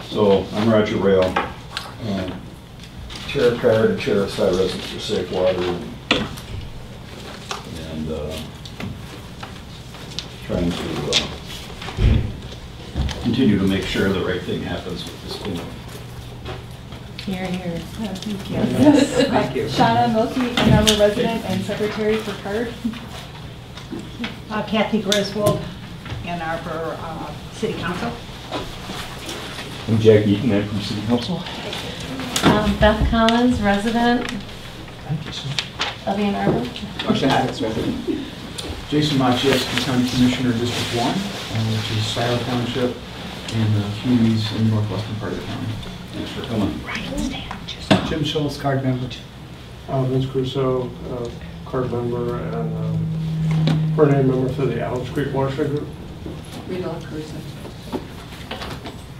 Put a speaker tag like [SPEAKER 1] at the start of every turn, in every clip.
[SPEAKER 1] So I'm Roger Rayle, chair of CARD and chair of site residents for safe water, and trying to continue to make sure the right thing happens with this cleanup.
[SPEAKER 2] Here, here.
[SPEAKER 3] Thank you.
[SPEAKER 2] Yes.
[SPEAKER 3] Thank you. Shana, Milkie, Ann Arbor resident and secretary for CARD.
[SPEAKER 4] Kathy Griswold, Ann Arbor City Council.
[SPEAKER 5] I'm Jack Eaton, I'm from City Council.
[SPEAKER 2] Beth Collins, resident of Ann Arbor.
[SPEAKER 6] Jason Maciejewski, County Commissioner, District 1, which is Scioto Township and the communities in the northwestern part of the county.
[SPEAKER 1] Thanks for coming.
[SPEAKER 7] Jim Schultz, card member.
[SPEAKER 8] Vince Crusoe, card member, and coordinating member for the Adams Creek Watershed Group.
[SPEAKER 3] Rita Crusoe.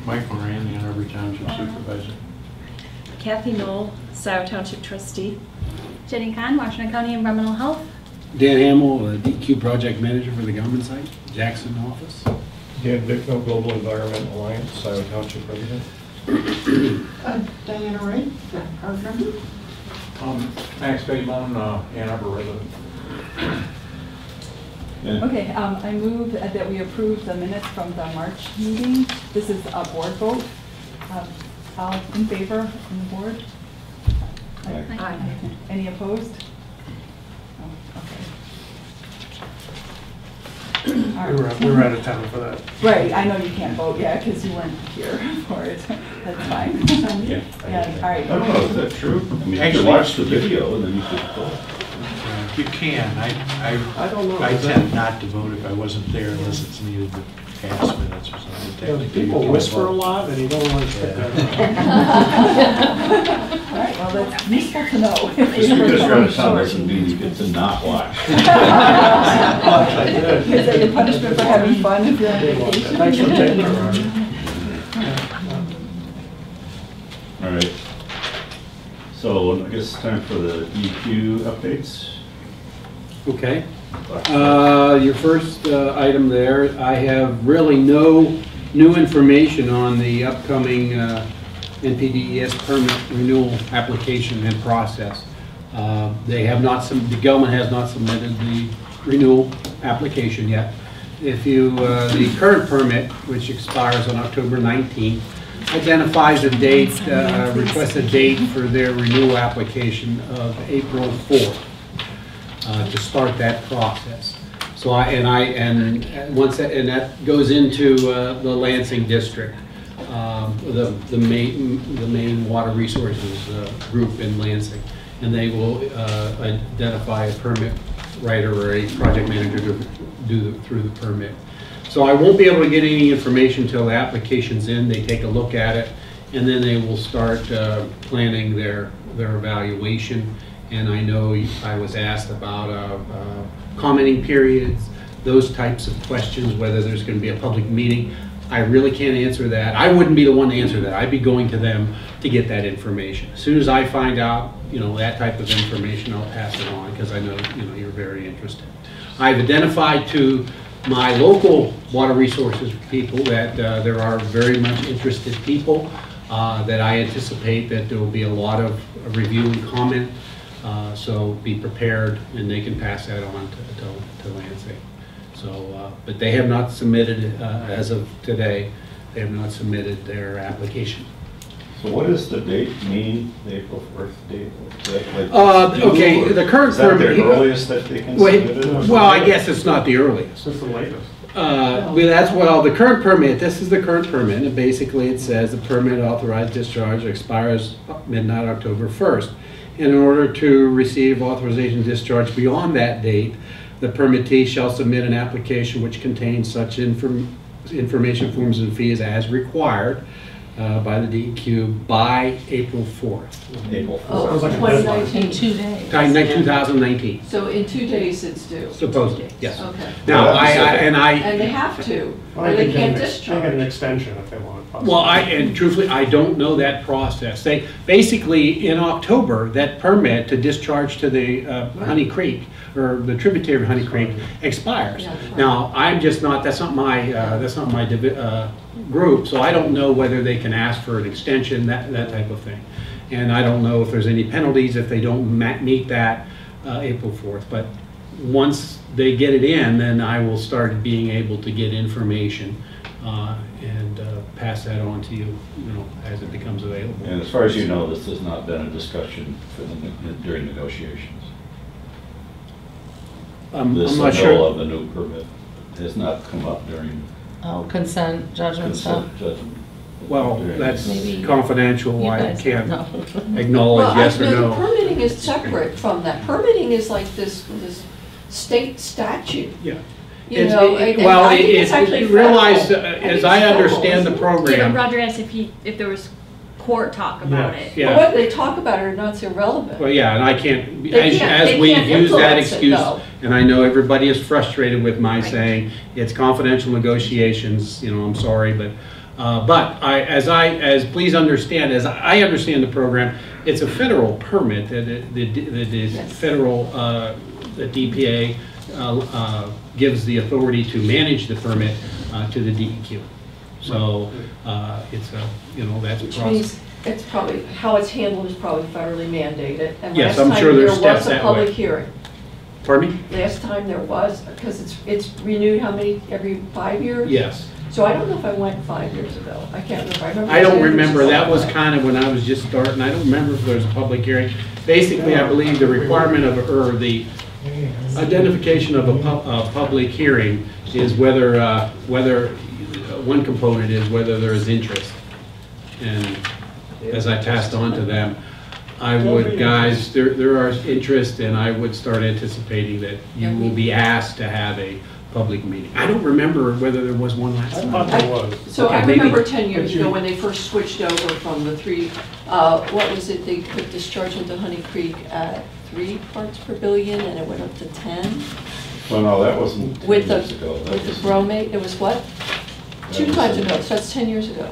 [SPEAKER 6] Mike Moran, Ann Arbor Township Supervisor.
[SPEAKER 9] Kathy Knoll, Scioto Township Trustee. Jenni Conn, Washtenaw County Environmental Health.
[SPEAKER 7] Dan Hamill, DEQ Project Manager for the Gelman site, Jackson office.
[SPEAKER 8] Dan Bicknell, Global Environment Alliance, Scioto Township President.
[SPEAKER 4] Diana Ray, card member.
[SPEAKER 6] Max Gelman, Ann Arbor resident.
[SPEAKER 1] Yeah.
[SPEAKER 3] Okay, I move that we approve the minutes from the March meeting. This is a board vote. All in favor on the board?
[SPEAKER 1] Aye.
[SPEAKER 3] Any opposed? Oh, okay. All right.
[SPEAKER 8] We were out of town for that.
[SPEAKER 3] Right, I know you can't vote, yeah, because you weren't here for it. That's fine.
[SPEAKER 1] Yeah.
[SPEAKER 3] Yeah, all right.
[SPEAKER 1] I don't know, is that true? I mean, you
[SPEAKER 6] Actually-
[SPEAKER 1] could watch the video and then you could vote.
[SPEAKER 6] You can.
[SPEAKER 8] I don't know.
[SPEAKER 6] I tend not to vote if I wasn't there unless it's needed to pass minutes or something. Technically, you
[SPEAKER 8] People
[SPEAKER 6] can
[SPEAKER 8] whisper a
[SPEAKER 6] vote.
[SPEAKER 8] lot and you don't want to stick that
[SPEAKER 3] All right, well, that's useful to know.
[SPEAKER 1] Just because you're out of town doesn't mean you get to not watch.
[SPEAKER 3] Is that your punishment for having fun if you're on vacation?
[SPEAKER 8] Thanks for taking it, Roger.
[SPEAKER 1] All right. So I guess it's time for the DEQ updates.
[SPEAKER 7] Okay. Your first item there, I have really no new information on the upcoming NPDES permit renewal application and process. They have not, the Gelman has not submitted the renewal application yet. If you, the current permit, which expires on October 19th, identifies a date, requested date for their renewal application of April 4th. To start that process. So once that goes into the Lansing district, the main water resources group in Lansing, and they will identify a permit writer or a project manager to do through the permit. So I won't be able to get any information until the application's in. They take a look at it, and then they will start planning their evaluation. And I know I was asked about commenting periods, those types of questions, whether there's going to be a public meeting. I really can't answer that. I wouldn't be the one to answer that. I'd be going to them to get that information. As soon as I find out, that type of information, I'll pass it on because I know, you're very interested. I've identified to my local water resources people that there are very much interested people, that I anticipate that there will be a lot of review and comment. So be prepared, and they can pass that on to Lansing. So, but they have not submitted, as of today, they have not submitted their application.
[SPEAKER 1] So what does the date mean, the April 4th date?
[SPEAKER 7] Okay, the current
[SPEAKER 1] Is that
[SPEAKER 7] permit.
[SPEAKER 1] the earliest that they can submit it?
[SPEAKER 7] Well, I guess it's not the earliest.
[SPEAKER 8] This is the latest.
[SPEAKER 7] The current permit, this is the current permit, and basically it says the permit authorized discharge expires midnight October 1st. In order to receive authorization discharge beyond that date, the permittee shall submit an application which contains such information, forms, and fees as required by the DEQ by April 4th.
[SPEAKER 1] April 4th.
[SPEAKER 8] Sounds like a
[SPEAKER 2] 2019, 2 days.
[SPEAKER 7] 2019,
[SPEAKER 10] So in 2 days it's due?
[SPEAKER 7] supposedly, yes.
[SPEAKER 10] Okay.
[SPEAKER 7] Now,
[SPEAKER 10] And they have to, or they can't
[SPEAKER 8] They get an
[SPEAKER 10] discharge.
[SPEAKER 8] extension if they want.
[SPEAKER 7] Well, and truthfully, I don't know that process. They basically, in October, that permit to discharge to the Honey Creek, or the tributary of Honey Creek, expires.
[SPEAKER 10] Yeah, that's right.
[SPEAKER 7] Now, I'm just not, that's not my group, so I don't know whether they can ask for an extension, that type of thing. And I don't know if there's any penalties if they don't meet that April 4th. But once they get it in, then I will start being able to get information and pass that on to you, as it becomes available.
[SPEAKER 1] And as far as you know, this has not been a discussion during negotiations.
[SPEAKER 7] I'm
[SPEAKER 1] This
[SPEAKER 7] not
[SPEAKER 1] renewal
[SPEAKER 7] sure.
[SPEAKER 1] of the new permit has not come up during
[SPEAKER 2] Oh, consent judgment stuff.
[SPEAKER 1] consent judgment.
[SPEAKER 7] Well,
[SPEAKER 1] During-
[SPEAKER 7] that's
[SPEAKER 2] Maybe
[SPEAKER 7] confidential.
[SPEAKER 2] You
[SPEAKER 7] I
[SPEAKER 2] guys
[SPEAKER 7] can't
[SPEAKER 2] know.
[SPEAKER 7] acknowledge yes or
[SPEAKER 10] The
[SPEAKER 7] no.
[SPEAKER 10] permitting is separate from that. Permitting is like this state statute.
[SPEAKER 7] Yeah.
[SPEAKER 10] You know,
[SPEAKER 7] Well,
[SPEAKER 10] I think it's actually
[SPEAKER 7] realize,
[SPEAKER 10] federal. I
[SPEAKER 7] as
[SPEAKER 10] think
[SPEAKER 7] I
[SPEAKER 10] it's federal,
[SPEAKER 7] understand the
[SPEAKER 10] isn't it?
[SPEAKER 9] Yeah,
[SPEAKER 7] program,
[SPEAKER 9] Roger asked if there was court talk about
[SPEAKER 8] Yes.
[SPEAKER 9] it.
[SPEAKER 7] Yeah.
[SPEAKER 10] But what they talk about or not's irrelevant.
[SPEAKER 7] well, yeah, and I can't,
[SPEAKER 10] They
[SPEAKER 7] as
[SPEAKER 10] can't
[SPEAKER 7] we've used that
[SPEAKER 10] influence it,
[SPEAKER 7] excuse,
[SPEAKER 10] though.
[SPEAKER 7] and I know everybody is frustrated with my
[SPEAKER 10] Right.
[SPEAKER 7] saying, it's confidential negotiations, I'm sorry, but please understand, as I understand the program, it's a federal permit that is
[SPEAKER 10] Yes.
[SPEAKER 7] federal, the DPA gives the authority to manage the permit to the DEQ. So it's that's a
[SPEAKER 10] Which
[SPEAKER 7] process.
[SPEAKER 10] means it's probably, how it's handled is probably federally mandated. And
[SPEAKER 7] Yes,
[SPEAKER 10] last
[SPEAKER 7] I'm
[SPEAKER 10] time
[SPEAKER 7] sure there's steps
[SPEAKER 10] There
[SPEAKER 7] that
[SPEAKER 10] was a
[SPEAKER 7] way.
[SPEAKER 10] public hearing.
[SPEAKER 7] Pardon me?
[SPEAKER 10] Last time there was, because it's renewed every 5 years?
[SPEAKER 7] Yes.
[SPEAKER 10] So I don't know if I went 5 years ago. I can't remember.
[SPEAKER 7] I don't
[SPEAKER 10] 10 years
[SPEAKER 7] remember,
[SPEAKER 10] ago.
[SPEAKER 7] that was kind of when I was just starting, I don't remember if there was a public hearing. Basically, I believe the requirement or the identification of a public hearing is whether one component is whether there is interest. And as I passed on to them, I would, guys, there are interest, and I would start anticipating that you will be asked to have a public meeting. I don't remember whether there was one last
[SPEAKER 8] I
[SPEAKER 7] time.
[SPEAKER 8] thought there was.
[SPEAKER 10] So
[SPEAKER 7] Okay,
[SPEAKER 10] I
[SPEAKER 7] maybe.
[SPEAKER 10] remember 10 years
[SPEAKER 8] But you-
[SPEAKER 10] ago when they first switched over from the 3, what was it, they put discharge into Honey Creek at 3 parts per billion, and it went up to 10?
[SPEAKER 1] Well, no, that wasn't 10
[SPEAKER 10] With the,
[SPEAKER 1] years ago. That
[SPEAKER 10] with the
[SPEAKER 1] was-
[SPEAKER 10] bromate, it was what?
[SPEAKER 1] that
[SPEAKER 10] 2
[SPEAKER 1] was
[SPEAKER 10] times
[SPEAKER 1] in-
[SPEAKER 10] ago, so that's 10 years ago.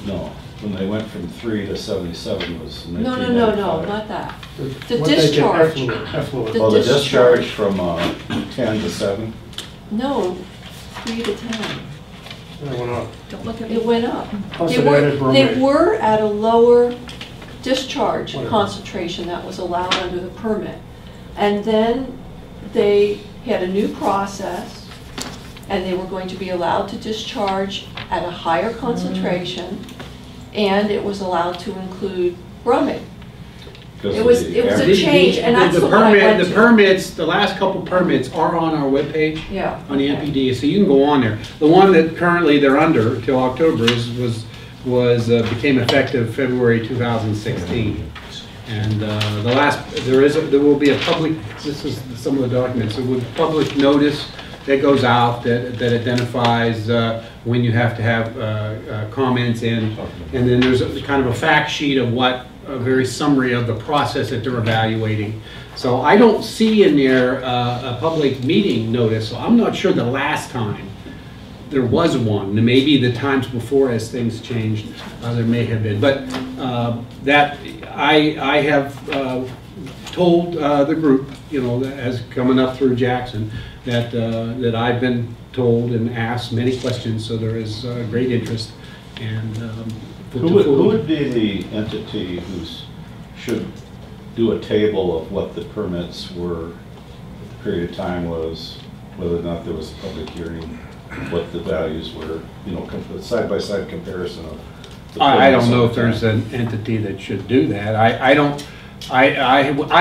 [SPEAKER 1] No, when they went from 3 to 77 was in
[SPEAKER 10] No,
[SPEAKER 1] 1995.
[SPEAKER 10] not that. The
[SPEAKER 8] What they get
[SPEAKER 10] discharge.
[SPEAKER 8] effluent.
[SPEAKER 10] The
[SPEAKER 1] Well, the
[SPEAKER 10] discharge.
[SPEAKER 1] discharge from 10 to 7?
[SPEAKER 10] No, 3 to 10.
[SPEAKER 8] That went up.
[SPEAKER 9] Don't look at me.
[SPEAKER 10] It went up.
[SPEAKER 8] Plus
[SPEAKER 10] They
[SPEAKER 8] it
[SPEAKER 10] were,
[SPEAKER 8] added
[SPEAKER 10] they
[SPEAKER 8] bromate.
[SPEAKER 10] were at a lower discharge
[SPEAKER 8] Whatever.
[SPEAKER 10] concentration that was allowed under the permit. And then they had a new process, and they were going to be allowed to discharge at a higher concentration, and it was allowed to include bromate.
[SPEAKER 1] Because
[SPEAKER 10] It was
[SPEAKER 1] of the
[SPEAKER 10] a
[SPEAKER 1] average-
[SPEAKER 10] change, and that's the one I went
[SPEAKER 7] The
[SPEAKER 10] to.
[SPEAKER 7] permits, the last couple permits are on our webpage.
[SPEAKER 10] Yeah.
[SPEAKER 7] On the
[SPEAKER 10] okay.
[SPEAKER 7] NPD, so you can go on there. The one that currently they're under till October became effective February 2016. And there will be a public, this is some of the documents, there will be public notice that goes out that identifies when you have to have comments in. And then there's a kind of a fact sheet of a very summary of the process that they're evaluating. So I don't see in there a public meeting notice, so I'm not sure the last time there was one. Maybe the times before, as things changed, there may have been. But that I have told the group, as coming up through Jackson, that I've been told and asked many questions, so there is great interest. And
[SPEAKER 1] Who would be the entity who should do a table of what the permits were, what the period of time was, whether or not there was a public hearing, what the values were, side-by-side comparison of the
[SPEAKER 7] I don't
[SPEAKER 1] permits
[SPEAKER 7] know
[SPEAKER 1] over
[SPEAKER 7] if there's
[SPEAKER 1] time.
[SPEAKER 7] an entity that should do that. I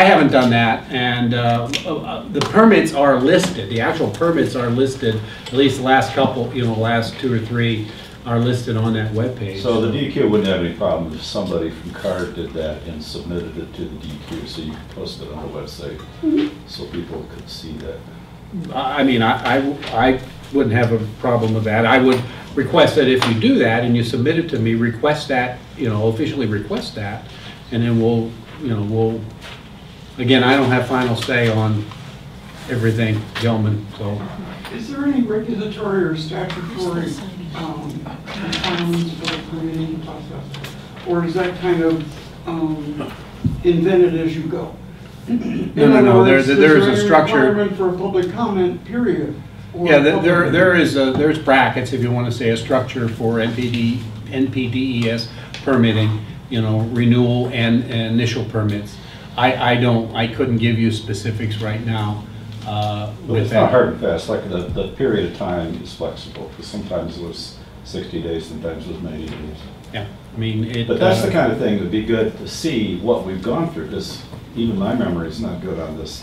[SPEAKER 7] haven't done that, and the permits are listed. The actual permits are listed. At least the last couple, last 2 or 3 are listed on that webpage.
[SPEAKER 1] So the DEQ wouldn't have any problem if somebody from CARD did that and submitted it to the DEQ, so you could post it on the website, so people could see that.
[SPEAKER 7] I mean, I wouldn't have a problem with that. I would request that if you do that and you submit it to me, request that, officially request that, and then we'll, again, I don't have final say on everything, Gelman, so.
[SPEAKER 11] Is there any regulatory or statutory requirements for the permitting process? Or is that kind of invented as you go?
[SPEAKER 7] No, there's a structure.
[SPEAKER 11] Requirement for a public comment period
[SPEAKER 7] Yeah, there's brackets, if you want to say a structure for NPDES permitting, renewal and initial permits. I couldn't give you specifics right now with
[SPEAKER 1] It's
[SPEAKER 7] that.
[SPEAKER 1] not hard and fast, like the period of time is flexible, because sometimes it was 60 days, sometimes it was 90 days.
[SPEAKER 7] Yeah, I mean,
[SPEAKER 1] But that's the kind of thing that'd be good to see what we've gone through, because even my memory is not good on this,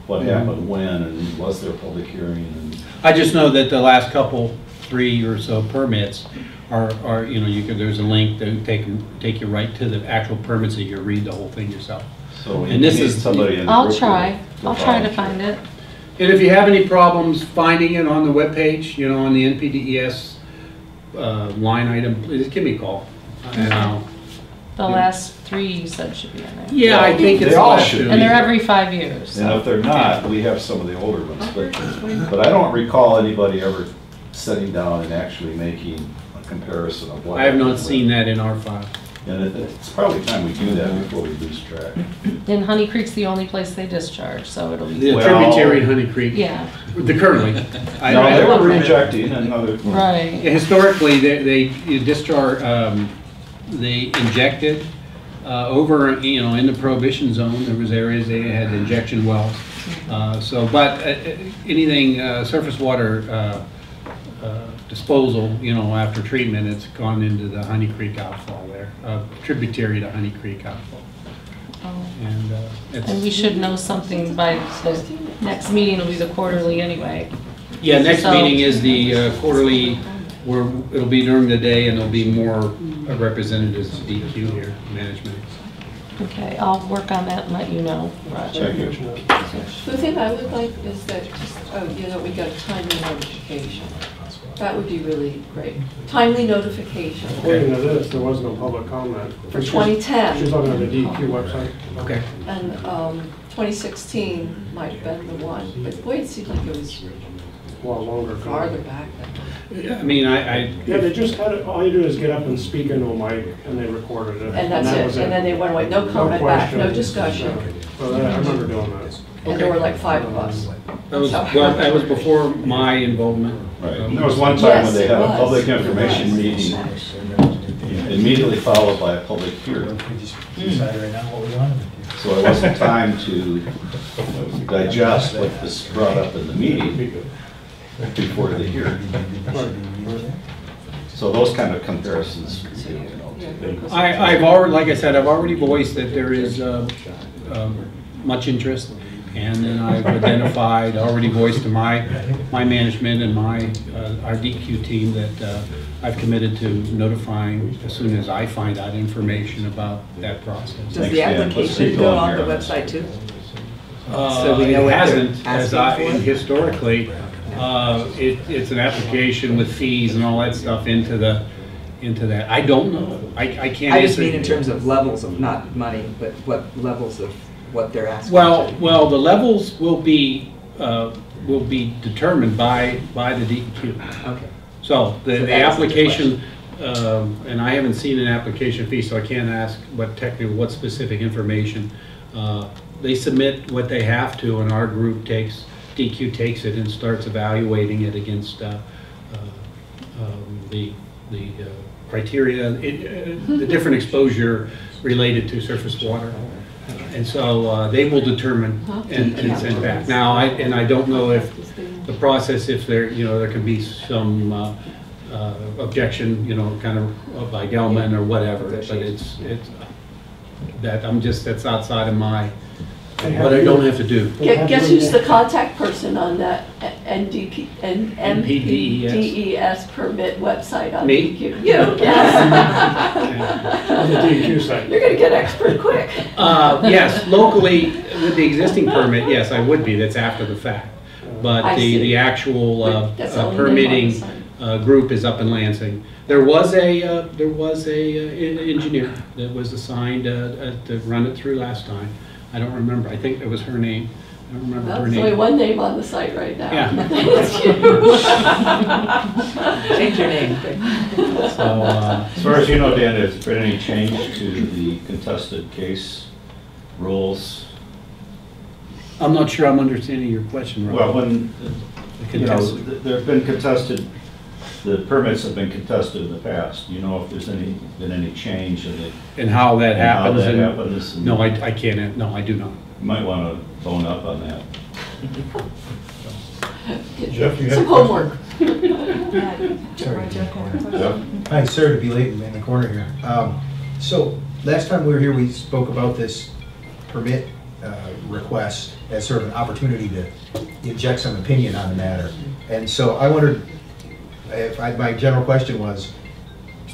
[SPEAKER 1] what happened when, and was there a public hearing, and
[SPEAKER 7] I just know that the last couple, 3 or so permits are there's a link that take you right to the actual permits, that you read the whole thing yourself.
[SPEAKER 1] so
[SPEAKER 7] And this
[SPEAKER 1] you need
[SPEAKER 7] is-
[SPEAKER 1] somebody in the
[SPEAKER 2] I'll
[SPEAKER 1] group
[SPEAKER 2] try to
[SPEAKER 1] follow.
[SPEAKER 2] find it.
[SPEAKER 7] And if you have any problems finding it on the webpage, on the NPDES line item, please give me a call. And I'll-
[SPEAKER 2] The last 3 you said should be in there.
[SPEAKER 7] Yeah, I think
[SPEAKER 1] They
[SPEAKER 7] it's
[SPEAKER 1] all
[SPEAKER 7] the last
[SPEAKER 1] should
[SPEAKER 7] two.
[SPEAKER 1] be.
[SPEAKER 2] And they're every 5 years.
[SPEAKER 1] And if they're not, we have some of the older ones, but I don't recall anybody ever sitting down and actually making a comparison of what.
[SPEAKER 7] I have not seen that in our file.
[SPEAKER 1] And it's probably time we do that before we lose track.
[SPEAKER 2] And Honey Creek's the only place they discharge, so it'll be,
[SPEAKER 7] The
[SPEAKER 1] Well-
[SPEAKER 7] tributary in Honey Creek.
[SPEAKER 2] yeah,
[SPEAKER 7] Currently.
[SPEAKER 1] No, they were rejecting another.
[SPEAKER 2] right.
[SPEAKER 7] Historically, they discharge, they injected over, in the prohibition zone. There was areas they had injection wells. But anything surface water disposal, after treatment, it's gone into the Honey Creek outfall there, tributary to Honey Creek outfall.
[SPEAKER 2] Oh.
[SPEAKER 7] And
[SPEAKER 2] And we should know something by the next meeting, will be the quarterly anyway.
[SPEAKER 7] yeah, next
[SPEAKER 2] So-
[SPEAKER 7] meeting is the quarterly, where it'll be during the day, and there'll be more representatives of DEQ here, management.
[SPEAKER 2] Okay, I'll work on that and let you know, Roger.
[SPEAKER 1] Thank you.
[SPEAKER 10] The thing I would like is that, we got a timely notification. That would be really great. Timely notification
[SPEAKER 8] According to this, there was no public comment.
[SPEAKER 10] for 2010.
[SPEAKER 8] She's looking at the DEQ website.
[SPEAKER 7] Okay.
[SPEAKER 10] And 2016 might have been the one, but boy, it seemed like it was
[SPEAKER 8] A lot longer. ago.
[SPEAKER 10] farther back then.
[SPEAKER 7] I mean,
[SPEAKER 8] Yeah, they just had it, all you do is get up and speak into a mic, and they recorded it.
[SPEAKER 10] And that's
[SPEAKER 8] that was
[SPEAKER 10] it, and then they went away, no comment back, no
[SPEAKER 8] questions.
[SPEAKER 10] discussion.
[SPEAKER 8] So I remember doing that.
[SPEAKER 10] And there were like 5 of us.
[SPEAKER 7] that was before my involvement.
[SPEAKER 1] Right, and there was one time when they had a
[SPEAKER 10] Yes, it
[SPEAKER 1] public
[SPEAKER 10] was.
[SPEAKER 1] information meeting, immediately followed by a public hearing. So it wasn't time to digest what was brought up in the meeting before the hearing. So those kind of comparisons,
[SPEAKER 7] I've already, like I said, I've already voiced that there is much interest, and then I've identified, already voiced to my management and our DEQ team that I've committed to notifying as soon as I find out information about that process.
[SPEAKER 4] Does
[SPEAKER 1] Thanks,
[SPEAKER 4] the
[SPEAKER 1] Dan. Let's
[SPEAKER 4] application
[SPEAKER 1] keep
[SPEAKER 4] go
[SPEAKER 1] going
[SPEAKER 4] on the
[SPEAKER 1] here.
[SPEAKER 4] website too?
[SPEAKER 7] So
[SPEAKER 4] we know
[SPEAKER 7] it
[SPEAKER 4] what they're
[SPEAKER 7] hasn't, as
[SPEAKER 4] asking for?
[SPEAKER 7] historically, it's an application with fees and all that stuff into that. I don't know. I can't
[SPEAKER 4] I just
[SPEAKER 7] answer.
[SPEAKER 4] mean in terms of levels of, not money, but what levels of what they're asking.
[SPEAKER 7] Well, the levels will be determined by the DEQ.
[SPEAKER 4] Okay.
[SPEAKER 7] So the
[SPEAKER 4] So that is a good
[SPEAKER 7] application, and I haven't seen an application fee, so I can't ask what specific information. They submit what they have to, and our group DEQ takes it and starts evaluating it against the criteria, the different exposure related to surface water. And so they will determine and send back. Now, I don't know if the process, if there can be some objection, kind of by Gelman or whatever, but that's outside of my, what I don't have to do.
[SPEAKER 10] Guess who's the contact person on that NPDES permit website on
[SPEAKER 7] Me?
[SPEAKER 10] DEQ? You, yes.
[SPEAKER 8] On the DEQ site.
[SPEAKER 10] You're gonna get expert quick.
[SPEAKER 7] Yes, locally, with the existing permit, yes, I would be, that's after the fact. But
[SPEAKER 10] I see.
[SPEAKER 7] the actual
[SPEAKER 10] That's the only
[SPEAKER 7] permitting
[SPEAKER 10] name on the
[SPEAKER 7] group is up in Lansing. There was a engineer that was assigned to run it through last time. I don't remember, I think that was her name. I don't remember
[SPEAKER 10] Well,
[SPEAKER 7] her
[SPEAKER 10] there's only
[SPEAKER 7] name.
[SPEAKER 10] one name on the site right now.
[SPEAKER 7] Yeah.
[SPEAKER 10] It's you.
[SPEAKER 4] Change your name.
[SPEAKER 7] So,
[SPEAKER 1] As far as you know, Dan, has there been any change to the contested case rules?
[SPEAKER 7] I'm not sure I'm understanding your question, Rob.
[SPEAKER 1] Well, when you know, there have been contested, the permits have been contested in the past. You know if there's been any change in the...
[SPEAKER 7] And how that happens?
[SPEAKER 1] happens.
[SPEAKER 7] No, I can't, no, I do not.
[SPEAKER 1] You might want to bone up on that.
[SPEAKER 10] Jeff, you have some homework.
[SPEAKER 12] Sorry.
[SPEAKER 1] Jeff?
[SPEAKER 12] Hi, sorry to be late in the corner here. So last time we were here, we spoke about this permit request as sort of an opportunity to inject some opinion on the matter. And so I wondered, my general question was,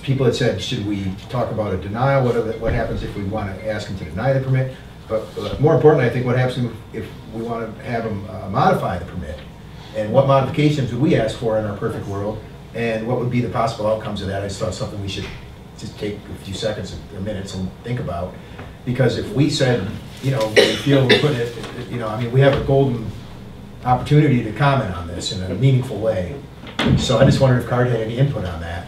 [SPEAKER 12] people had said, should we talk about a denial? What happens if we want to ask them to deny the permit? But more importantly, I think what happens if we want to have them modify the permit? And what modifications would we ask for in our perfect world? And what would be the possible outcomes of that? I just thought something we should just take a few seconds or minutes and think about. Because if we said, you know, we feel we're putting it, you know, I mean, we have a golden opportunity to comment on this in a meaningful way. So I just wondered if CARD had any input on that.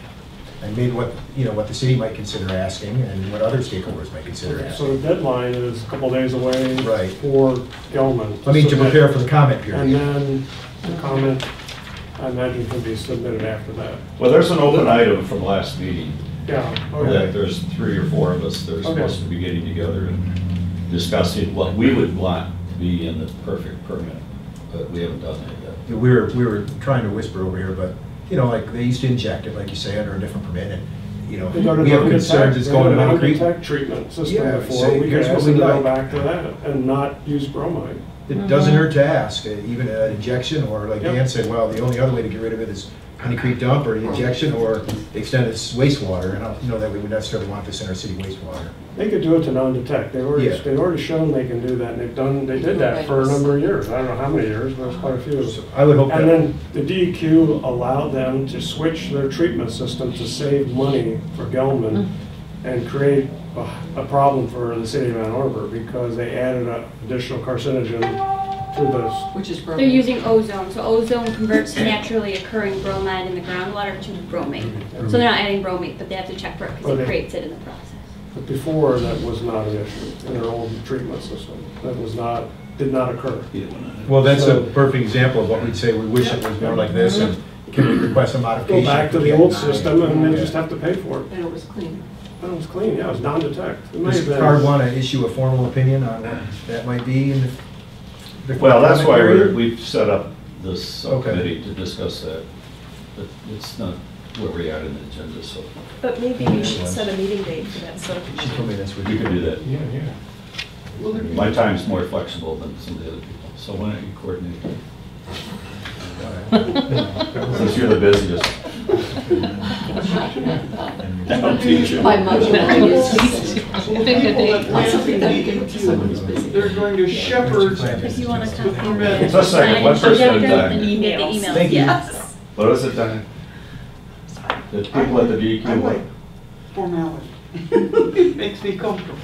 [SPEAKER 12] And maybe what, you know, what the city might consider asking and what other stakeholders might consider asking.
[SPEAKER 8] So the deadline is a couple days away
[SPEAKER 12] Right.
[SPEAKER 8] for Gelman.
[SPEAKER 12] I mean, to prepare for the comment period.
[SPEAKER 8] And then the comment, I imagine, can be submitted after that.
[SPEAKER 1] Well, there's an open item from last meeting.
[SPEAKER 8] Yeah.
[SPEAKER 1] That
[SPEAKER 8] Okay.
[SPEAKER 1] there's 3 or 4 of us that are supposed to be getting together and discussing what we would want to be in the perfect permit, but we haven't done that yet.
[SPEAKER 12] We were trying to whisper over here, but, you know, like, they used to inject it, like you say, under a different permit, and, you know,
[SPEAKER 8] They go to
[SPEAKER 12] we have concerns it's going to Money Creek.
[SPEAKER 8] non-detect treatment system
[SPEAKER 12] Yeah,
[SPEAKER 8] before,
[SPEAKER 12] say,
[SPEAKER 8] we could
[SPEAKER 12] here's what
[SPEAKER 8] ask
[SPEAKER 12] we'd
[SPEAKER 8] them to go
[SPEAKER 12] like.
[SPEAKER 8] back to that and not use bromide.
[SPEAKER 12] It doesn't hurt to ask, even an injection, or like
[SPEAKER 8] Yep.
[SPEAKER 12] Dan said, well, the only other way to get rid of it is Honey Creek dump, or the injection, or extend its wastewater, and I don't know that we would necessarily want this in our city wastewater.
[SPEAKER 8] They could do it to non-detect. They've
[SPEAKER 12] Yeah.
[SPEAKER 8] already shown they can do that, and they did that for a number of years. I don't know how many years, but it's quite a few.
[SPEAKER 12] So I would hope
[SPEAKER 8] And
[SPEAKER 12] that,
[SPEAKER 8] then the DEQ allowed them to switch their treatment system to save money for Gelman and create a problem for the city of Ann Arbor because they added an additional carcinogen to this.
[SPEAKER 10] Which is
[SPEAKER 9] They're
[SPEAKER 10] bromine.
[SPEAKER 9] using ozone, so ozone converts naturally occurring bromide in the groundwater to bromate. So they're not adding bromate, but they have to check for it because
[SPEAKER 8] Okay.
[SPEAKER 9] it creates it in the process.
[SPEAKER 8] But before, that was not an issue in their old treatment system. That did not occur.
[SPEAKER 12] well, that's a
[SPEAKER 8] So-
[SPEAKER 12] perfect example of what we'd say, we wish it was more like this, and can we request a
[SPEAKER 8] Go
[SPEAKER 12] modification?
[SPEAKER 8] back to
[SPEAKER 12] if
[SPEAKER 8] the
[SPEAKER 12] we
[SPEAKER 8] old
[SPEAKER 12] can't deny it?
[SPEAKER 8] system and they
[SPEAKER 12] Yeah.
[SPEAKER 8] just have to pay for it.
[SPEAKER 10] And it was clean.
[SPEAKER 8] But it was clean, yeah, it was non-detect. It may
[SPEAKER 12] Does
[SPEAKER 8] have been-
[SPEAKER 12] CARD want to issue a formal opinion on what that might be in the
[SPEAKER 1] Well, that's why
[SPEAKER 12] comment period?
[SPEAKER 1] we've set up this subcommittee to discuss that. But it's not where we're at in the agenda, so
[SPEAKER 13] But maybe we should set a meeting date for that
[SPEAKER 12] She
[SPEAKER 13] subcommittee.
[SPEAKER 12] told me this would
[SPEAKER 1] you
[SPEAKER 12] be.
[SPEAKER 1] can do that.
[SPEAKER 8] Yeah, yeah.
[SPEAKER 11] Well, there-
[SPEAKER 1] My time's more flexible than some of the other people, so why don't you coordinate? Since you're the busiest. I'll teach you.
[SPEAKER 10] By Monday,
[SPEAKER 2] Pick a date.
[SPEAKER 10] something that you can do somebody's busy.
[SPEAKER 11] They're going to shepherd
[SPEAKER 9] If you want to
[SPEAKER 11] the
[SPEAKER 9] come
[SPEAKER 11] permit.
[SPEAKER 1] Just a second, one person at a time.
[SPEAKER 9] The emails,
[SPEAKER 12] Thank you.
[SPEAKER 9] yes.
[SPEAKER 1] What was it, Diane? The people at the
[SPEAKER 11] I
[SPEAKER 1] DEQ,
[SPEAKER 11] like formality. It makes me comfortable.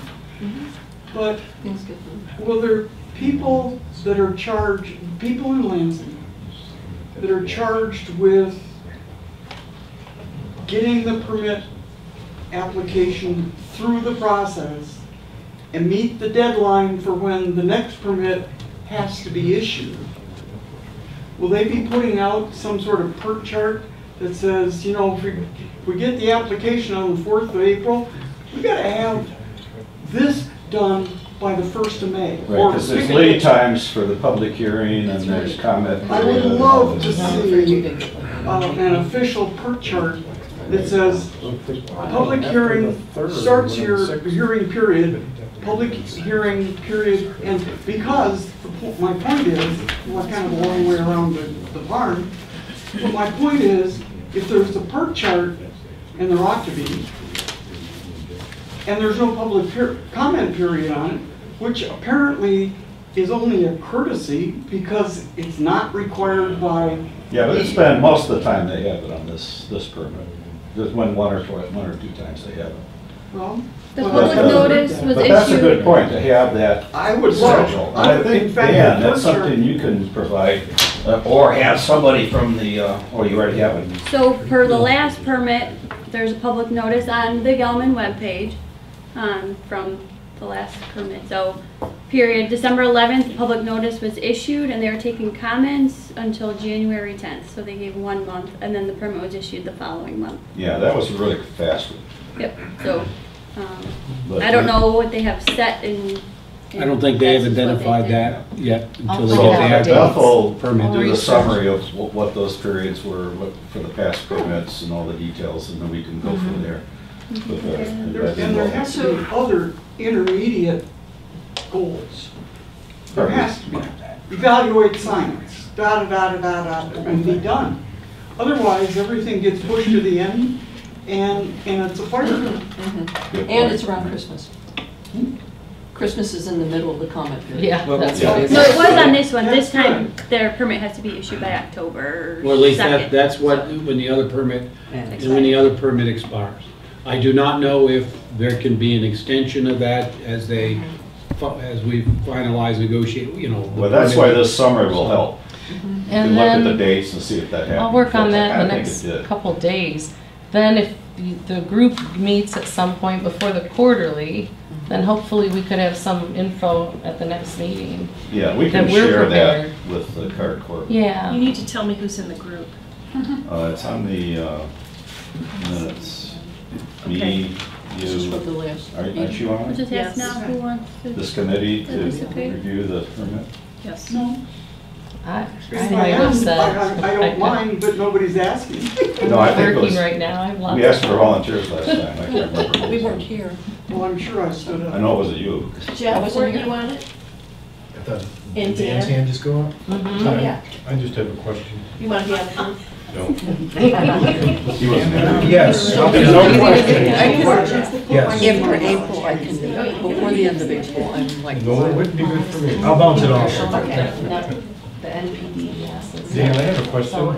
[SPEAKER 11] But
[SPEAKER 10] Things get done.
[SPEAKER 11] will there people that are charged, people in Lansing, that are charged with getting the permit application through the process and meet the deadline for when the next permit has to be issued? Will they be putting out some sort of PERT chart that says, you know, if we get the application on the 4th of April, we gotta have this done by the 1st of May?
[SPEAKER 1] right,
[SPEAKER 11] Or
[SPEAKER 1] because there's
[SPEAKER 11] pick a
[SPEAKER 1] lead
[SPEAKER 11] date.
[SPEAKER 1] times for the public hearing and there's comment.
[SPEAKER 11] I would
[SPEAKER 1] period and
[SPEAKER 11] love
[SPEAKER 1] all
[SPEAKER 11] to
[SPEAKER 1] this.
[SPEAKER 11] see an official PERT chart that says, public hearing starts your hearing period, public hearing period, and because, my point is, well, kind of a long way around the barn, but my point is, if there's a PERT chart, and there ought to be, and there's no public comment period on it, which apparently is only a courtesy because it's not required by.
[SPEAKER 1] Yeah, but it's been, most of the time they have it on this permit. There's one or two times they have it.
[SPEAKER 11] Well,
[SPEAKER 9] The
[SPEAKER 11] but-
[SPEAKER 9] public notice was
[SPEAKER 1] But that's a good
[SPEAKER 9] issued,
[SPEAKER 1] point, to have that
[SPEAKER 11] I would love.
[SPEAKER 1] schedule. And I
[SPEAKER 11] in
[SPEAKER 1] think,
[SPEAKER 11] fact,
[SPEAKER 1] Dan,
[SPEAKER 11] the
[SPEAKER 1] that's
[SPEAKER 11] PERT chart-
[SPEAKER 1] something you can provide, or have somebody from the, or you already have it.
[SPEAKER 9] so per the last permit, there's a public notice on the Gelman webpage, from the last permit. So period. December 11th, public notice was issued, and they were taking comments until January 10th. So they gave 1 month, and then the permit was issued the following month.
[SPEAKER 1] Yeah, that was a really fast one.
[SPEAKER 9] Yep. So
[SPEAKER 1] But
[SPEAKER 9] I don't know what they have set in.
[SPEAKER 7] I don't think they have
[SPEAKER 9] that's what
[SPEAKER 7] identified
[SPEAKER 9] did.
[SPEAKER 7] that yet until they
[SPEAKER 1] So
[SPEAKER 7] get the actual
[SPEAKER 1] Beth will
[SPEAKER 7] permit.
[SPEAKER 1] do the summary of what those periods were for the past permits and all the details, and then we can go from there. With that.
[SPEAKER 11] And there has to be other intermediate goals. There has to be. Evaluate science, da-da-da-da-da-da, and be done. Otherwise, everything gets pushed to the end, and it's a fire.
[SPEAKER 10] And it's around Christmas. Christmas is in the middle of the comment period.
[SPEAKER 2] Yeah, that's
[SPEAKER 9] So
[SPEAKER 2] what
[SPEAKER 9] it was on this one. This time, their permit has to be issued by October 2nd.
[SPEAKER 7] Well, at least that's what, when the other permit, and when the other permit expires. I do not know if there can be an extension of that as we finalize, negotiate, you know.
[SPEAKER 1] Well, that's why this summary will help. You
[SPEAKER 2] And
[SPEAKER 1] can look at the
[SPEAKER 2] then
[SPEAKER 1] dates and see if that happened.
[SPEAKER 2] I'll work on that in the
[SPEAKER 1] I think
[SPEAKER 2] next
[SPEAKER 1] it did.
[SPEAKER 2] couple days. Then if the group meets at some point before the quarterly, then hopefully we could have some info at the next meeting.
[SPEAKER 1] Yeah, we can
[SPEAKER 2] that we're
[SPEAKER 1] share that
[SPEAKER 2] prepared.
[SPEAKER 1] with the card corp.
[SPEAKER 2] Yeah.
[SPEAKER 13] You need to tell me who's in the group.
[SPEAKER 1] It's on the minutes.
[SPEAKER 13] Okay.
[SPEAKER 1] Me,
[SPEAKER 10] This is
[SPEAKER 1] you,
[SPEAKER 10] from the last.
[SPEAKER 1] aren't you on
[SPEAKER 9] We'll
[SPEAKER 1] it?
[SPEAKER 9] just ask
[SPEAKER 13] Yes.
[SPEAKER 9] now who wants to.
[SPEAKER 1] This committee to
[SPEAKER 9] Participate.
[SPEAKER 1] review the permit?
[SPEAKER 13] Yes.
[SPEAKER 11] No,
[SPEAKER 2] I
[SPEAKER 11] I
[SPEAKER 2] might have said.
[SPEAKER 11] I don't mind, but nobody's asking.
[SPEAKER 1] No, I
[SPEAKER 2] I'm
[SPEAKER 1] think it
[SPEAKER 2] working
[SPEAKER 1] was,
[SPEAKER 2] right now. I have lots
[SPEAKER 1] we
[SPEAKER 2] of
[SPEAKER 1] asked for volunteers last time. I can't remember. who
[SPEAKER 10] We
[SPEAKER 1] was
[SPEAKER 10] weren't
[SPEAKER 1] on.
[SPEAKER 10] here.
[SPEAKER 11] Well, I'm sure I stood up.
[SPEAKER 1] I know it wasn't you.
[SPEAKER 10] Jeff,
[SPEAKER 13] Were
[SPEAKER 10] here.
[SPEAKER 13] you on it?
[SPEAKER 12] I thought,
[SPEAKER 13] And
[SPEAKER 12] did Dan's
[SPEAKER 13] Dan?
[SPEAKER 12] hand just go up?
[SPEAKER 2] Mhm.
[SPEAKER 13] Oh, yeah.
[SPEAKER 5] I just have a question.
[SPEAKER 13] You want to be on the group?
[SPEAKER 5] No.
[SPEAKER 1] He wasn't there.
[SPEAKER 12] Yes.
[SPEAKER 7] There's no question.
[SPEAKER 10] I can,
[SPEAKER 12] Yes.
[SPEAKER 10] after April, I can, before the end of April, I'm like.
[SPEAKER 5] No, it wouldn't be good for me.
[SPEAKER 12] I'll bounce it off.
[SPEAKER 2] The NPDES.
[SPEAKER 5] Dan, I have a question.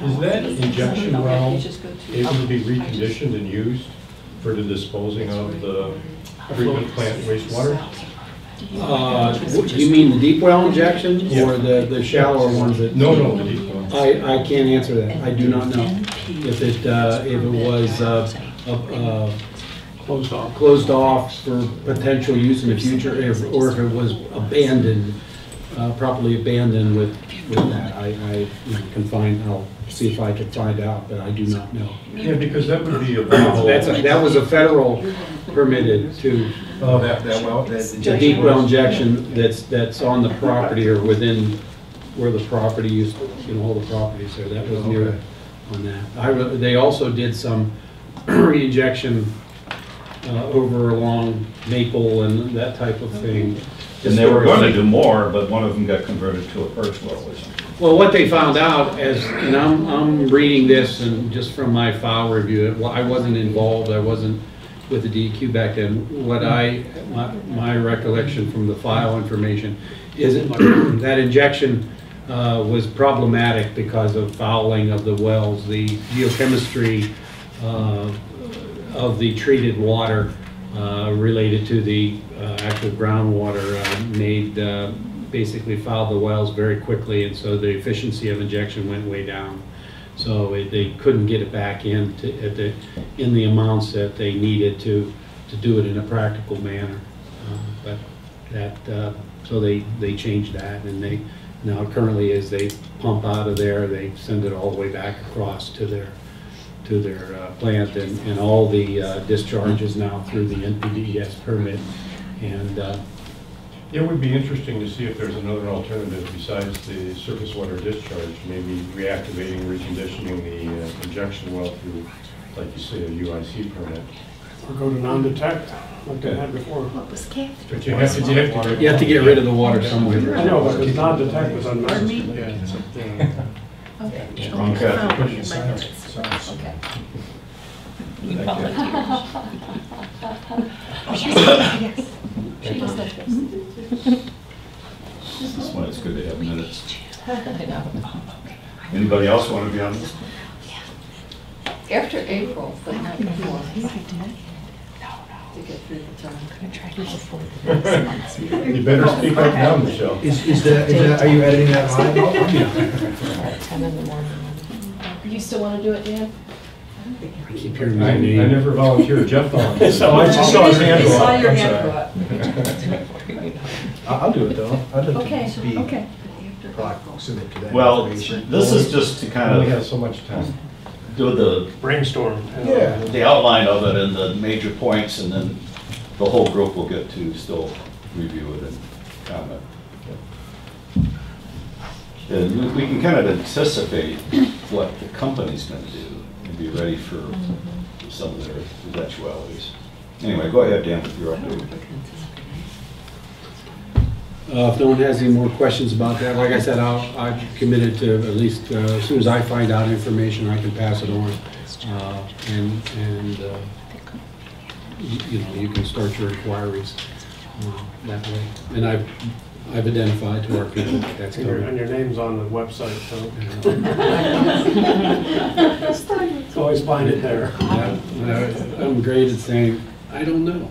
[SPEAKER 5] Is that injection well
[SPEAKER 10] You just go to.
[SPEAKER 5] able to be reconditioned and used for the disposing of the treatment plant wastewater?
[SPEAKER 7] You mean the deep well injection
[SPEAKER 5] Yeah.
[SPEAKER 7] or the shallower ones that?
[SPEAKER 5] No, the deep well.
[SPEAKER 7] I can't answer that. I do not know if it was closed off for potential use in the future, or if it was abandoned, properly abandoned with that. I can find, I'll see if I can find out, but I do not know.
[SPEAKER 5] Yeah, because that would be a viable.
[SPEAKER 7] That was a federal permitted to,
[SPEAKER 12] Oh, that well, that
[SPEAKER 7] the deep well injection that's on the property or within where the property used to, all the properties there. That was near on that. They also did some re-injection over along Maple and that type of thing.
[SPEAKER 1] And they were going to do more, but one of them got converted to a perch well or something.
[SPEAKER 7] Well, what they found out, and I'm reading this and just from my file review, I wasn't involved, I wasn't with the DEQ back then. My recollection from the file information is that injection was problematic because of fouling of the wells. The geochemistry of the treated water related to the actual groundwater basically fouled the wells very quickly, and so the efficiency of injection went way down. So they couldn't get it back in the amounts that they needed to do it in a practical manner. So they changed that, and they now currently as they pump out of there, they send it all the way back across to their plant, and all the discharges now through the NPDES permit. And
[SPEAKER 5] It would be interesting to see if there's another alternative besides the surface water discharge, maybe reactivating, reconditioning the injection well through, like you say, a UIC permit.
[SPEAKER 8] Or go to non-detect, like they had before.
[SPEAKER 13] What was Kev?
[SPEAKER 5] But you have to
[SPEAKER 7] get rid of the water somewhere.
[SPEAKER 8] I know, because non-detect was unnecessary.
[SPEAKER 13] Okay.
[SPEAKER 1] Wrong cat.
[SPEAKER 13] Found one in my notes. Okay.
[SPEAKER 2] We volunteer.
[SPEAKER 13] Yes.
[SPEAKER 10] She does like this.
[SPEAKER 1] That's why it's good to have minutes.
[SPEAKER 2] I know.
[SPEAKER 1] Anybody else want to be on this?
[SPEAKER 10] After April, but not before. To get through the time.
[SPEAKER 5] You better speak up now, Michelle.
[SPEAKER 12] Is that, are you editing that live?
[SPEAKER 2] At 10 in the morning.
[SPEAKER 13] You still want to do it, Dan?
[SPEAKER 7] I keep hearing
[SPEAKER 5] I
[SPEAKER 7] my name.
[SPEAKER 5] never volunteered, Jeff volunteered.
[SPEAKER 12] Oh, I just saw his hand go up.
[SPEAKER 10] I saw your
[SPEAKER 12] I'm
[SPEAKER 10] hand
[SPEAKER 12] sorry.
[SPEAKER 10] go up.
[SPEAKER 12] I'll do it though. I'd like
[SPEAKER 13] Okay,
[SPEAKER 12] to be
[SPEAKER 13] okay.
[SPEAKER 12] proximate to that
[SPEAKER 1] Well,
[SPEAKER 12] information.
[SPEAKER 1] this is just to kind
[SPEAKER 5] We have
[SPEAKER 1] of
[SPEAKER 5] so much time.
[SPEAKER 1] do the
[SPEAKER 8] Brainstorm.
[SPEAKER 12] Yeah.
[SPEAKER 1] the outline of it and the major points, and then the whole group will get to still review it and comment. And we can kind of anticipate what the company's gonna do and be ready for some of their eventualities. Anyway, go ahead, Dan, with your update.
[SPEAKER 7] If no one has any more questions about that, like I said, I'm committed to at least, as soon as I find out information, I can pass it on. You know, you can start your inquiries that way. And I've identified to our people that that's
[SPEAKER 8] And
[SPEAKER 7] coming.
[SPEAKER 8] your name's on the website, so always find it there.
[SPEAKER 7] I'm great at saying, I don't know.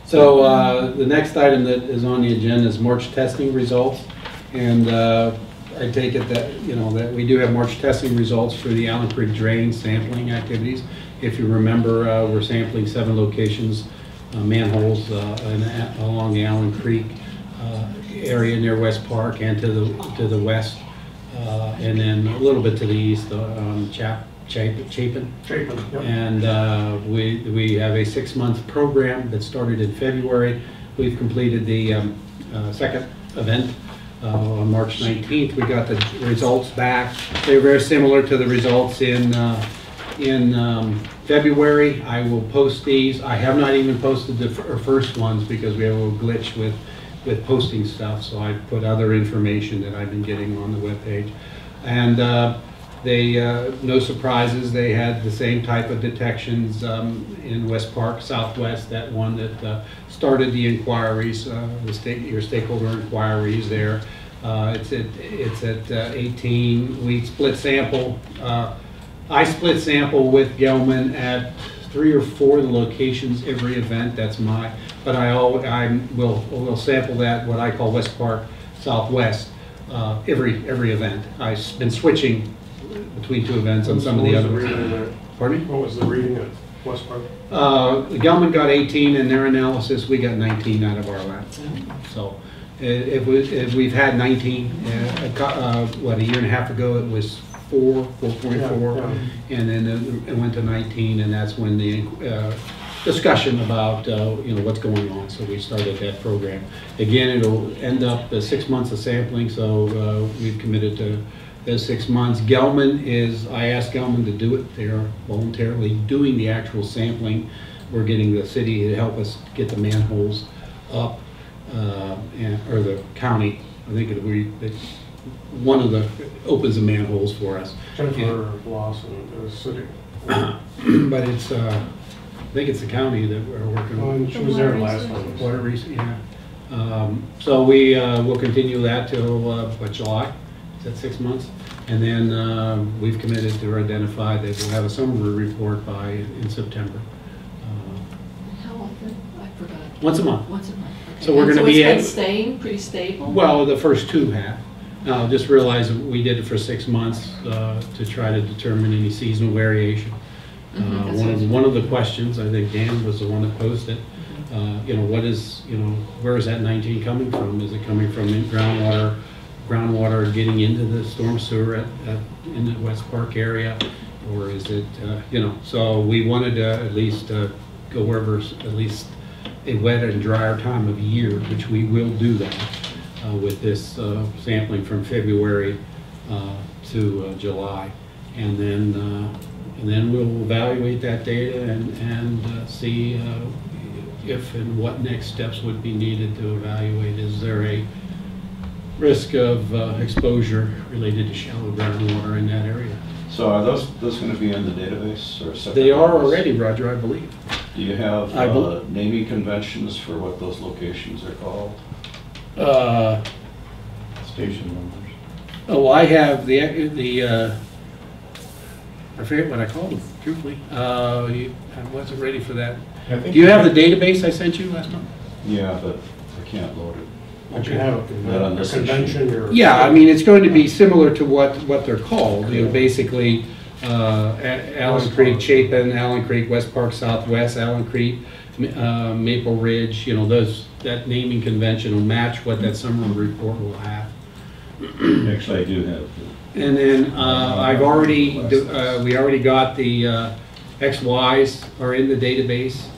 [SPEAKER 7] So the next item that is on the agenda is March testing results. And I take it that, you know, that we do have March testing results for the Allen Creek drain sampling activities. If you remember, we're sampling 7 locations, manholes along the Allen Creek area near West Park and to the west, and then a little bit to the east on Chapin.
[SPEAKER 8] Yep.
[SPEAKER 7] And we have a 6-month program that started in February. We've completed the second event on March 19th. We got the results back. They're very similar to the results in February. I will post these. I have not even posted the first ones because we have a little glitch with posting stuff, so I put other information that I've been getting on the webpage. And they, no surprises, they had the same type of detections in West Park Southwest, that one that started the inquiries, your stakeholder inquiries there. It's at 18. We split sample. I split sample with Gelman at 3 or 4 of the locations every event. That's but I will sample that, what I call West Park Southwest, every event. I've been switching between 2 events on some of the other ones. Pardon me?
[SPEAKER 8] What was the reading at West Park?
[SPEAKER 7] Gelman got 18 in their analysis. We got 19 out of our lab. So if we've had 19, what, a year and a half ago it was 4.4, and then it went to 19, and that's when the discussion about you know, what's going on. So we started that program. Again, it'll end up 6 months of sampling, so we've committed to those 6 months. Gelman I asked Gelman to do it. They are voluntarily doing the actual sampling. We're getting the city to help us get the manholes up, or the county. I think one of the opens the manholes for us.
[SPEAKER 8] Jennifer Lawson, the city.
[SPEAKER 7] But it's, I think it's the county that we're working on.
[SPEAKER 8] She was there last time.
[SPEAKER 7] Water resources, yeah. So we will continue that till July. Is that 6 months? And then we've committed to identify that we'll have a summary report in September.
[SPEAKER 10] How often? I forgot.
[SPEAKER 7] Once a month.
[SPEAKER 10] Once a month. Okay.
[SPEAKER 7] So we're going to
[SPEAKER 10] So
[SPEAKER 7] be
[SPEAKER 10] it's been staying pretty stable?
[SPEAKER 7] Well, the first 2 have. Just realize that we did it for 6 months to try to determine any seasonal variation. One of the questions, I think Dan was the one that posed it, you know, where is that 19 coming from? Is it coming from groundwater getting into the storm sewer in the West Park area? Or is it, you know, so we wanted to at least go wherever at least a wet and drier time of year, which we will do that. With this sampling from February to July, and then we'll evaluate that data and see if and what next steps would be needed to evaluate. Is there a risk of exposure related to shallow groundwater in that area?
[SPEAKER 1] So are those going to be in the database or separate?
[SPEAKER 7] They are already, Roger, I believe.
[SPEAKER 1] Do you have naming conventions for what those locations are called?
[SPEAKER 5] Station numbers.
[SPEAKER 7] Oh, I have I forget what I called them, truthfully. I wasn't ready for that. Do you have the database I sent you last month?
[SPEAKER 1] Yeah, but I can't load it.
[SPEAKER 8] Don't you have a convention or?
[SPEAKER 7] Yeah, I mean, it's going to be similar to what they're called. You know, basically, Allen Creek, Chapin, Allen Creek, West Park Southwest, Allen Creek, Maple Ridge, you know, that naming convention will match what that summary report will have.
[SPEAKER 1] Actually, I do have.
[SPEAKER 7] And then we already got the XYs are in the database.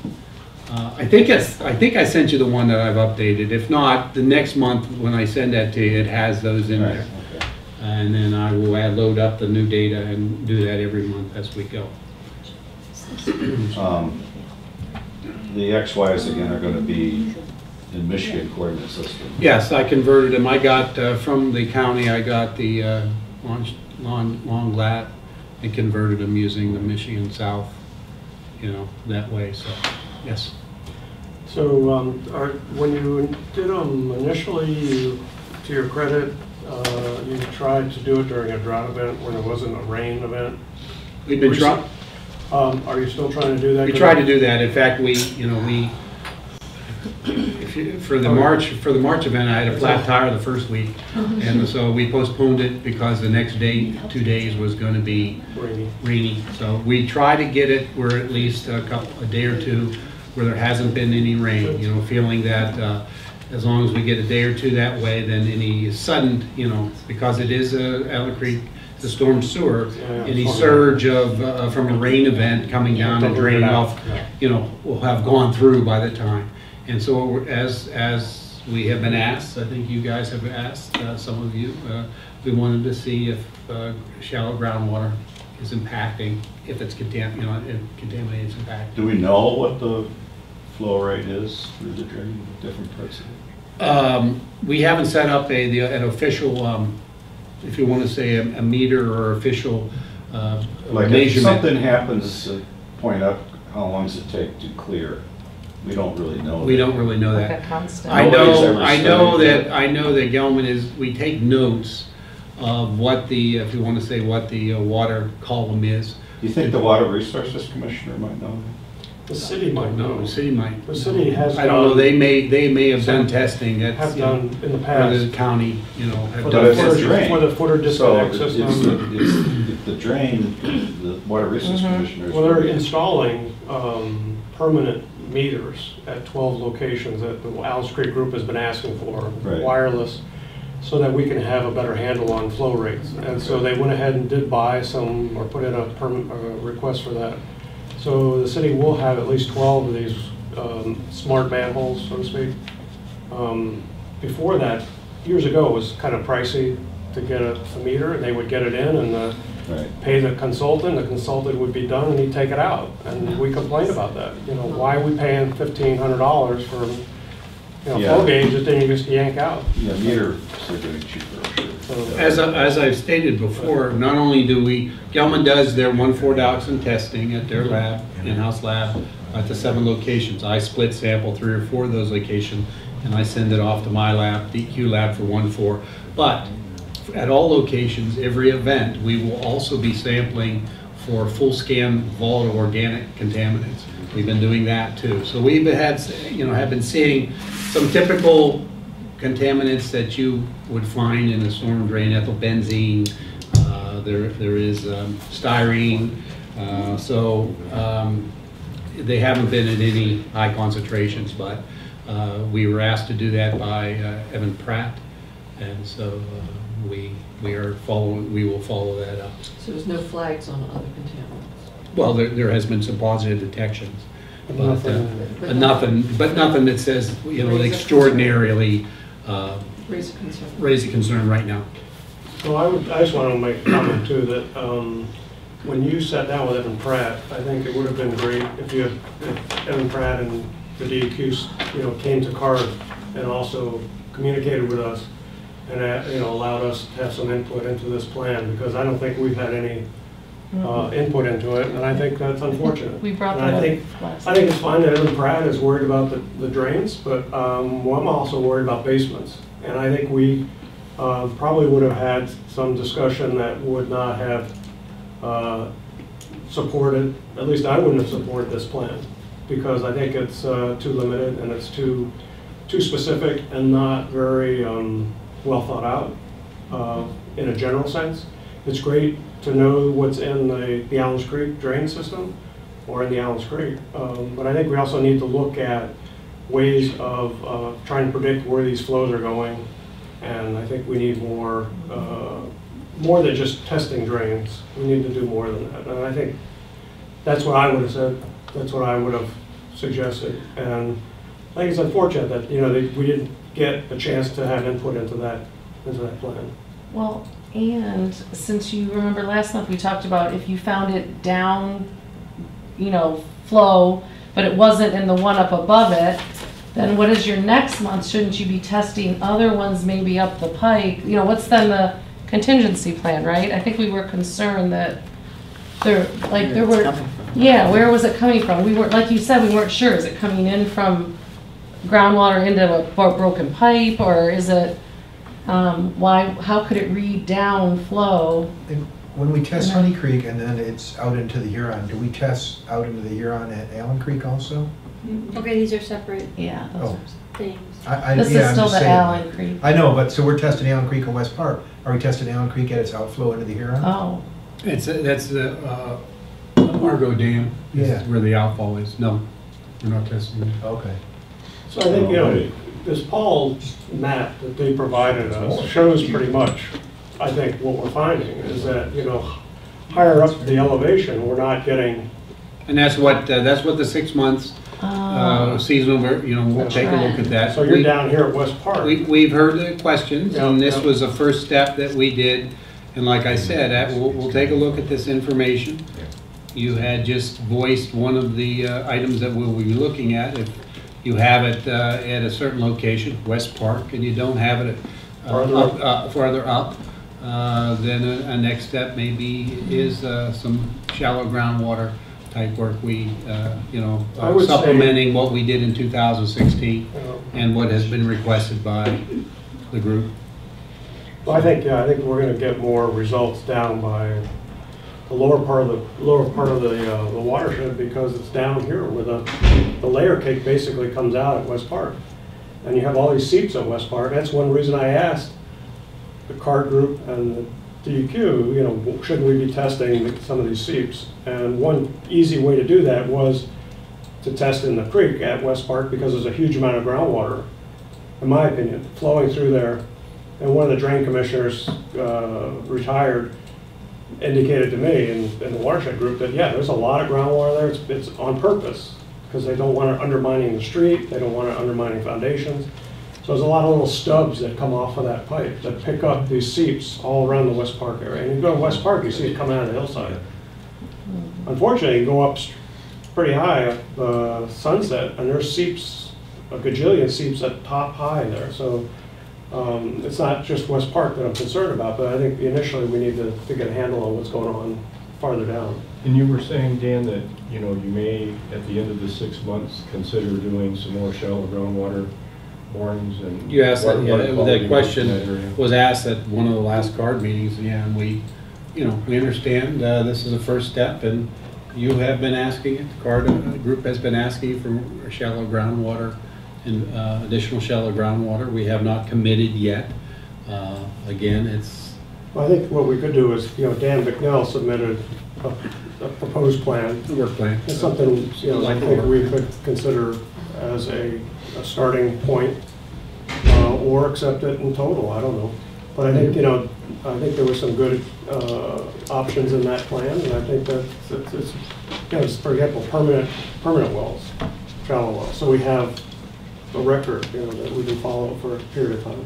[SPEAKER 7] I think I sent you the one that I've updated. If not, the next month when I send that to you, it has those in there.
[SPEAKER 1] Okay.
[SPEAKER 7] And then I will load up the new data and do that every month as we go.
[SPEAKER 1] The XYs again are going to be in Michigan coordinate system.
[SPEAKER 7] Yes, I converted them. I got from the county. I got the long lat and converted them using the Michigan South, you know, that way. So, yes.
[SPEAKER 8] So when you did them initially, to your credit, you tried to do it during a drought event when there wasn't a rain event.
[SPEAKER 7] We've been trying.
[SPEAKER 8] Are you still trying to do that?
[SPEAKER 7] We tried to do that. In fact, for the March event, I had a flat tire the first week, and so we postponed it because the next day, 2 days, was going to be rainy. So we try to get it where at least a day or two where there hasn't been any rain. You know, feeling that as long as we get a day or two that way, then any sudden, you know, because it is Allen Creek, the storm sewer, any surge of from a rain event coming down and draining off, you know, will have gone through by the time. And so as we have been asked, I think you guys have asked, some of you, we wanted to see if shallow groundwater is impacting, if it's contaminated, it's impacting.
[SPEAKER 1] Do we know what the flow rate is through the drain, different parts of it?
[SPEAKER 7] We haven't set up an official, if you want to say a meter or official
[SPEAKER 1] like
[SPEAKER 7] measurement.
[SPEAKER 1] If something happens, point out how long does it take to clear? We don't really know.
[SPEAKER 7] We don't really know that.
[SPEAKER 2] Like a constant.
[SPEAKER 7] I know that Gelman we take notes of what the, if you want to say what the water column is.
[SPEAKER 1] Do you think the Water Resources Commissioner might know that?
[SPEAKER 8] The city might know.
[SPEAKER 7] The city might.
[SPEAKER 8] The city has.
[SPEAKER 7] I don't know. They may have done testing.
[SPEAKER 8] Have done in the past.
[SPEAKER 7] Or the county, you know, have
[SPEAKER 8] For
[SPEAKER 7] done testing.
[SPEAKER 8] the footer disconnect system.
[SPEAKER 1] If the drain, the Water Resources Commissioner.
[SPEAKER 8] Well, they're installing permanent meters at 12 locations that the Allen Creek group has been asking for, wireless, so that we can have a better handle on flow rates. And so they went ahead and did buy some, or put in a request for that. So the city will have at least 12 of these smart manholes, so to speak. Before that, years ago, it was kind of pricey to get a meter, and they would get it in and pay the consultant would be done, and he'd take it out. And we complained about that. You know, why are we paying $1,500 for flow gauge that then you just yank out?
[SPEAKER 1] Yeah, meters are getting cheaper.
[SPEAKER 7] As I've stated before, not only do Gelman does their 1,4-dioxane testing at their lab, in-house lab, at the 7 locations. I split sample 3 or 4 of those locations, and I send it off to my lab, DEQ lab, for 1,4. But at all locations, every event, we will also be sampling for full scan volatile organic contaminants. We've been doing that too. So we've had, have been seeing some typical contaminants that you would find in a storm drain, ethyl benzene. There is styrene. They haven't been at any high concentrations, but we were asked to do that by Evan Pratt, and so we will follow that up.
[SPEAKER 10] So there's no flags on other contaminants?
[SPEAKER 7] Well, there has been some positive detections, but nothing that says, extraordinarily raise a concern right now.
[SPEAKER 8] So I just want to make a comment too that when you sat down with Evan Pratt, I think it would have been great if Evan Pratt and the DEQ came to CARD and also communicated with us and allowed us to have some input into this plan, because I don't think we've had any input into it, and I think that's unfortunate.
[SPEAKER 2] We brought that up last
[SPEAKER 8] I think it's fine that Evan Pratt is worried about the drains, but I'm also worried about basements, and I think we probably would have had some discussion that would not have supported, at least I wouldn't have supported this plan, because I think it's too limited and it's too specific and not very well thought out in a general sense. It's great to know what's in the Allen's Creek drain system or in the Allen's Creek. But I think we also need to look at ways of trying to predict where these flows are going. And I think we need more than just testing drains. We need to do more than that. And I think that's what I would have said. That's what I would have suggested. And I think it's unfortunate that, you know, we didn't get a chance to have input into that plan.
[SPEAKER 2] Well, and since you remember last month, we talked about if you found it down, you know, flow, but it wasn't in the one up above it, then what is your next month? Shouldn't you be testing other ones maybe up the pike? You know, what's then the contingency plan, right? I think we were concerned that there were, yeah, where was it coming from? We weren't, like you said, we weren't sure. Is it coming in from groundwater into a broken pipe, or is it, how could it read down flow?
[SPEAKER 12] And when we test Honey Creek and then it's out into the Huron, do we test out into the Huron at Allen Creek also?
[SPEAKER 9] Okay, these are separate
[SPEAKER 2] Yeah, those
[SPEAKER 12] Oh.
[SPEAKER 2] are
[SPEAKER 9] things.
[SPEAKER 2] This is still the Allen Creek.
[SPEAKER 12] I know, but so we're testing Allen Creek in West Park. Are we testing Allen Creek at its outflow into the Huron?
[SPEAKER 2] Oh,
[SPEAKER 7] That's the Argo Dam.
[SPEAKER 12] Yeah.
[SPEAKER 7] Where the outfall is. No, we're not testing it.
[SPEAKER 12] Okay.
[SPEAKER 8] So I think, you know, this Paul map that they provided us shows pretty much, I think, what we're finding is that, you know, higher up the elevation, we're not getting.
[SPEAKER 7] And that's what the 6 months seasonal, you know, we'll take a look at that.
[SPEAKER 8] So you're down here at West Park.
[SPEAKER 7] We've heard the questions,
[SPEAKER 8] Yeah,
[SPEAKER 7] and this
[SPEAKER 8] yeah.
[SPEAKER 7] was the first step that we did. And like I said, we'll take a look at this information. You had just voiced one of the items that we'll be looking at. If you have it at a certain location, West Park, and you don't have it farther up, then a next step maybe is some shallow groundwater type work. We, you know, supplementing what we did in 2016 and what has been requested by the group.
[SPEAKER 8] Well, I think we're going to get more results down by the lower part of the watershed, because it's down here where the layer cake basically comes out at West Park, and you have all these seeps at West Park. That's one reason I asked the CART group and the DEQ, you know, shouldn't we be testing some of these seeps? And one easy way to do that was to test in the creek at West Park, because there's a huge amount of groundwater, in my opinion, flowing through there. And one of the drain commissioners, retired, indicated to me in the watershed group that, yeah, there's a lot of groundwater there. It's on purpose, because they don't want it undermining the street. They don't want it undermining foundations. So there's a lot of little stubs that come off of that pipe that pick up these seeps all around the West Park area. And you go to West Park, you see it coming out of the hillside. Unfortunately, you go up pretty high up Sunset, and there's seeps, a gajillion seeps at top high there. So it's not just West Park that I'm concerned about, but I think initially we need to get a handle on what's going on farther down.
[SPEAKER 5] And you were saying, Dan, that, you know, you may, at the end of the 6 months, consider doing some more shallow groundwater borings and.
[SPEAKER 7] You asked that, yeah, that question
[SPEAKER 5] in that area.
[SPEAKER 7] was asked at one of the last CART meetings, yeah, and we, you know, we understand this is a first step, and you have been asking it, the CART group has been asking for shallow groundwater and additional shallow groundwater. We have not committed yet. Again, it's.
[SPEAKER 8] Well, I think what we could do is, you know, Dan McNell submitted a proposed plan.
[SPEAKER 7] A work plan.
[SPEAKER 8] It's something, you know, I think we could consider as a starting point, or accept it in total, I don't know. But I think, you know, I think there were some good options in that plan, and I think that it's, you know, for example, permanent wells, shallow wells. So we have a record, you know, that we can follow for a period of time.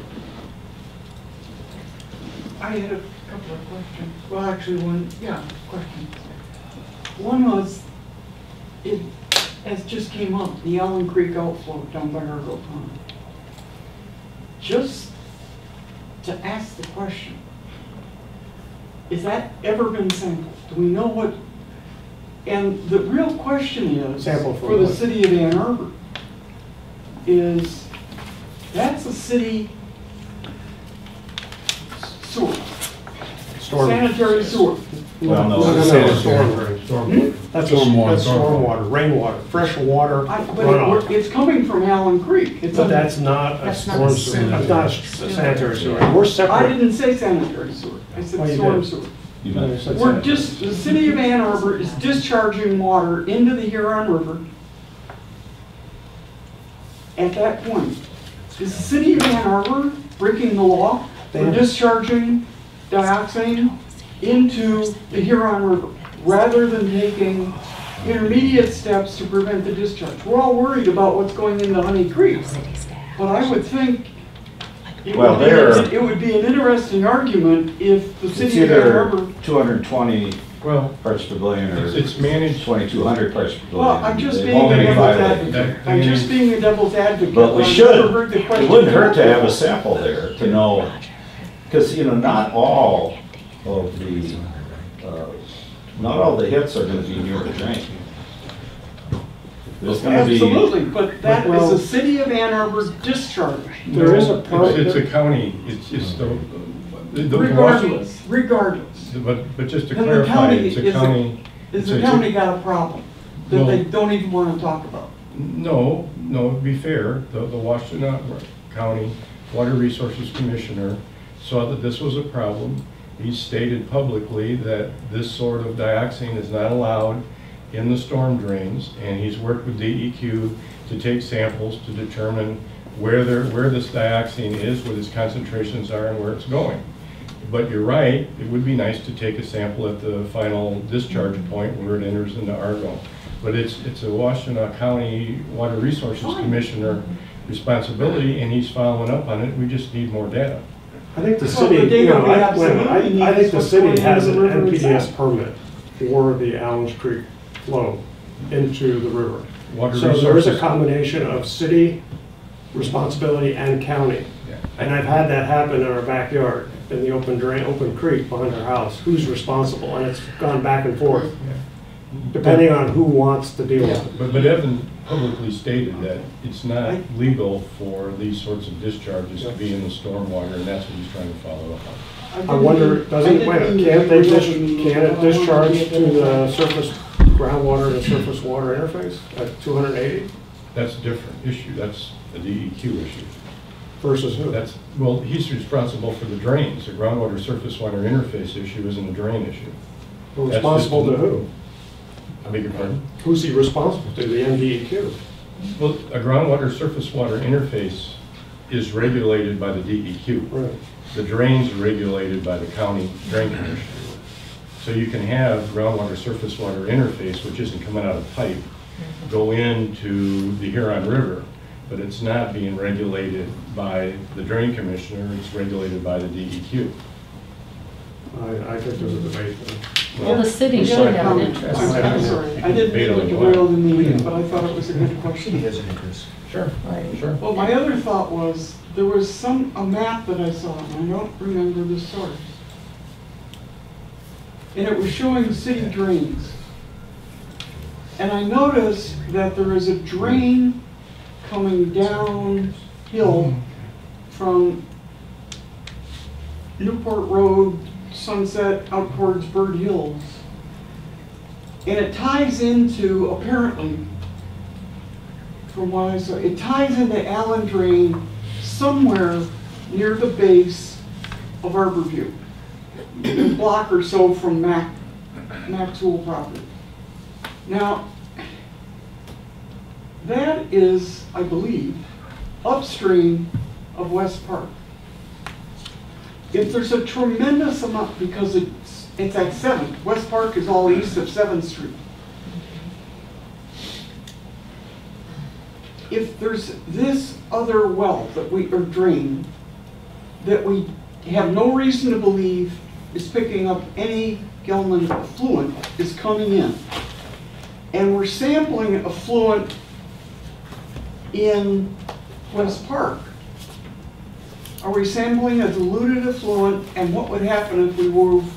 [SPEAKER 11] I had a couple of questions. Well, actually, question. One was, it as just came up, the Allen Creek outflow down by Argo Pond. Just to ask the question, has that ever been sampled? Do we know what? And the real question is, for the city of Ann Arbor, is that's a city sewer. Sanitary sewer.
[SPEAKER 8] Well, no, stormwater. That's stormwater, rainwater, fresh water runoff.
[SPEAKER 11] But it's coming from Allen Creek.
[SPEAKER 8] But that's not a storm sewer. That's not a sanitary sewer. We're separate.
[SPEAKER 11] I didn't say sanitary sewer. I said storm sewer.
[SPEAKER 1] You meant-
[SPEAKER 11] the city of Ann Arbor is discharging water into the Huron River. At that point, is the city of Ann Arbor breaking the law for discharging dioxane into the Huron River rather than taking intermediate steps to prevent the discharge? We're all worried about what's going into Honey Creek, but I would think it would be an interesting argument if the
[SPEAKER 1] It's
[SPEAKER 11] city of Ann
[SPEAKER 1] either
[SPEAKER 11] Arbor.
[SPEAKER 1] 220
[SPEAKER 5] Well,
[SPEAKER 1] parts per billion or
[SPEAKER 5] it's managed.
[SPEAKER 1] 2,200 parts per billion.
[SPEAKER 11] Well, I'm just
[SPEAKER 1] They've
[SPEAKER 11] being a
[SPEAKER 1] only
[SPEAKER 11] devil's
[SPEAKER 1] violated-
[SPEAKER 11] advocate. I'm just being a devil's advocate.
[SPEAKER 1] But we
[SPEAKER 11] I've
[SPEAKER 1] should,
[SPEAKER 11] never heard the
[SPEAKER 1] it
[SPEAKER 11] question
[SPEAKER 1] wouldn't hurt to
[SPEAKER 11] before.
[SPEAKER 1] have a sample there to know, because, you know, not all the hits are gonna be near the drain. There's gonna be.
[SPEAKER 11] Absolutely, but that is
[SPEAKER 8] Well-
[SPEAKER 11] a city of Ann Arbor discharge.
[SPEAKER 8] There is a
[SPEAKER 5] It's
[SPEAKER 8] permit.
[SPEAKER 5] a county, it's the
[SPEAKER 11] Regardless.
[SPEAKER 5] But just to
[SPEAKER 11] Then the
[SPEAKER 5] clarify,
[SPEAKER 11] county
[SPEAKER 5] it's a
[SPEAKER 11] is
[SPEAKER 5] county.
[SPEAKER 11] Is
[SPEAKER 5] it's
[SPEAKER 11] the
[SPEAKER 5] a-
[SPEAKER 11] county got a problem that
[SPEAKER 5] No.
[SPEAKER 11] they don't even want to talk about?
[SPEAKER 5] No, to be fair, the Washtenaw County Water Resources Commissioner saw that this was a problem. He stated publicly that this sort of dioxane is not allowed in the storm drains, and he's worked with DEQ to take samples to determine where this dioxane is, what its concentrations are, and where it's going. But you're right, it would be nice to take a sample at the final discharge point where it enters into Argo. But it's a Washtenaw County Water Resources Commissioner responsibility, and he's following up on it. We just need more data.
[SPEAKER 8] I think the
[SPEAKER 11] Well,
[SPEAKER 8] city,
[SPEAKER 11] the data
[SPEAKER 8] you know,
[SPEAKER 11] we absolutely need
[SPEAKER 8] I
[SPEAKER 11] is
[SPEAKER 8] think the
[SPEAKER 11] what's
[SPEAKER 8] city
[SPEAKER 11] going
[SPEAKER 8] has
[SPEAKER 11] into
[SPEAKER 8] an
[SPEAKER 11] the river
[SPEAKER 8] NPDES
[SPEAKER 11] itself.
[SPEAKER 8] permit for the Allens Creek flow into the river.
[SPEAKER 5] Water
[SPEAKER 8] So there is a
[SPEAKER 5] resources-
[SPEAKER 8] combination of city responsibility and county.
[SPEAKER 5] Yeah.
[SPEAKER 8] And I've had that happen in our backyard, in the open drain, open creek behind our house. Who's responsible? And it's gone back and forth, depending on who wants to deal with it.
[SPEAKER 5] But Evan publicly stated that it's not legal for these sorts of discharges to be in the stormwater, and that's what he's trying to follow up on.
[SPEAKER 8] I wonder, doesn't, wait, can't they can it discharge to the surface groundwater and the surface water interface at 280
[SPEAKER 5] That's a different issue. That's a DEQ issue.
[SPEAKER 8] versus who?
[SPEAKER 5] Well, he's responsible for the drains. The groundwater surface water interface issue isn't a drain issue.
[SPEAKER 8] Responsible to who?
[SPEAKER 5] I beg your pardon?
[SPEAKER 8] Who's he responsible to, the MDEQ?
[SPEAKER 5] Well, a groundwater surface water interface is regulated by the DEQ.
[SPEAKER 8] Right.
[SPEAKER 5] The drains are regulated by the county drain commission. So you can have groundwater surface water interface, which isn't coming out of pipe, go into the Huron River, but it's not being regulated by the drain commissioner, it's regulated by the DEQ.
[SPEAKER 8] I think there's a debate there.
[SPEAKER 2] Well, the city should have an interest.
[SPEAKER 11] I'm sorry, I didn't mean to derail the meeting, but I thought it was a good question.
[SPEAKER 12] He has an interest.
[SPEAKER 5] Sure,
[SPEAKER 2] Right.
[SPEAKER 5] sure.
[SPEAKER 11] Well, my other thought was, there was a map that I saw, and I don't remember the source. And it was showing city drains. And I noticed that there is a drain coming downhill from Newport Road, Sunset, out towards Bird Hills. And it ties into, apparently, from what I saw, it ties into Allen Drain somewhere near the base of Arborview. A block or so from Maxwell property. Now, that is, I believe, upstream of West Park. If there's a tremendous amount, because it's at 7th, West Park is all east of 7th Street. If there's this other well that or drain that we have no reason to believe is picking up any Gelman effluent is coming in, and we're sampling effluent in West Park, are we sampling a diluted effluent, and what would happen if we moved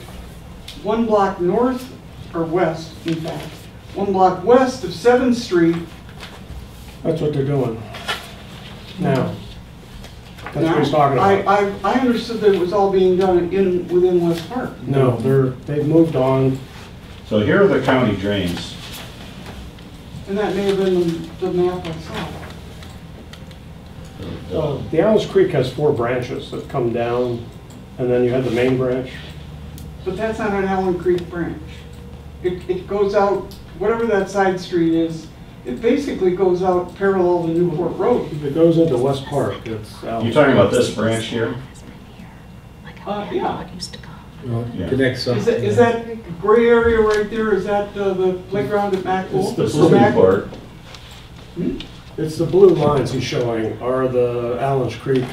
[SPEAKER 11] one block north, or west, in fact, one block west of 7th Street?
[SPEAKER 8] That's what they're doing now. That's what he's talking about.
[SPEAKER 11] I understood that it was all being done within West Park.
[SPEAKER 8] No, they've moved on.
[SPEAKER 1] So here are the county drains.
[SPEAKER 11] And that may have been the map I saw.
[SPEAKER 8] Well, the Allens Creek has 4 branches that come down, and then you have the main branch.
[SPEAKER 11] but that's not an Allen Creek branch. It goes out, whatever that side street is, it basically goes out parallel to Newport Road.
[SPEAKER 8] If it goes into West Park, it's.
[SPEAKER 1] You're talking about this branch here?
[SPEAKER 11] Yeah.
[SPEAKER 1] Yeah.
[SPEAKER 7] Connects up.
[SPEAKER 11] Is that gray area right there, is that the playground at Macville?
[SPEAKER 8] It's the
[SPEAKER 1] This is the part.
[SPEAKER 8] It's the blue lines he's showing are the Allen's Creek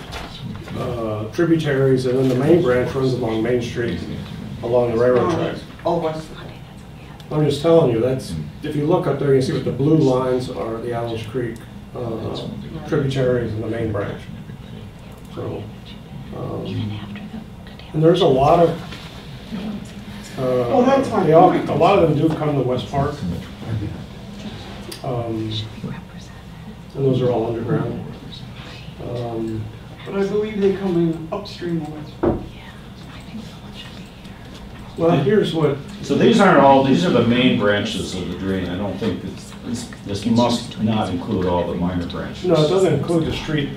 [SPEAKER 8] tributaries, and then the main branch runs along Main Street along the railroad tracks.
[SPEAKER 11] Oh, west.
[SPEAKER 8] I'm just telling you, that's, if you look up there, you can see what the blue lines are the Allen's Creek tributaries and the main branch. So, and there's a lot of,
[SPEAKER 11] Oh, that's fine.
[SPEAKER 8] a lot of them do come to West Park. And those are all underground.
[SPEAKER 11] But I believe they come in upstream of West.
[SPEAKER 8] Well, here's what,
[SPEAKER 1] So these aren't all, these are the main branches of the drain. I don't think this must not include all the minor branches.
[SPEAKER 8] no, it doesn't include the street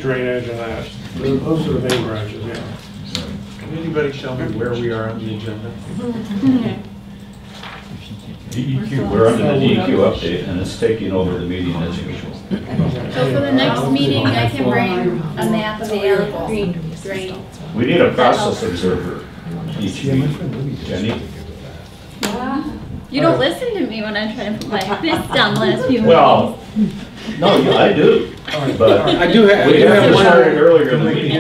[SPEAKER 8] drainage and that. Those are the main branches, yeah.
[SPEAKER 6] Can anybody show me where we are on the agenda?
[SPEAKER 1] DEQ, we're under the DEQ update, and it's taking over the meeting as usual.
[SPEAKER 9] So for the next meeting, I can bring a map of the Allen Creek drain.
[SPEAKER 1] We need a process observer each meeting. Jenny?
[SPEAKER 9] You don't listen to me when I try to put my fist down the last few
[SPEAKER 1] Well, no, I do, but
[SPEAKER 7] I do have,
[SPEAKER 1] we have started earlier in the meeting.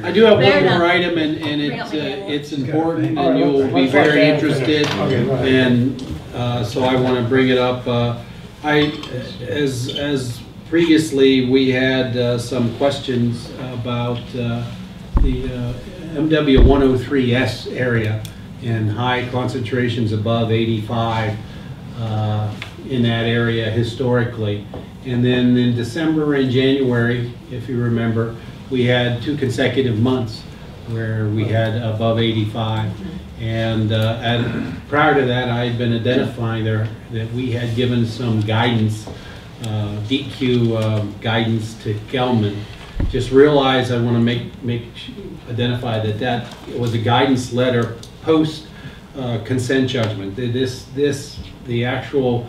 [SPEAKER 7] I do have
[SPEAKER 9] Fair
[SPEAKER 7] one
[SPEAKER 9] enough.
[SPEAKER 7] more item, and it's important, and you'll be very interested, and so I want to bring it up. As previously, we had some questions about the MW 103S area and high concentrations above 85 in that area historically. And then in December and January, if you remember, we had 2 consecutive months where we had above 85. And prior to that, I had been identifying there that we had given some guidance, DEQ guidance to Gelman. Just realize I want to identify that was a guidance letter post consent judgment. The actual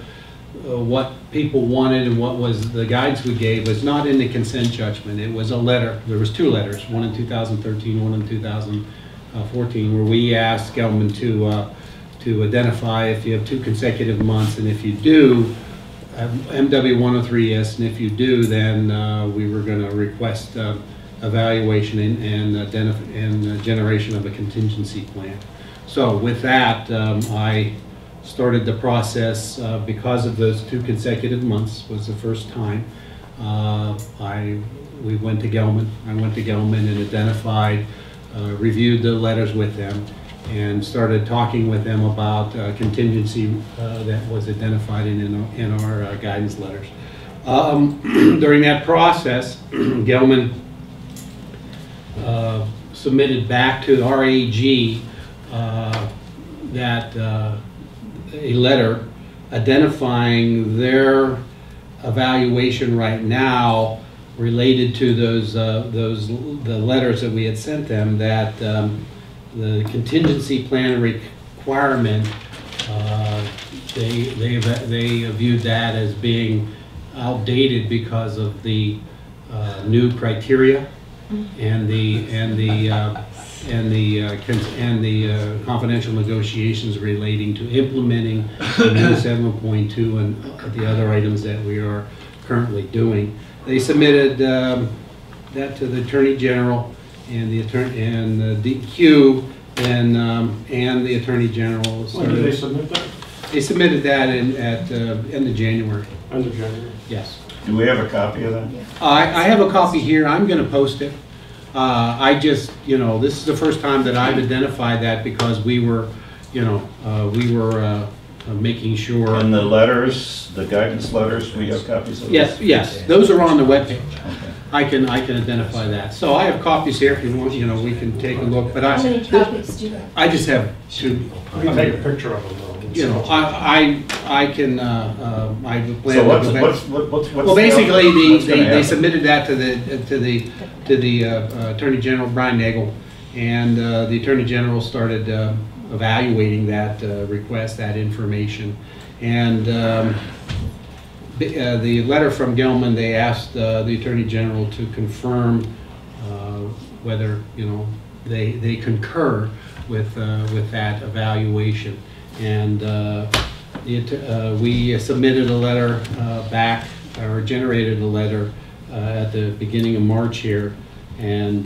[SPEAKER 7] what people wanted and what was the guidance we gave was not in the consent judgment. It was a letter. There was 2 letters, one in 2013, one in 2014, where we asked Gelman to identify if you have 2 consecutive months, and if you do, MW 103S, and if you do, then we were going to request evaluation and generation of a contingency plan. So with that, I started the process because of those 2 consecutive months was the first time. We went to Gelman. I went to Gelman and identified, reviewed the letters with them, and started talking with them about contingency that was identified in our guidance letters. During that process, Gelman submitted back to RAG a letter identifying their evaluation right now related to the letters that we had sent them, that the contingency plan requirement, they viewed that as being outdated because of the new criteria and the confidential negotiations relating to implementing the new 7.2 and the other items that we are currently doing. They submitted that to the Attorney General and the DEQ and the Attorney General.
[SPEAKER 8] when did they submit that?
[SPEAKER 7] They submitted that at end of January.
[SPEAKER 8] End of January.
[SPEAKER 7] Yes.
[SPEAKER 1] Do we have a copy of that?
[SPEAKER 7] I have a copy here. I'm going to post it. I just, this is the first time that I've identified that because we were making sure.
[SPEAKER 1] And the letters, the guidance letters, we have copies of those?
[SPEAKER 7] Yes, those are on the webpage.
[SPEAKER 1] Okay.
[SPEAKER 7] I can identify that. So I have copies here if you want, we can take a look. But
[SPEAKER 13] How many copies do you have?
[SPEAKER 7] I just have 2.
[SPEAKER 8] You can take a picture of them though.
[SPEAKER 7] I can, I plan
[SPEAKER 1] So
[SPEAKER 7] to
[SPEAKER 1] what's
[SPEAKER 7] go back.
[SPEAKER 1] what's
[SPEAKER 7] Well, basically,
[SPEAKER 1] what's gonna
[SPEAKER 7] they
[SPEAKER 1] happen?
[SPEAKER 7] submitted that to the Attorney General, Brian Nagel, And the Attorney General started evaluating that request, that information. And the letter from Gelman, they asked the Attorney General to confirm whether, you know, they concur with that evaluation. And we submitted a letter back, or generated a letter at the beginning of March here, and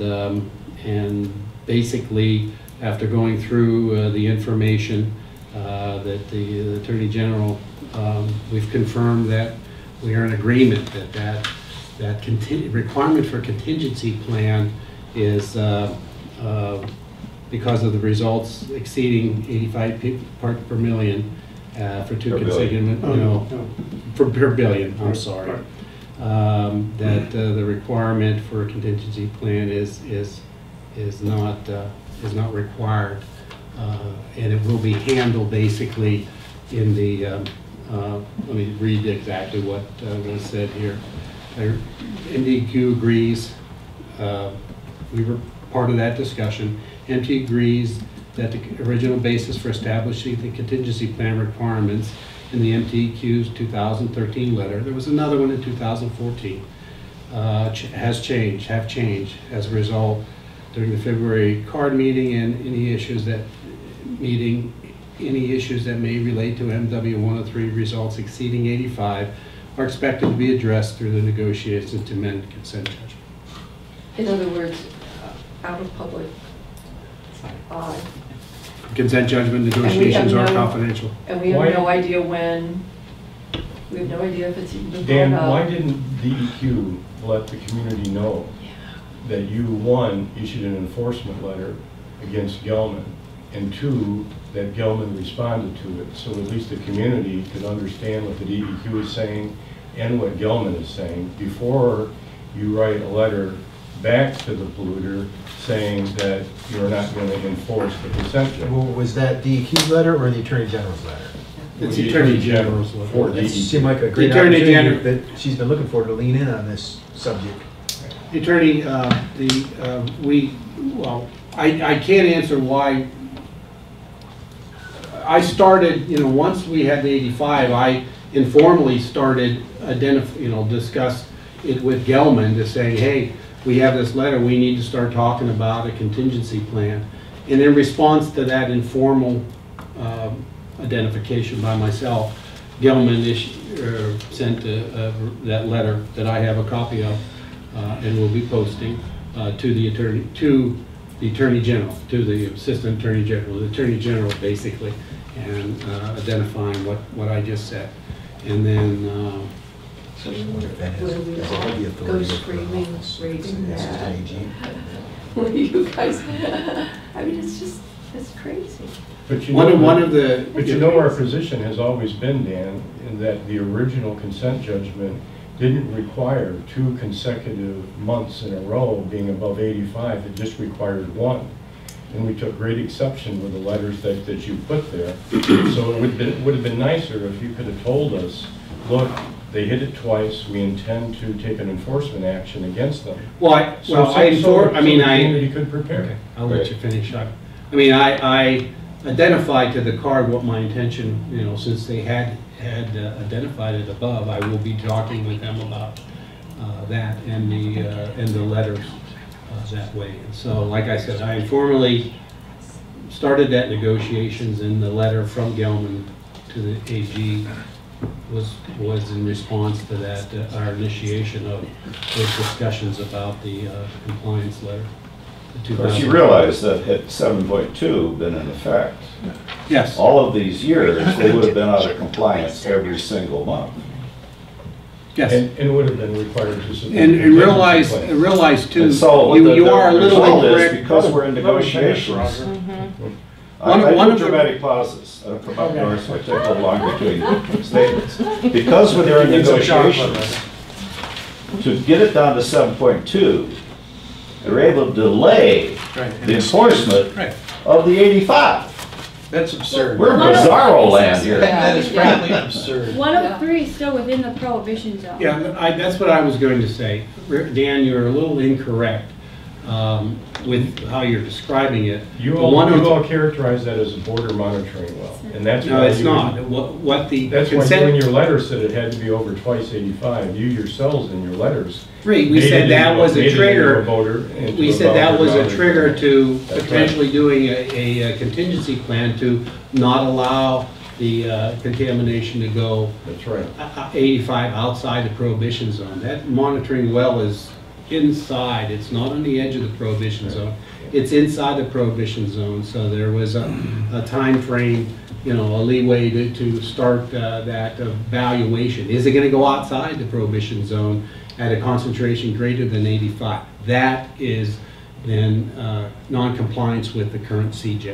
[SPEAKER 7] basically, after going through the information that the Attorney General, we've confirmed that we are in agreement that requirement for contingency plan is because of the results exceeding 85 parts per million for two consecutive, per billion, I'm sorry. That the requirement for a contingency plan is not required, and it will be handled basically in the. Let me read exactly what was said here. DEQ agrees. We were part of that discussion. MT agrees that the original basis for establishing the contingency plan requirements in the MTEQ's 2013 letter, there was another one in 2014, have changed as a result during the February card meeting, and any issues that may relate to MW 103 results exceeding 85 are expected to be addressed through the negotiations to amend consent judgment.
[SPEAKER 10] In other words, out of public eye.
[SPEAKER 7] Consent judgment negotiations are confidential.
[SPEAKER 10] And we have no idea when, we have no idea if it's even been
[SPEAKER 5] Dan,
[SPEAKER 10] brought up.
[SPEAKER 5] why didn't DEQ let the community know that you, one, issued an enforcement letter against Gelman, and two, that Gelman responded to it, so at least the community could understand what the DEQ is saying and what Gelman is saying before you write a letter back to the polluter saying that you're not going to enforce the consent judgment.
[SPEAKER 12] Well, was that DEQ's letter or the Attorney General's letter?
[SPEAKER 7] It's the Attorney General's letter.
[SPEAKER 5] For
[SPEAKER 12] That
[SPEAKER 5] DEQ.
[SPEAKER 12] seemed like a great
[SPEAKER 7] Attorney
[SPEAKER 12] opportunity
[SPEAKER 7] General
[SPEAKER 12] that she's been looking for to lean in on this subject.
[SPEAKER 7] The attorney, I can't answer why. I started, you know, once we had the 85, I informally started discuss it with Gelman to say, hey, we have this letter, we need to start talking about a contingency plan. And in response to that informal identification by myself, Gelman sent that letter that I have a copy of and will be posting to the Attorney General, to the Assistant Attorney General, the Attorney General basically, and identifying what I just said. And then
[SPEAKER 10] Will we all go screaming, raving mad? What are you guys, I mean, it's crazy.
[SPEAKER 5] But you
[SPEAKER 7] one
[SPEAKER 5] know,
[SPEAKER 7] of the,
[SPEAKER 5] but you know, our position has always been, Dan, in that the original consent judgment didn't require 2 consecutive months in a row being above 85. It just required 1. And we took great exception with the letters that you put there. So it would have been nicer if you could have told us, look, they hit it twice, we intend to take an enforcement action against them.
[SPEAKER 7] the
[SPEAKER 5] community could prepare.
[SPEAKER 7] Okay, I'll let you finish up. I mean, I identified to the card what my intention, you know, since they had identified it above, I will be talking with them about that and the letters that way. And so, like I said, I informally started that negotiations, and the letter from Gelman to the AG was in response to that, our initiation of those discussions about the compliance letter.
[SPEAKER 1] Of course, you realize that had 7.2 been in effect,
[SPEAKER 7] yes,
[SPEAKER 1] all of these years, they would have been out of compliance every single month.
[SPEAKER 7] yes.
[SPEAKER 5] And would have been required to submit.
[SPEAKER 7] And realize too,
[SPEAKER 1] And so
[SPEAKER 7] you are a little
[SPEAKER 1] result is,
[SPEAKER 7] incorrect.
[SPEAKER 1] because we're in negotiations. I do dramatic pauses. I don't come up north, so I take a little longer between statements. Because when they're in negotiations, to get it down to 7.2, they're able to delay the enforcement of the 85.
[SPEAKER 6] That's absurd.
[SPEAKER 1] We're in bizarro land here.
[SPEAKER 6] That is frankly absurd.
[SPEAKER 9] 103 is still within the prohibition zone.
[SPEAKER 7] Yeah, that's what I was going to say. Dan, you're a little incorrect. with how you're describing it.
[SPEAKER 5] You
[SPEAKER 7] The
[SPEAKER 5] all,
[SPEAKER 7] one
[SPEAKER 5] you
[SPEAKER 7] on-
[SPEAKER 5] all characterize that as a border monitoring well, and that's
[SPEAKER 7] No,
[SPEAKER 5] why
[SPEAKER 7] it's
[SPEAKER 5] you-
[SPEAKER 7] not. What the
[SPEAKER 5] That's why you in
[SPEAKER 7] consent,
[SPEAKER 5] your letter said it had to be over twice 85. You yourselves in your letters.
[SPEAKER 7] we
[SPEAKER 5] made
[SPEAKER 7] said
[SPEAKER 5] it
[SPEAKER 7] that
[SPEAKER 5] into
[SPEAKER 7] was
[SPEAKER 5] made
[SPEAKER 7] a
[SPEAKER 5] it into
[SPEAKER 7] trigger.
[SPEAKER 5] voter- into
[SPEAKER 7] We
[SPEAKER 5] a
[SPEAKER 7] said that
[SPEAKER 5] border
[SPEAKER 7] was a
[SPEAKER 5] monitoring
[SPEAKER 7] trigger
[SPEAKER 5] well.
[SPEAKER 7] to
[SPEAKER 5] That's right.
[SPEAKER 7] potentially doing a contingency plan to not allow the contamination to go
[SPEAKER 5] That's right.
[SPEAKER 7] 85 outside the prohibition zone. That monitoring well is inside, it's not on the edge of the prohibition zone. It's inside the prohibition zone, so there was a time frame, a leeway to start that evaluation. Is it gonna go outside the prohibition zone at a concentration greater than 85? That is then non-compliance with the current CJ.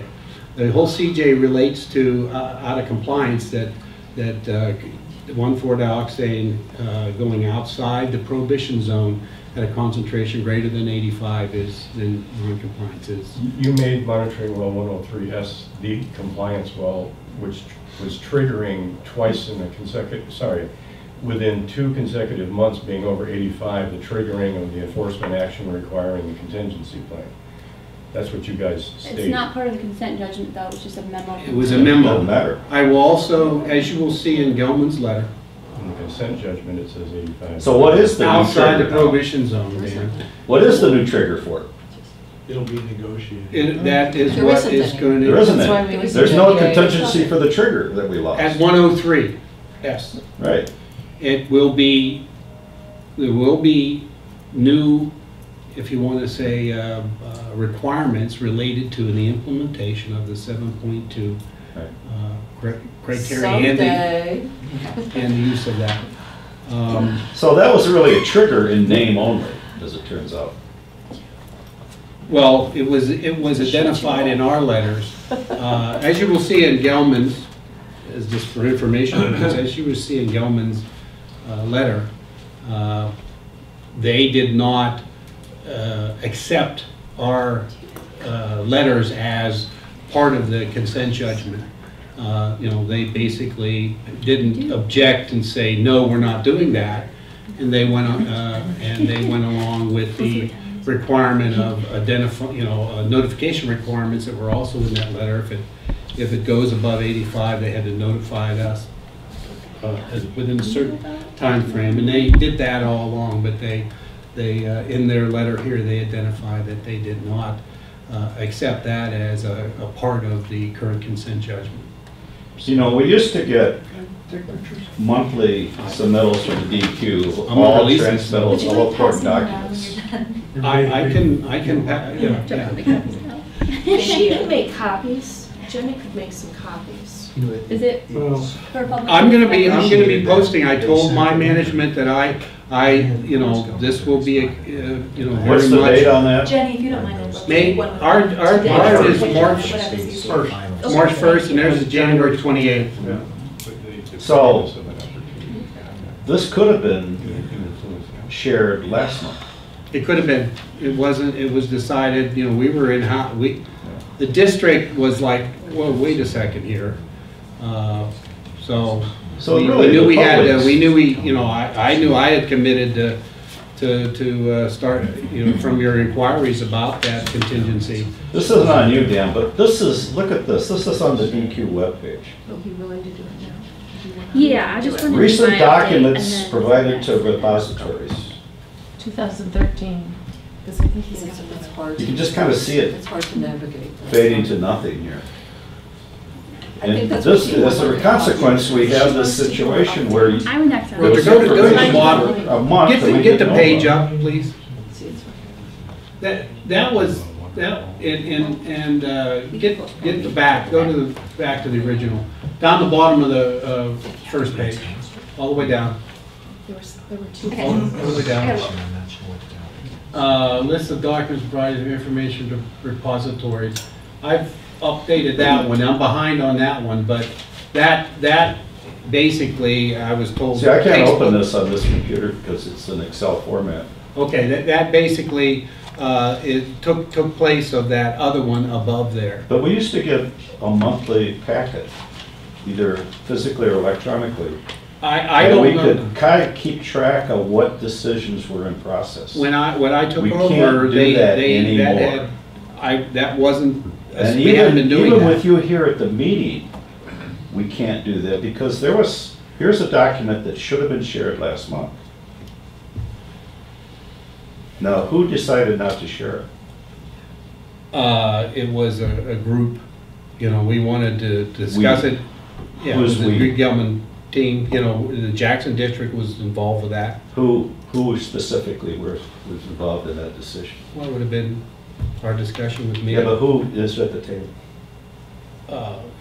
[SPEAKER 7] The whole CJ relates to out of compliance that 1,4-dioxane going outside the prohibition zone at a concentration greater than 85 is then non-compliance is.
[SPEAKER 5] You made monitoring well 103S the compliance well, which was triggering twice in a within 2 consecutive months being over 85, the triggering of the enforcement action requiring the contingency plan. That's what you guys stated.
[SPEAKER 9] It's not part of the consent judgment though, it was just a memo.
[SPEAKER 7] It was a memo.
[SPEAKER 1] Doesn't matter.
[SPEAKER 7] I will also, as you will see in Gelman's letter,
[SPEAKER 5] In the consent judgment, it says 85.
[SPEAKER 1] So what is the new
[SPEAKER 7] outside the
[SPEAKER 1] trigger?
[SPEAKER 7] prohibition zone, Dan.
[SPEAKER 1] What is the new trigger for it?
[SPEAKER 8] It'll be negotiated.
[SPEAKER 7] That is
[SPEAKER 10] There
[SPEAKER 7] what
[SPEAKER 10] isn't
[SPEAKER 7] is
[SPEAKER 10] any.
[SPEAKER 7] going
[SPEAKER 1] There
[SPEAKER 7] to,
[SPEAKER 1] isn't
[SPEAKER 2] That's why
[SPEAKER 1] any.
[SPEAKER 2] we-
[SPEAKER 1] There's no contingency for the trigger that we
[SPEAKER 7] at
[SPEAKER 1] lost.
[SPEAKER 7] 103, yes.
[SPEAKER 1] Right.
[SPEAKER 7] There will be new, if you want to say, requirements related to the implementation of the 7.2 criteria
[SPEAKER 10] Someday.
[SPEAKER 7] and the use of that.
[SPEAKER 1] So that was really a trigger in name only, as it turns out.
[SPEAKER 7] Well, it was identified in our letters. As you will see in Gelman's, as just for information, because as you will see in Gelman's letter, they did not accept our letters as part of the consent judgment. They basically didn't object and say, no, we're not doing that. And they went on, along with the requirement of notification requirements that were also in that letter. If it goes above 85, they had to notify us within a certain time frame. And they did that all along, but they in their letter here, they identified that they did not accept that as a part of the current consent judgment.
[SPEAKER 1] We used to get monthly submittals from the DEQ,
[SPEAKER 7] I'm gonna
[SPEAKER 1] all
[SPEAKER 7] release it.
[SPEAKER 1] transmittals, all important documents.
[SPEAKER 7] I can,
[SPEAKER 13] She could make copies. Jenny could make some copies.
[SPEAKER 9] Is it
[SPEAKER 8] Well,
[SPEAKER 9] for public?
[SPEAKER 7] I'm gonna be posting. I told my management that this will be,
[SPEAKER 1] What's
[SPEAKER 7] very
[SPEAKER 1] the
[SPEAKER 7] much.
[SPEAKER 1] date on that?
[SPEAKER 13] Jenny, if you don't mind, I'd love to
[SPEAKER 7] May,
[SPEAKER 13] take one with
[SPEAKER 7] our
[SPEAKER 13] today.
[SPEAKER 7] is March
[SPEAKER 13] Whatever's easier.
[SPEAKER 7] 1st, and theirs is January 28th.
[SPEAKER 1] So, this could have been shared last month.
[SPEAKER 7] It could have been. It wasn't. It was decided. We were in. The district was like, well, wait a second here. So we
[SPEAKER 1] really
[SPEAKER 7] knew
[SPEAKER 1] the
[SPEAKER 7] we had.
[SPEAKER 1] public's-
[SPEAKER 7] We knew we. I knew I had committed to start. From your inquiries about that contingency.
[SPEAKER 1] This isn't on you, Dan, but this is, look at this. This is on the DEQ webpage.
[SPEAKER 13] He'll be willing to do it now. Do you wanna-
[SPEAKER 9] Yeah, I just wanted to
[SPEAKER 1] Recent
[SPEAKER 9] find out date and
[SPEAKER 1] documents
[SPEAKER 9] then-
[SPEAKER 1] provided to repositories.
[SPEAKER 2] 2013.
[SPEAKER 13] Because I think he's
[SPEAKER 10] It's
[SPEAKER 13] got
[SPEAKER 10] it's
[SPEAKER 13] the.
[SPEAKER 10] hard.
[SPEAKER 1] You can just kind of see it
[SPEAKER 10] It's hard to navigate.
[SPEAKER 1] fading to nothing here.
[SPEAKER 10] I think
[SPEAKER 1] And
[SPEAKER 10] that's
[SPEAKER 1] this,
[SPEAKER 10] what you
[SPEAKER 1] as a
[SPEAKER 10] want.
[SPEAKER 1] consequence, we have this situation where you
[SPEAKER 9] I would next
[SPEAKER 7] Well, to
[SPEAKER 9] time.
[SPEAKER 7] go to the bottom,
[SPEAKER 1] a month. and we
[SPEAKER 7] get the
[SPEAKER 1] didn't know
[SPEAKER 7] page
[SPEAKER 1] about
[SPEAKER 7] up, please.
[SPEAKER 10] See, it's-
[SPEAKER 7] That was get the back. Go to the back to the original. Down the bottom of the first page, all the way down.
[SPEAKER 13] There were two.
[SPEAKER 9] Okay.
[SPEAKER 7] All the way down.
[SPEAKER 9] Okay.
[SPEAKER 7] List of documents provided information to repositories. I've updated that one. I'm behind on that one, but that basically, I was told.
[SPEAKER 1] See, I can't open this on this computer because it's an Excel format.
[SPEAKER 7] Okay, that basically, it took place of that other one above there.
[SPEAKER 1] But we used to get a monthly packet, either physically or electronically.
[SPEAKER 7] I
[SPEAKER 1] And
[SPEAKER 7] don't
[SPEAKER 1] we
[SPEAKER 7] know.
[SPEAKER 1] could kind of keep track of what decisions were in process.
[SPEAKER 7] When I took
[SPEAKER 1] We
[SPEAKER 7] over,
[SPEAKER 1] can't do
[SPEAKER 7] they
[SPEAKER 1] that
[SPEAKER 7] had,
[SPEAKER 1] anymore.
[SPEAKER 7] that wasn't,
[SPEAKER 1] And
[SPEAKER 7] we haven't been doing
[SPEAKER 1] even with
[SPEAKER 7] that.
[SPEAKER 1] you here at the meeting, we can't do that because here's a document that should have been shared last month. Now, who decided not to share it?
[SPEAKER 7] It was a group, we wanted to discuss it. Yeah, it was the Gelman team, the Jackson district was involved with that.
[SPEAKER 1] Who specifically was involved in that decision?
[SPEAKER 7] Well, it would have been our discussion with me.
[SPEAKER 1] Yeah, but who is at the table?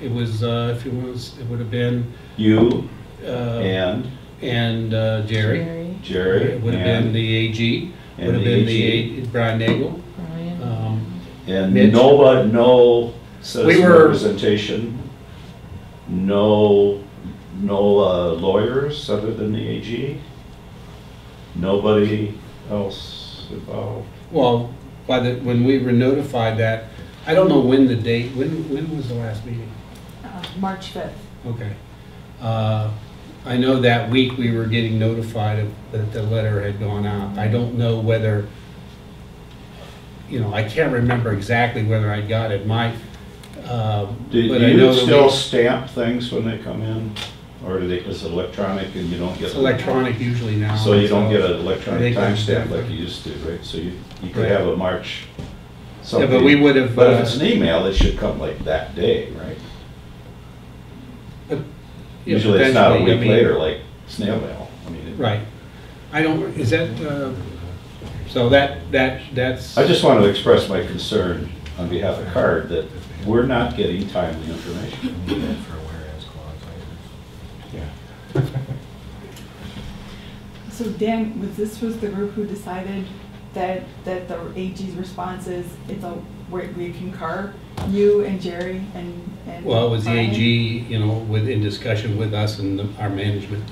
[SPEAKER 7] It was, it would have been.
[SPEAKER 1] You
[SPEAKER 7] and Jerry.
[SPEAKER 1] Jerry.
[SPEAKER 7] It would have been the AG.
[SPEAKER 1] And
[SPEAKER 7] Would have
[SPEAKER 1] the
[SPEAKER 7] been
[SPEAKER 1] AG.
[SPEAKER 7] the Brian Nagel.
[SPEAKER 1] And
[SPEAKER 7] Mitch.
[SPEAKER 1] no citizen representation, no lawyers other than the AG, nobody else involved.
[SPEAKER 7] Well, when we were notified that, I don't know when the date, when was the last meeting?
[SPEAKER 3] March 5th.
[SPEAKER 7] Okay. I know that week we were getting notified that the letter had gone out. I don't know whether, I can't remember exactly whether I got it.
[SPEAKER 1] Do you still stamp things when they come in? Or is it electronic and you don't get?
[SPEAKER 7] It's electronic usually now.
[SPEAKER 1] So you don't get an electronic timestamp like you used to, right? So you could have a March something.
[SPEAKER 7] Yeah, but we would have.
[SPEAKER 1] But if it's an email, it should come like that day, right?
[SPEAKER 7] Yeah,
[SPEAKER 1] usually it's not a week later, like snail mail.
[SPEAKER 7] Right. I don't. Is that? So that's.
[SPEAKER 1] I just want to express my concern on behalf of CARD that we're not getting timely information.
[SPEAKER 3] So Dan, was the group who decided that the AG's response is we concur, you and Jerry and
[SPEAKER 7] Well, it was the
[SPEAKER 3] Brian?
[SPEAKER 7] AG, in discussion with us and our management.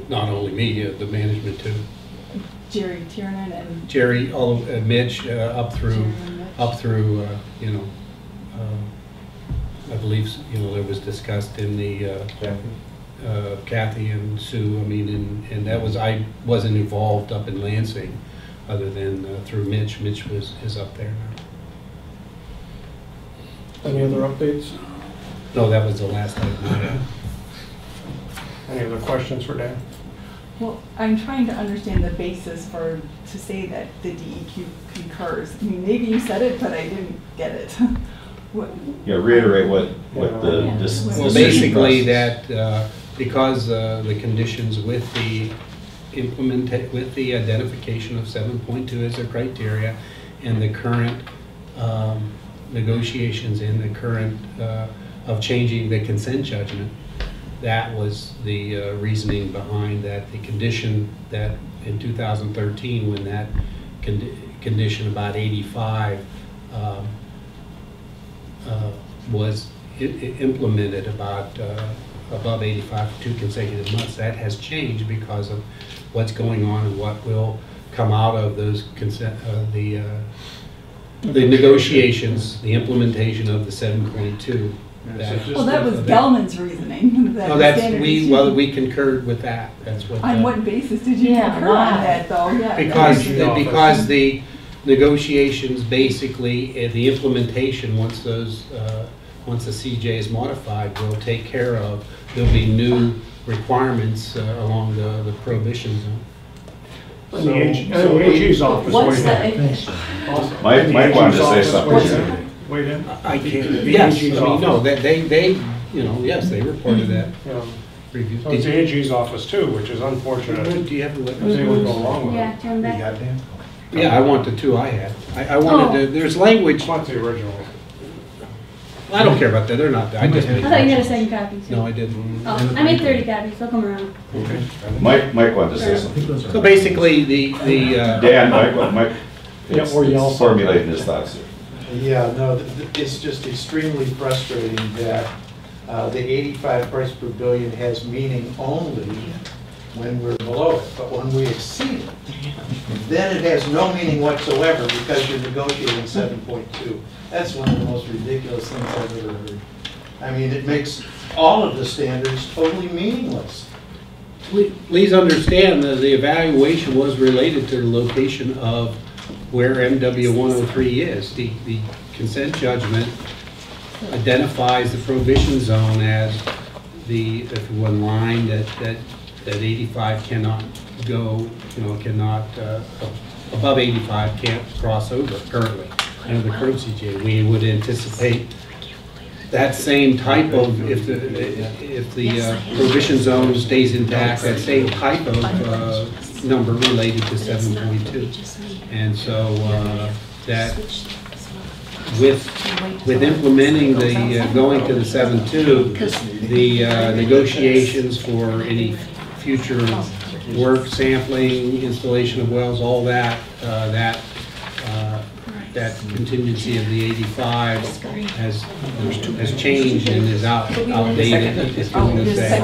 [SPEAKER 7] Not only me, the management too.
[SPEAKER 3] Jerry Tiernan and
[SPEAKER 7] Jerry, Mitch, up through, I believe, there was discussed in the, Kathy and Sue, and that was, I wasn't involved up in Lansing, other than through Mitch. Mitch is up there now.
[SPEAKER 8] Any other updates?
[SPEAKER 7] No, that was the last time I had.
[SPEAKER 8] Any other questions for Dan?
[SPEAKER 3] Well, I'm trying to understand the basis to say that the DEQ concurs. Maybe you said it, but I didn't get it.
[SPEAKER 1] Yeah, reiterate what the
[SPEAKER 7] Well, basically that because the conditions with the identification of 7.2 as a criteria and the current negotiations in the current of changing the consent judgment, that was the reasoning behind that. The condition that in 2013, when that condition about 85 was implemented about above 85 for 2 consecutive months, that has changed because of what's going on and what will come out of those the negotiations, the implementation of the 7.2.
[SPEAKER 3] Well, that was Gelman's reasoning.
[SPEAKER 7] No, we concurred with that. That's what.
[SPEAKER 3] On what basis did you concur on that, though? Yeah,
[SPEAKER 7] because the negotiations, basically, the implementation, once the CJ is modified, will take care of. There'll be new requirements along the prohibition zone.
[SPEAKER 8] And the AG's office.
[SPEAKER 10] What's the?
[SPEAKER 1] Mike wanted to say something.
[SPEAKER 8] Wait in.
[SPEAKER 7] I can't. Yes, no, they yes, they reported that. Review.
[SPEAKER 8] So it's the AG's office too, which is unfortunate.
[SPEAKER 7] Do you have the
[SPEAKER 8] They would go along with
[SPEAKER 9] Yeah,
[SPEAKER 8] it.
[SPEAKER 9] turn back.
[SPEAKER 7] Yeah, I want the 2 I had. I wanted to, there's language.
[SPEAKER 8] It's not the original.
[SPEAKER 7] I don't care about that, they're not, I just
[SPEAKER 9] I
[SPEAKER 7] made.
[SPEAKER 9] thought you had a second copy. So.
[SPEAKER 7] No, I didn't.
[SPEAKER 9] Oh, I made 30 copies. They'll come around.
[SPEAKER 7] Okay.
[SPEAKER 1] Mike wanted to say something.
[SPEAKER 7] So basically,
[SPEAKER 1] Dan, Mike
[SPEAKER 11] yell
[SPEAKER 1] formulating his thoughts here.
[SPEAKER 14] Yeah, no, it's just extremely frustrating that the 85 parts per billion has meaning only when we're below it, but when we exceed it, then it has no meaning whatsoever because you're negotiating 7.2. That's one of the most ridiculous things I've ever heard. I mean, it makes all of the standards totally meaningless.
[SPEAKER 7] please understand that the evaluation was related to the location of where MW 103 is. The consent judgment identifies the prohibition zone as the one line that 85 cannot go, cannot, above 85 can't cross over currently under the code CJ. We would anticipate that same type of, if the prohibition zone stays intact, that same type of number related to 7.2. And so that with implementing the, going to the 7.2, the negotiations for any future work, sampling, installation of wells, all that, that contingency of the 85 has changed and is outdated. It's doing the same.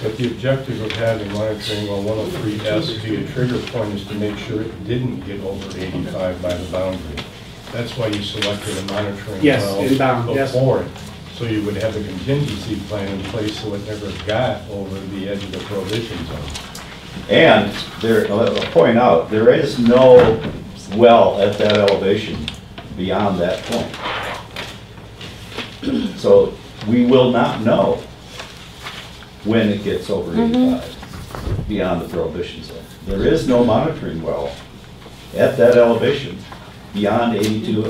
[SPEAKER 5] But the objective of having monitoring on 103S be a trigger point is to make sure it didn't get over 85 by the boundary. That's why you selected a monitoring well before it. So you would have a contingency plan in place so it never got over the edge of the prohibition zone.
[SPEAKER 1] And I'll point out, there is no well at that elevation beyond that point. So we will not know when it gets over 85 beyond the prohibition zone. There is no monitoring well at that elevation beyond 82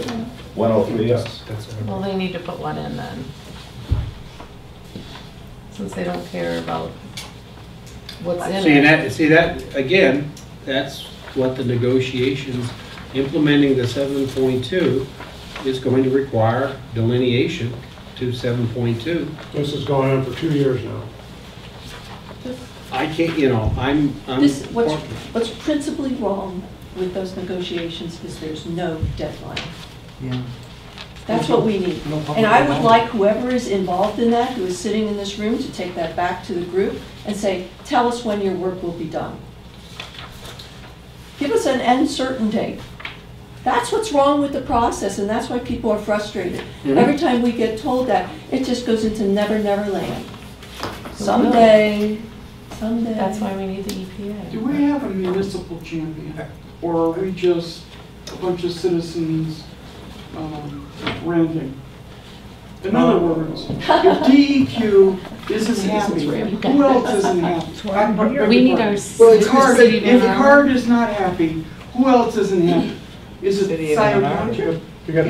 [SPEAKER 1] 103S.
[SPEAKER 2] Well, they need to put one in then, since they don't care about what's in it.
[SPEAKER 7] See that, again, that's what the negotiations, implementing the 7.2 is going to require delineation to 7.2.
[SPEAKER 8] This is going on for 2 years now.
[SPEAKER 7] I can't,
[SPEAKER 10] What's principally wrong with those negotiations is there's no deadline.
[SPEAKER 4] Yeah.
[SPEAKER 10] That's what we need. And I would like whoever is involved in that, who is sitting in this room, to take that back to the group and say, tell us when your work will be done. Give us an end certain date. That's what's wrong with the process, and that's why people are frustrated. Every time we get told that, it just goes into never, never land. Someday.
[SPEAKER 2] That's why we need the EPA.
[SPEAKER 11] Do we have a municipal champion, or are we just a bunch of citizens ranting? In other words, if DEQ isn't happy, who else isn't happy?
[SPEAKER 2] We need our
[SPEAKER 11] Well, it's hard.
[SPEAKER 2] city
[SPEAKER 11] If
[SPEAKER 2] manager.
[SPEAKER 11] CARD is not happy, who else isn't happy? Is it Scioto Township?
[SPEAKER 8] You got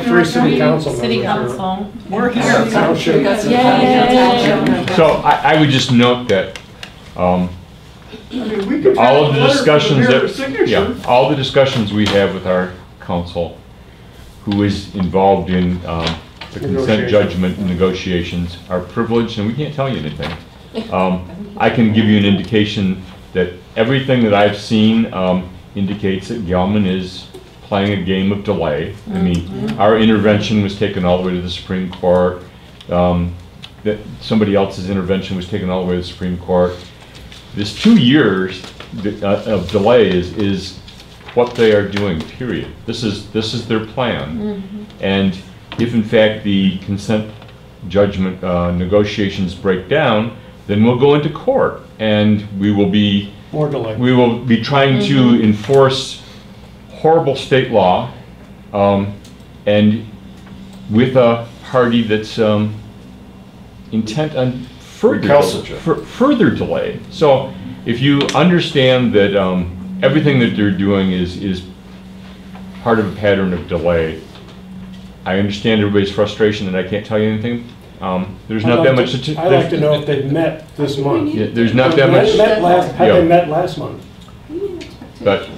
[SPEAKER 8] 3 city council members.
[SPEAKER 2] City council.
[SPEAKER 11] We're here.
[SPEAKER 8] Township.
[SPEAKER 2] Yay!
[SPEAKER 15] So I would just note that
[SPEAKER 11] We could
[SPEAKER 15] all of
[SPEAKER 11] have
[SPEAKER 15] the
[SPEAKER 11] a letter
[SPEAKER 15] discussions
[SPEAKER 11] from the mayor's signature.
[SPEAKER 15] all the discussions we have with our council, who is involved in the consent judgment and negotiations, are privileged, and we can't tell you anything. I can give you an indication that everything that I've seen indicates that Gelman is playing a game of delay. I mean, our intervention was taken all the way to the Supreme Court. That somebody else's intervention was taken all the way to the Supreme Court. This 2 years of delay is what they are doing, period. This is their plan. And if in fact the consent judgment negotiations break down, then we'll go into court and we will be trying to enforce horrible state law, and with a party that's intent on further delay. So if you understand that everything that they're doing is part of a pattern of delay, I understand everybody's frustration and I can't tell you anything. There's not that much.
[SPEAKER 8] I'd like to know if they've met this month.
[SPEAKER 15] Yeah, there's not that much.
[SPEAKER 8] Have they met last month?
[SPEAKER 15] But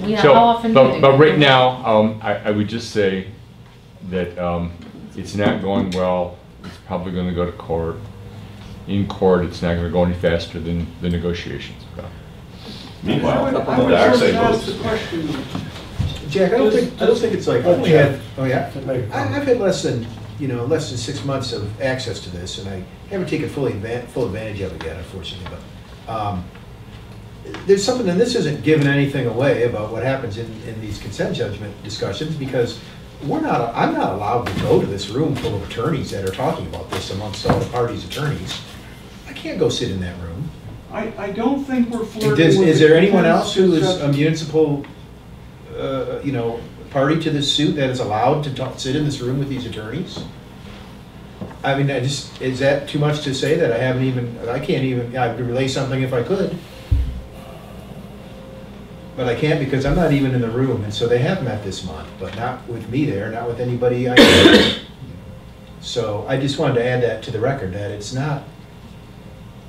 [SPEAKER 15] right now, I would just say that it's not going well. It's probably going to go to court. In court, it's not going to go any faster than the negotiations.
[SPEAKER 1] Meanwhile,
[SPEAKER 11] I would ask the question.
[SPEAKER 12] Jack, I don't think it's like, I've had less than 6 months of access to this, and I haven't taken full advantage of it yet, unfortunately. But there's something, and this isn't giving anything away about what happens in these consent judgment discussions, because I'm not allowed to go to this room full of attorneys that are talking about this amongst all the parties' attorneys. I can't go sit in that room.
[SPEAKER 11] I don't think we're flirting with.
[SPEAKER 12] Is there anyone
[SPEAKER 11] the
[SPEAKER 12] else who is a
[SPEAKER 11] concept-
[SPEAKER 12] municipal, party to this suit that is allowed to sit in this room with these attorneys? I mean, is that too much to say that I can't even, I could relay something if I could. But I can't because I'm not even in the room, and so they have met this month, but not with me there, not with anybody I know. So I just wanted to add that to the record, that it's not,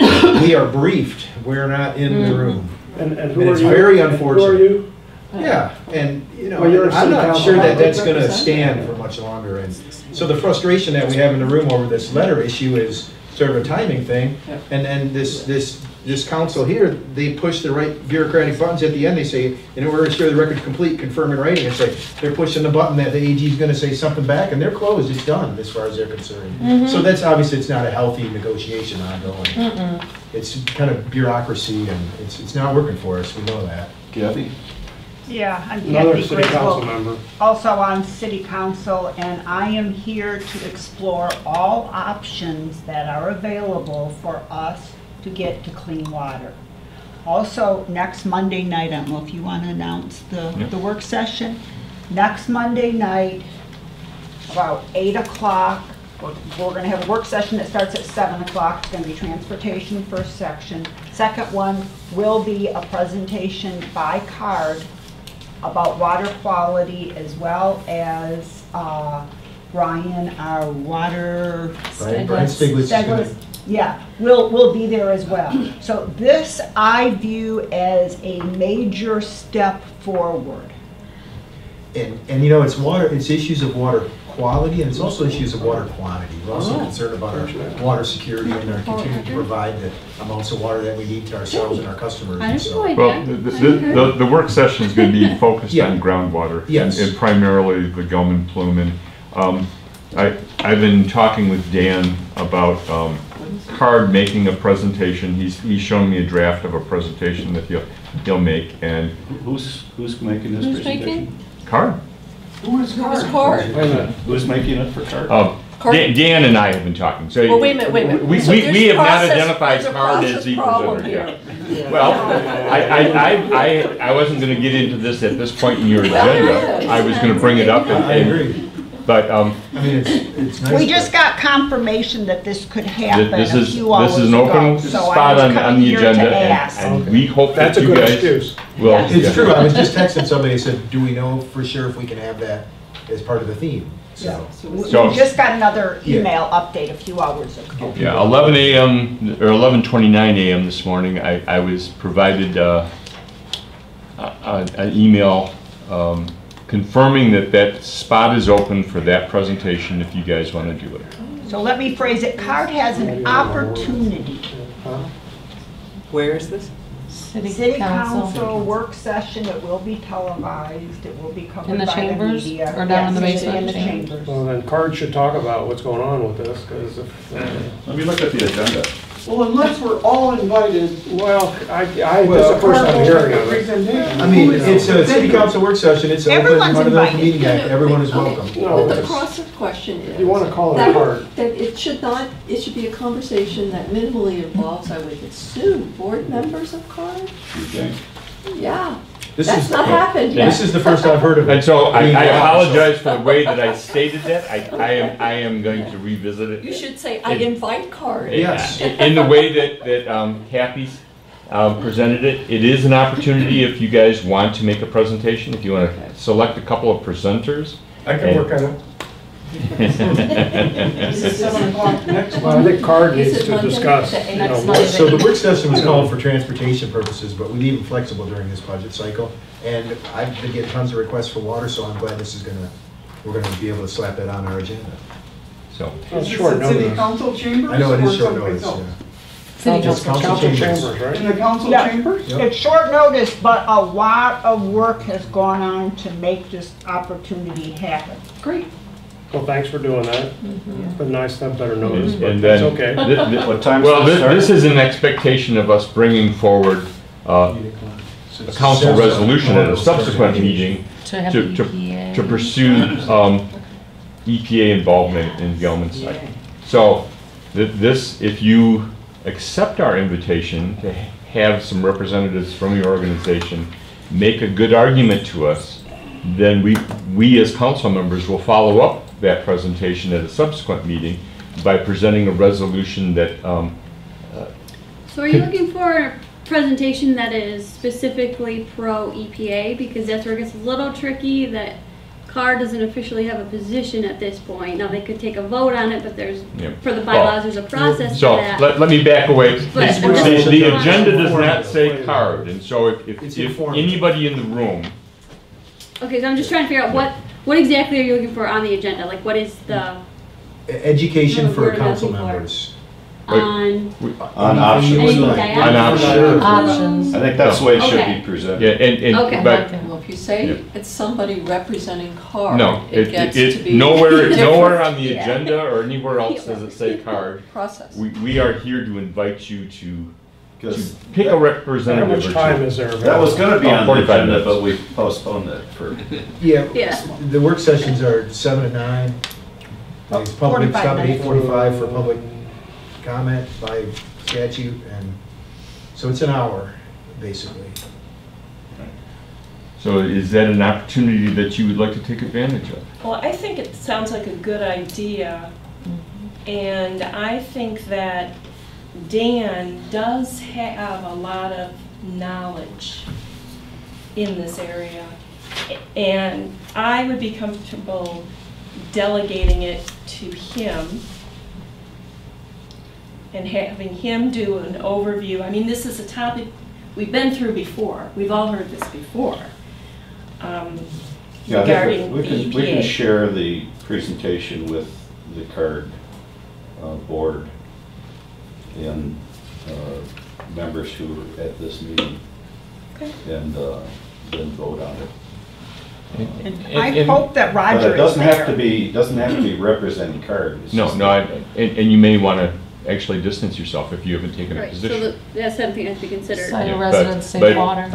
[SPEAKER 12] we are briefed, we're not in the room.
[SPEAKER 8] And
[SPEAKER 12] And
[SPEAKER 8] who are
[SPEAKER 12] it's
[SPEAKER 8] you?
[SPEAKER 12] very
[SPEAKER 8] And
[SPEAKER 12] unfortunate.
[SPEAKER 8] Who are you?
[SPEAKER 12] Yeah, and,
[SPEAKER 8] Well, you're a
[SPEAKER 12] I'm
[SPEAKER 8] city
[SPEAKER 12] not
[SPEAKER 8] council
[SPEAKER 12] sure that that's
[SPEAKER 10] member.
[SPEAKER 12] gonna stand for much longer, and so the frustration that we have in the room over this letter issue is sort of a timing thing, and this council here, they push the right bureaucratic buttons at the end, they say, in order to ensure the record's complete, confirm in writing, it's like, they're pushing the button that the AG is gonna say something back, and they're closed, it's done, as far as they're concerned. So that's obviously, it's not a healthy negotiation ongoing. It's kind of bureaucracy, and it's not working for us, we know that.
[SPEAKER 1] Kathy?
[SPEAKER 16] Yeah, I'm
[SPEAKER 8] Another
[SPEAKER 16] Kathy
[SPEAKER 8] city council
[SPEAKER 16] Griswold,
[SPEAKER 8] member.
[SPEAKER 16] also on city council, and I am here to explore all options that are available for us to get to clean water. Also, next Monday night, I don't know if you want to announce the work session. Next Monday night, about 8 o'clock, we're going to have a work session that starts at 7 o'clock. It's going to be transportation, first section. Second one will be a presentation by card about water quality, as well as Brian, our water
[SPEAKER 12] Brian Stiglitz is gonna-
[SPEAKER 16] yeah, will be there as well. So this I view as a major step forward.
[SPEAKER 12] And it's issues of water quality, and it's also issues of water quantity. We're also concerned about our water security and our continuing to provide the amounts of water that we need to ourselves and our customers.
[SPEAKER 9] I
[SPEAKER 12] And
[SPEAKER 9] have
[SPEAKER 12] so-
[SPEAKER 9] no
[SPEAKER 15] Well,
[SPEAKER 9] idea.
[SPEAKER 15] the work session is going to be focused
[SPEAKER 12] Yeah.
[SPEAKER 15] on groundwater.
[SPEAKER 12] Yes.
[SPEAKER 15] And primarily the Gelman plume. And I've been talking with Dan about Card making a presentation. He's shown me a draft of a presentation that he'll make. And
[SPEAKER 1] Who's making this
[SPEAKER 2] Who's
[SPEAKER 1] presentation?
[SPEAKER 2] making?
[SPEAKER 15] Card?
[SPEAKER 10] Who is Card?
[SPEAKER 8] Wait a minute.
[SPEAKER 1] Who's making it for Card?
[SPEAKER 10] Card-
[SPEAKER 15] Dan and I have been talking. So
[SPEAKER 10] Well, wait a minute.
[SPEAKER 15] We
[SPEAKER 10] So there's
[SPEAKER 15] have not
[SPEAKER 10] process-
[SPEAKER 15] identified
[SPEAKER 10] there's a
[SPEAKER 15] Card
[SPEAKER 10] process
[SPEAKER 15] as the
[SPEAKER 10] problem
[SPEAKER 15] presenter
[SPEAKER 10] here.
[SPEAKER 15] yet. Well, I wasn't going to get into this at this point in your agenda. I was going to bring it up.
[SPEAKER 12] I agree.
[SPEAKER 15] But
[SPEAKER 12] I mean, it's nice.
[SPEAKER 16] We just got confirmation that this could happen
[SPEAKER 15] this
[SPEAKER 16] a
[SPEAKER 15] is
[SPEAKER 16] few hours
[SPEAKER 15] an
[SPEAKER 16] ago.
[SPEAKER 15] open
[SPEAKER 16] So
[SPEAKER 15] spot
[SPEAKER 16] I was
[SPEAKER 15] on
[SPEAKER 16] coming
[SPEAKER 15] the
[SPEAKER 16] here to
[SPEAKER 15] agenda,
[SPEAKER 16] ask.
[SPEAKER 15] and we hope that
[SPEAKER 8] That's a
[SPEAKER 15] you
[SPEAKER 8] good
[SPEAKER 15] guys
[SPEAKER 8] excuse.
[SPEAKER 15] will.
[SPEAKER 12] It's true, I was just texting somebody, I said, do we know for sure if we can have that as part of the theme? So,
[SPEAKER 16] We
[SPEAKER 15] So-
[SPEAKER 16] just got another
[SPEAKER 12] Yeah.
[SPEAKER 16] email update a few hours ago.
[SPEAKER 15] Yeah, 11 a.m. or 11:29 a.m. this morning, I was provided an email confirming that spot is open for that presentation if you guys want to do it.
[SPEAKER 16] So let me phrase it, CARD has an opportunity.
[SPEAKER 4] Where is this?
[SPEAKER 16] City council work session, it will be televised, it will be covered
[SPEAKER 2] In the
[SPEAKER 16] by the
[SPEAKER 2] chambers?
[SPEAKER 16] media.
[SPEAKER 2] Or down in the
[SPEAKER 16] Yes,
[SPEAKER 2] basement
[SPEAKER 16] in the
[SPEAKER 2] chamber?
[SPEAKER 16] chambers.
[SPEAKER 8] Well, then Card should talk about what's going on with this, because if,
[SPEAKER 1] Let me look at the agenda.
[SPEAKER 11] Well, unless we're all invited.
[SPEAKER 8] well, this is the first I'm hearing of it.
[SPEAKER 12] I mean, it's a city council work session, it's open
[SPEAKER 16] Everyone's
[SPEAKER 12] under the Open
[SPEAKER 16] invited.
[SPEAKER 12] Meeting Act, everyone is welcome.
[SPEAKER 8] No,
[SPEAKER 10] The
[SPEAKER 8] it's-
[SPEAKER 10] process question is.
[SPEAKER 8] You wanna call it
[SPEAKER 10] that-
[SPEAKER 8] Card.
[SPEAKER 10] That it should be a conversation that minimally involves, I would assume, board members of Card?
[SPEAKER 1] You think?
[SPEAKER 10] Yeah,
[SPEAKER 12] This
[SPEAKER 10] that's
[SPEAKER 12] is-
[SPEAKER 10] not happened yet.
[SPEAKER 12] This is the first I've heard of it.
[SPEAKER 15] And so I
[SPEAKER 12] being allowed, so-
[SPEAKER 15] apologize for the way that I stated that. I am going to revisit it.
[SPEAKER 10] You should say, I invite Card.
[SPEAKER 12] Yes.
[SPEAKER 15] In the way that Kathy presented it, it is an opportunity if you guys want to make a presentation, if you want to select a couple of presenters.
[SPEAKER 8] I can work on it.
[SPEAKER 11] Is it 7 o'clock next
[SPEAKER 8] Well, I think Card
[SPEAKER 10] Is
[SPEAKER 8] needs
[SPEAKER 10] it
[SPEAKER 8] to
[SPEAKER 10] Monday?
[SPEAKER 8] discuss,
[SPEAKER 10] The
[SPEAKER 8] you know,
[SPEAKER 10] next
[SPEAKER 8] what-
[SPEAKER 10] Monday?
[SPEAKER 12] So the work session was called for transportation purposes, but we leave it flexible during this budget cycle. And I've been getting tons of requests for water, so I'm glad we're gonna be able to slap that on our agenda.
[SPEAKER 15] So,
[SPEAKER 8] it's
[SPEAKER 11] Is it
[SPEAKER 8] short
[SPEAKER 11] City
[SPEAKER 8] notice.
[SPEAKER 11] council chambers?
[SPEAKER 12] I know it
[SPEAKER 11] or
[SPEAKER 12] is short
[SPEAKER 11] someplace
[SPEAKER 12] notice,
[SPEAKER 11] else?
[SPEAKER 12] yeah.
[SPEAKER 2] City
[SPEAKER 12] It's
[SPEAKER 2] council.
[SPEAKER 12] council
[SPEAKER 8] Council
[SPEAKER 12] chambers.
[SPEAKER 8] chambers, right?
[SPEAKER 11] In the council
[SPEAKER 16] Yeah.
[SPEAKER 11] chambers?
[SPEAKER 12] Yep.
[SPEAKER 16] It's short notice, but a lot of work has gone on to make this opportunity happen.
[SPEAKER 10] Great.
[SPEAKER 8] Well, thanks for doing that. It's been nice to have better notice, but
[SPEAKER 15] and
[SPEAKER 8] that's
[SPEAKER 15] then,
[SPEAKER 8] okay.
[SPEAKER 1] What time
[SPEAKER 15] well,
[SPEAKER 1] does it start?
[SPEAKER 15] this is an expectation of us bringing forward a council resolution at a subsequent meeting
[SPEAKER 2] To have
[SPEAKER 15] to,
[SPEAKER 2] the
[SPEAKER 15] to,
[SPEAKER 2] EPA.
[SPEAKER 15] to pursue EPA involvement in Gelman site. So this, if you accept our invitation to have some representatives from your organization make a good argument to us, then we as council members will follow up that presentation at a subsequent meeting by presenting a resolution that
[SPEAKER 9] So are you looking for a presentation that is specifically pro EPA? Because that's where it gets a little tricky, that CAR doesn't officially have a position at this point. Now, they could take a vote on it, but there's, for the bylaws, there's a process
[SPEAKER 15] so
[SPEAKER 9] for that.
[SPEAKER 15] let me back away.
[SPEAKER 9] But
[SPEAKER 15] The agenda does not say card, and so if anybody in the room,
[SPEAKER 9] Okay, so I'm just trying to figure out what exactly are you looking for on the agenda? Like, what is the,
[SPEAKER 12] Education
[SPEAKER 9] What
[SPEAKER 12] for
[SPEAKER 9] are
[SPEAKER 12] council
[SPEAKER 9] looking for?
[SPEAKER 12] members.
[SPEAKER 9] on,
[SPEAKER 1] On options.
[SPEAKER 9] anything
[SPEAKER 15] on
[SPEAKER 9] diagonal?
[SPEAKER 2] Options.
[SPEAKER 1] I think that's the way it should
[SPEAKER 9] Okay.
[SPEAKER 1] be presented.
[SPEAKER 15] yeah, and
[SPEAKER 9] Okay.
[SPEAKER 15] but
[SPEAKER 10] Well, if you say it's somebody representing CAR,
[SPEAKER 15] no,
[SPEAKER 10] it gets to be.
[SPEAKER 15] nowhere on the
[SPEAKER 9] Yeah.
[SPEAKER 15] agenda or anywhere else does it say card.
[SPEAKER 10] Process.
[SPEAKER 15] We are here to invite you to
[SPEAKER 1] Because
[SPEAKER 15] pick a
[SPEAKER 8] How
[SPEAKER 15] representative
[SPEAKER 8] much
[SPEAKER 15] or
[SPEAKER 8] time
[SPEAKER 15] two.
[SPEAKER 8] is there?
[SPEAKER 1] that was gonna be on the
[SPEAKER 15] 45
[SPEAKER 1] agenda,
[SPEAKER 15] minutes.
[SPEAKER 1] but we postponed it for,
[SPEAKER 12] Yeah,
[SPEAKER 9] Yeah.
[SPEAKER 12] the work sessions are 7 to 9. It's public,
[SPEAKER 16] 45
[SPEAKER 12] stop at
[SPEAKER 16] minutes.
[SPEAKER 12] 8:45 for public comment by statute, and so it's an hour, basically.
[SPEAKER 15] So is that an opportunity that you would like to take advantage of?
[SPEAKER 13] Well, I think it sounds like a good idea, and I think that Dan does have a lot of knowledge in this area, and I would be comfortable delegating it to him and having him do an overview. I mean, this is a topic we've been through before. We've all heard this before.
[SPEAKER 1] yeah, I
[SPEAKER 13] Regarding
[SPEAKER 1] think we
[SPEAKER 13] the
[SPEAKER 1] can, we can
[SPEAKER 13] EPA.
[SPEAKER 1] share the presentation with the CARD board and members who are at this meeting.
[SPEAKER 13] Okay.
[SPEAKER 1] And then vote on it.
[SPEAKER 16] And I hope that
[SPEAKER 1] But
[SPEAKER 16] Roger
[SPEAKER 1] it
[SPEAKER 16] is
[SPEAKER 1] doesn't have to
[SPEAKER 16] there.
[SPEAKER 1] be, doesn't have to be representing CARD. It's
[SPEAKER 15] No,
[SPEAKER 1] just-
[SPEAKER 15] no, and you may want to actually distance yourself if you haven't taken a
[SPEAKER 9] Right, so
[SPEAKER 15] position.
[SPEAKER 9] that's something that has to be considered.
[SPEAKER 2] Site
[SPEAKER 15] Yeah,
[SPEAKER 2] of
[SPEAKER 15] but-
[SPEAKER 2] residence,
[SPEAKER 15] but-
[SPEAKER 2] safe water.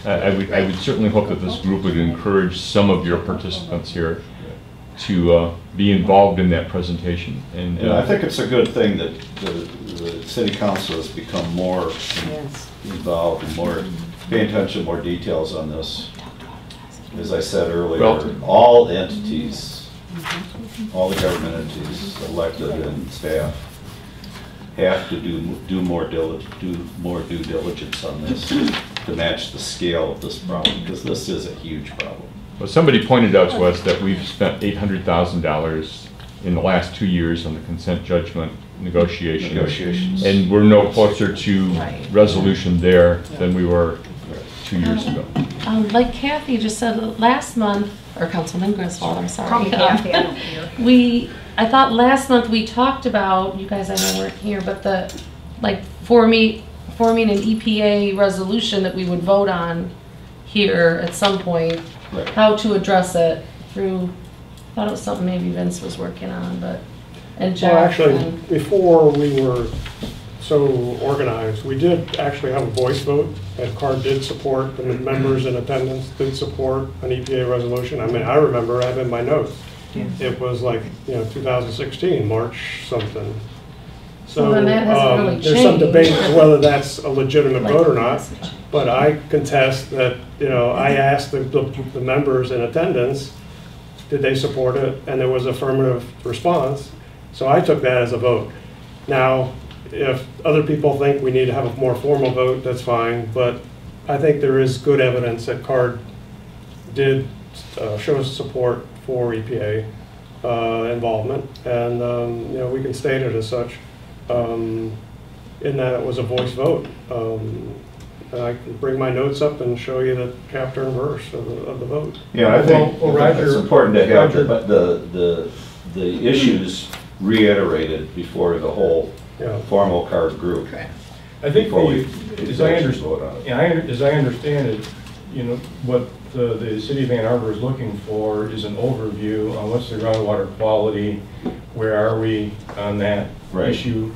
[SPEAKER 15] I would certainly hope that this group would encourage some of your participants here to be involved in that presentation. And
[SPEAKER 1] And I think it's a good thing that the city council has become more involved and more, paying attention to more details on this. As I said earlier,
[SPEAKER 15] Well-
[SPEAKER 1] all entities, all the government entities, elected and staff, have to do more due diligence on this to match the scale of this problem, because this is a huge problem.
[SPEAKER 15] well, somebody pointed out to us that we've spent $800,000 in the last 2 years on the consent judgment negotiations. And we're no closer to
[SPEAKER 2] Right.
[SPEAKER 15] resolution there than we were 2 years ago.
[SPEAKER 2] Like Kathy just said last month, or Councilman Griswold, I'm sorry.
[SPEAKER 16] Call me Kathy, I don't care.
[SPEAKER 2] I thought last month we talked about, you guys I know weren't here, but forming an EPA resolution that we would vote on here at some point,
[SPEAKER 1] Right.
[SPEAKER 2] how to address it through, I thought it was something maybe Vince was working on, and Jeff.
[SPEAKER 8] Well, actually,
[SPEAKER 2] and-
[SPEAKER 8] before we were so organized, we did actually have a voice vote, and CARD did support, and the members in attendance did support an EPA resolution. I mean, I remember, I have in my notes, it was like, 2016, March something. So,
[SPEAKER 2] Well, then that hasn't really
[SPEAKER 8] there's some
[SPEAKER 2] changed.
[SPEAKER 8] debate as whether that's a legitimate
[SPEAKER 2] Like
[SPEAKER 8] vote or
[SPEAKER 2] the
[SPEAKER 8] not,
[SPEAKER 2] message.
[SPEAKER 8] but I contest that, I asked the members in attendance, did they support it? And there was affirmative response, so I took that as a vote. Now, if other people think we need to have a more formal vote, that's fine, but I think there is good evidence that CARD did show support for EPA involvement, and we can state it as such, in that it was a voice vote. And I can bring my notes up and show you the chapter and verse of the vote.
[SPEAKER 1] Yeah, I think
[SPEAKER 11] Well, Roger-
[SPEAKER 1] it's important to have
[SPEAKER 11] Roger-
[SPEAKER 1] the issues reiterated before the whole
[SPEAKER 8] Yeah.
[SPEAKER 1] formal CARD group.
[SPEAKER 5] I think
[SPEAKER 1] Before we
[SPEAKER 5] as I
[SPEAKER 1] actually vote on it.
[SPEAKER 5] as I understand it, what the city of Ann Arbor is looking for is an overview on what's the groundwater quality, where are we on that
[SPEAKER 1] Right.
[SPEAKER 5] issue,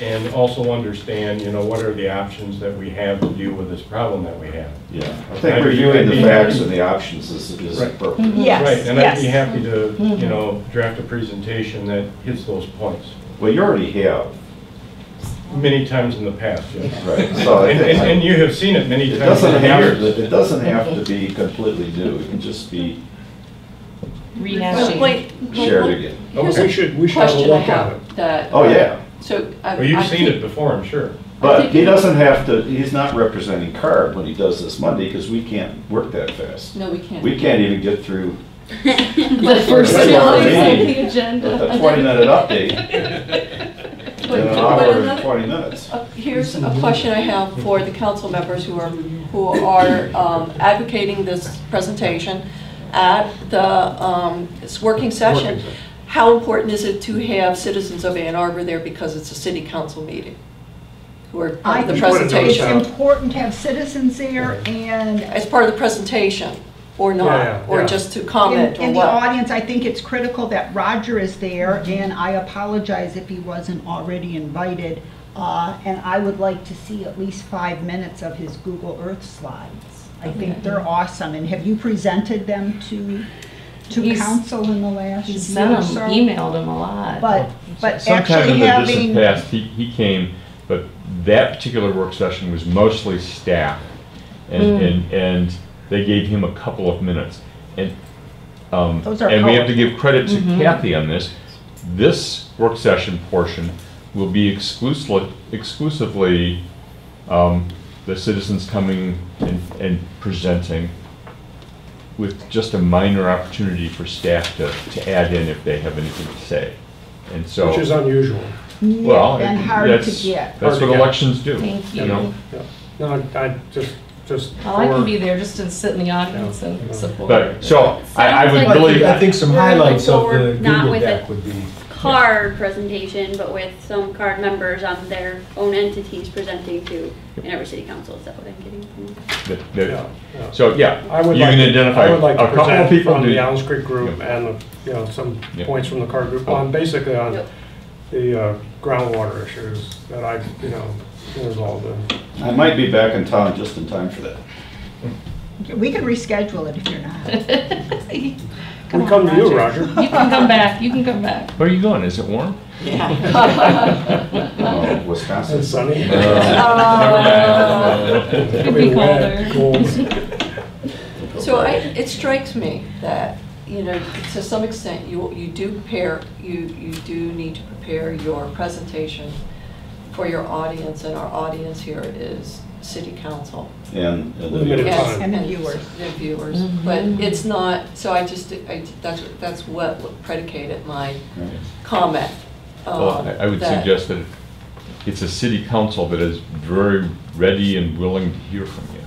[SPEAKER 5] and also understand, what are the options that we have to deal with this problem that we have.
[SPEAKER 1] Yeah, I think reviewing the facts and the options is
[SPEAKER 5] Right.
[SPEAKER 1] appropriate.
[SPEAKER 16] Yes,
[SPEAKER 5] Right, and I'd be
[SPEAKER 16] yes.
[SPEAKER 5] happy to, draft a presentation that hits those points.
[SPEAKER 1] Well, you already have
[SPEAKER 5] Many times in the past, yes.
[SPEAKER 1] Right. So
[SPEAKER 5] And you have seen it many times in the years.
[SPEAKER 1] It doesn't have to be completely new. It can just be
[SPEAKER 2] Rehashing.
[SPEAKER 1] shared again.
[SPEAKER 10] Here's
[SPEAKER 5] Okay.
[SPEAKER 10] a
[SPEAKER 8] We should have a
[SPEAKER 10] question I
[SPEAKER 8] look at
[SPEAKER 10] have
[SPEAKER 8] it.
[SPEAKER 10] that.
[SPEAKER 1] Oh, yeah.
[SPEAKER 10] So.
[SPEAKER 5] Well, you've seen it before, I'm sure.
[SPEAKER 1] But he doesn't have to, he's not representing CARB when he does this Monday, because we can't work that fast.
[SPEAKER 10] No, we can't.
[SPEAKER 1] We can't even get through
[SPEAKER 2] The first
[SPEAKER 1] That's
[SPEAKER 2] thing
[SPEAKER 1] what
[SPEAKER 2] on
[SPEAKER 1] I mean.
[SPEAKER 2] the agenda.
[SPEAKER 1] a 20-minute update in
[SPEAKER 10] But
[SPEAKER 1] an hour and
[SPEAKER 10] another-
[SPEAKER 1] 20 minutes.
[SPEAKER 10] Here's a question I have for the council members who are advocating this presentation at the this working session. How important is it to have citizens of Ann Arbor there because it's a city council meeting? Who are part
[SPEAKER 16] I
[SPEAKER 10] of the
[SPEAKER 16] think
[SPEAKER 10] presentation?
[SPEAKER 16] it's important to have citizens there and.
[SPEAKER 10] As part of the presentation, or not,
[SPEAKER 8] Yeah,
[SPEAKER 10] or
[SPEAKER 8] yeah.
[SPEAKER 10] just to comment,
[SPEAKER 16] In
[SPEAKER 10] or
[SPEAKER 16] the
[SPEAKER 10] what?
[SPEAKER 16] audience, I think it's critical that Roger is there, and I apologize if he wasn't already invited. And I would like to see at least 5 minutes of his Google Earth slides. I think they're awesome. And have you presented them to
[SPEAKER 2] He's-
[SPEAKER 16] council in the last
[SPEAKER 2] He
[SPEAKER 16] year
[SPEAKER 2] sent
[SPEAKER 16] or
[SPEAKER 2] him,
[SPEAKER 16] so?
[SPEAKER 2] emailed him a lot.
[SPEAKER 16] But
[SPEAKER 15] Sometime
[SPEAKER 16] actually
[SPEAKER 15] in the
[SPEAKER 16] having.
[SPEAKER 15] distant past, he came, but that particular work session was mostly staff. And they gave him a couple of minutes. And
[SPEAKER 16] Those are
[SPEAKER 15] and we have to
[SPEAKER 16] colorful.
[SPEAKER 15] give credit to Kathy on this. This work session portion will be exclusively the citizens coming and presenting, with just a minor opportunity for staff to add in if they have anything to say. And so,
[SPEAKER 8] Which is unusual.
[SPEAKER 15] well,
[SPEAKER 16] And hard to
[SPEAKER 15] that's
[SPEAKER 16] get.
[SPEAKER 15] that's
[SPEAKER 8] Hard to
[SPEAKER 15] what
[SPEAKER 8] get.
[SPEAKER 15] elections do.
[SPEAKER 2] Thank
[SPEAKER 15] You
[SPEAKER 2] you.
[SPEAKER 15] know.
[SPEAKER 8] Yeah. No, I just.
[SPEAKER 2] Well, I can be there just to sit in the audience and support.
[SPEAKER 15] But so I would
[SPEAKER 9] Sounds like-
[SPEAKER 15] really.
[SPEAKER 12] I think some
[SPEAKER 9] We're
[SPEAKER 12] highlights of
[SPEAKER 9] forward,
[SPEAKER 12] the
[SPEAKER 9] not
[SPEAKER 12] Google
[SPEAKER 9] with
[SPEAKER 12] deck
[SPEAKER 9] a
[SPEAKER 12] would be.
[SPEAKER 9] card presentation, but with some card members on their own entities presenting to Ann City Council. Is that what I'm getting from?
[SPEAKER 8] Yeah.
[SPEAKER 15] So yeah,
[SPEAKER 8] I would
[SPEAKER 15] you
[SPEAKER 8] like
[SPEAKER 15] can
[SPEAKER 8] to-
[SPEAKER 15] identify
[SPEAKER 8] I would like
[SPEAKER 15] a
[SPEAKER 8] to
[SPEAKER 15] couple of
[SPEAKER 8] present
[SPEAKER 15] people.
[SPEAKER 8] from
[SPEAKER 15] do-
[SPEAKER 8] the Allen's Creek group
[SPEAKER 15] Yeah.
[SPEAKER 8] and, some
[SPEAKER 15] Yeah.
[SPEAKER 8] points from the CARB group on, basically on the groundwater issues that I've, been involved in.
[SPEAKER 1] I might be back in town just in time for that.
[SPEAKER 16] We can reschedule it if you're not.
[SPEAKER 8] We come to you, Roger.
[SPEAKER 2] You can come back, you can come back.
[SPEAKER 15] Where are you going? Is it warm?
[SPEAKER 1] Oh, Wisconsin.
[SPEAKER 8] It's sunny.
[SPEAKER 2] Could be colder.
[SPEAKER 10] So it strikes me that, to some extent, you do need to prepare your presentation for your audience, and our audience here is city council.
[SPEAKER 1] And the
[SPEAKER 8] Limited
[SPEAKER 1] viewers.
[SPEAKER 8] time.
[SPEAKER 16] And the viewers.
[SPEAKER 10] The viewers, but it's not, so that's what predicated my
[SPEAKER 1] Right.
[SPEAKER 10] comment.
[SPEAKER 15] Well, I would
[SPEAKER 10] that-
[SPEAKER 15] suggest that it's a city council that is very ready and willing to hear from you.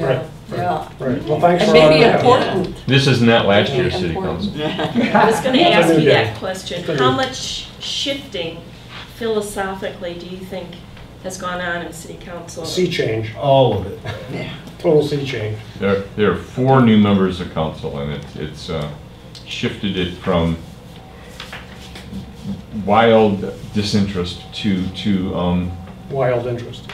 [SPEAKER 10] Yeah,
[SPEAKER 8] Right,
[SPEAKER 10] yeah.
[SPEAKER 8] Right, well, thanks
[SPEAKER 10] And
[SPEAKER 8] for.
[SPEAKER 10] maybe
[SPEAKER 8] that.
[SPEAKER 10] important.
[SPEAKER 15] This is not last
[SPEAKER 10] Yeah,
[SPEAKER 15] year's city
[SPEAKER 10] important.
[SPEAKER 15] council.
[SPEAKER 13] I was gonna ask you
[SPEAKER 8] Yeah.
[SPEAKER 13] that question. How much shifting philosophically do you think has gone on in city council?
[SPEAKER 8] Sea change,
[SPEAKER 12] All of it.
[SPEAKER 8] total sea change.
[SPEAKER 15] There are 4 new members of council, and it's shifted it from wild disinterest to
[SPEAKER 8] Wild interest.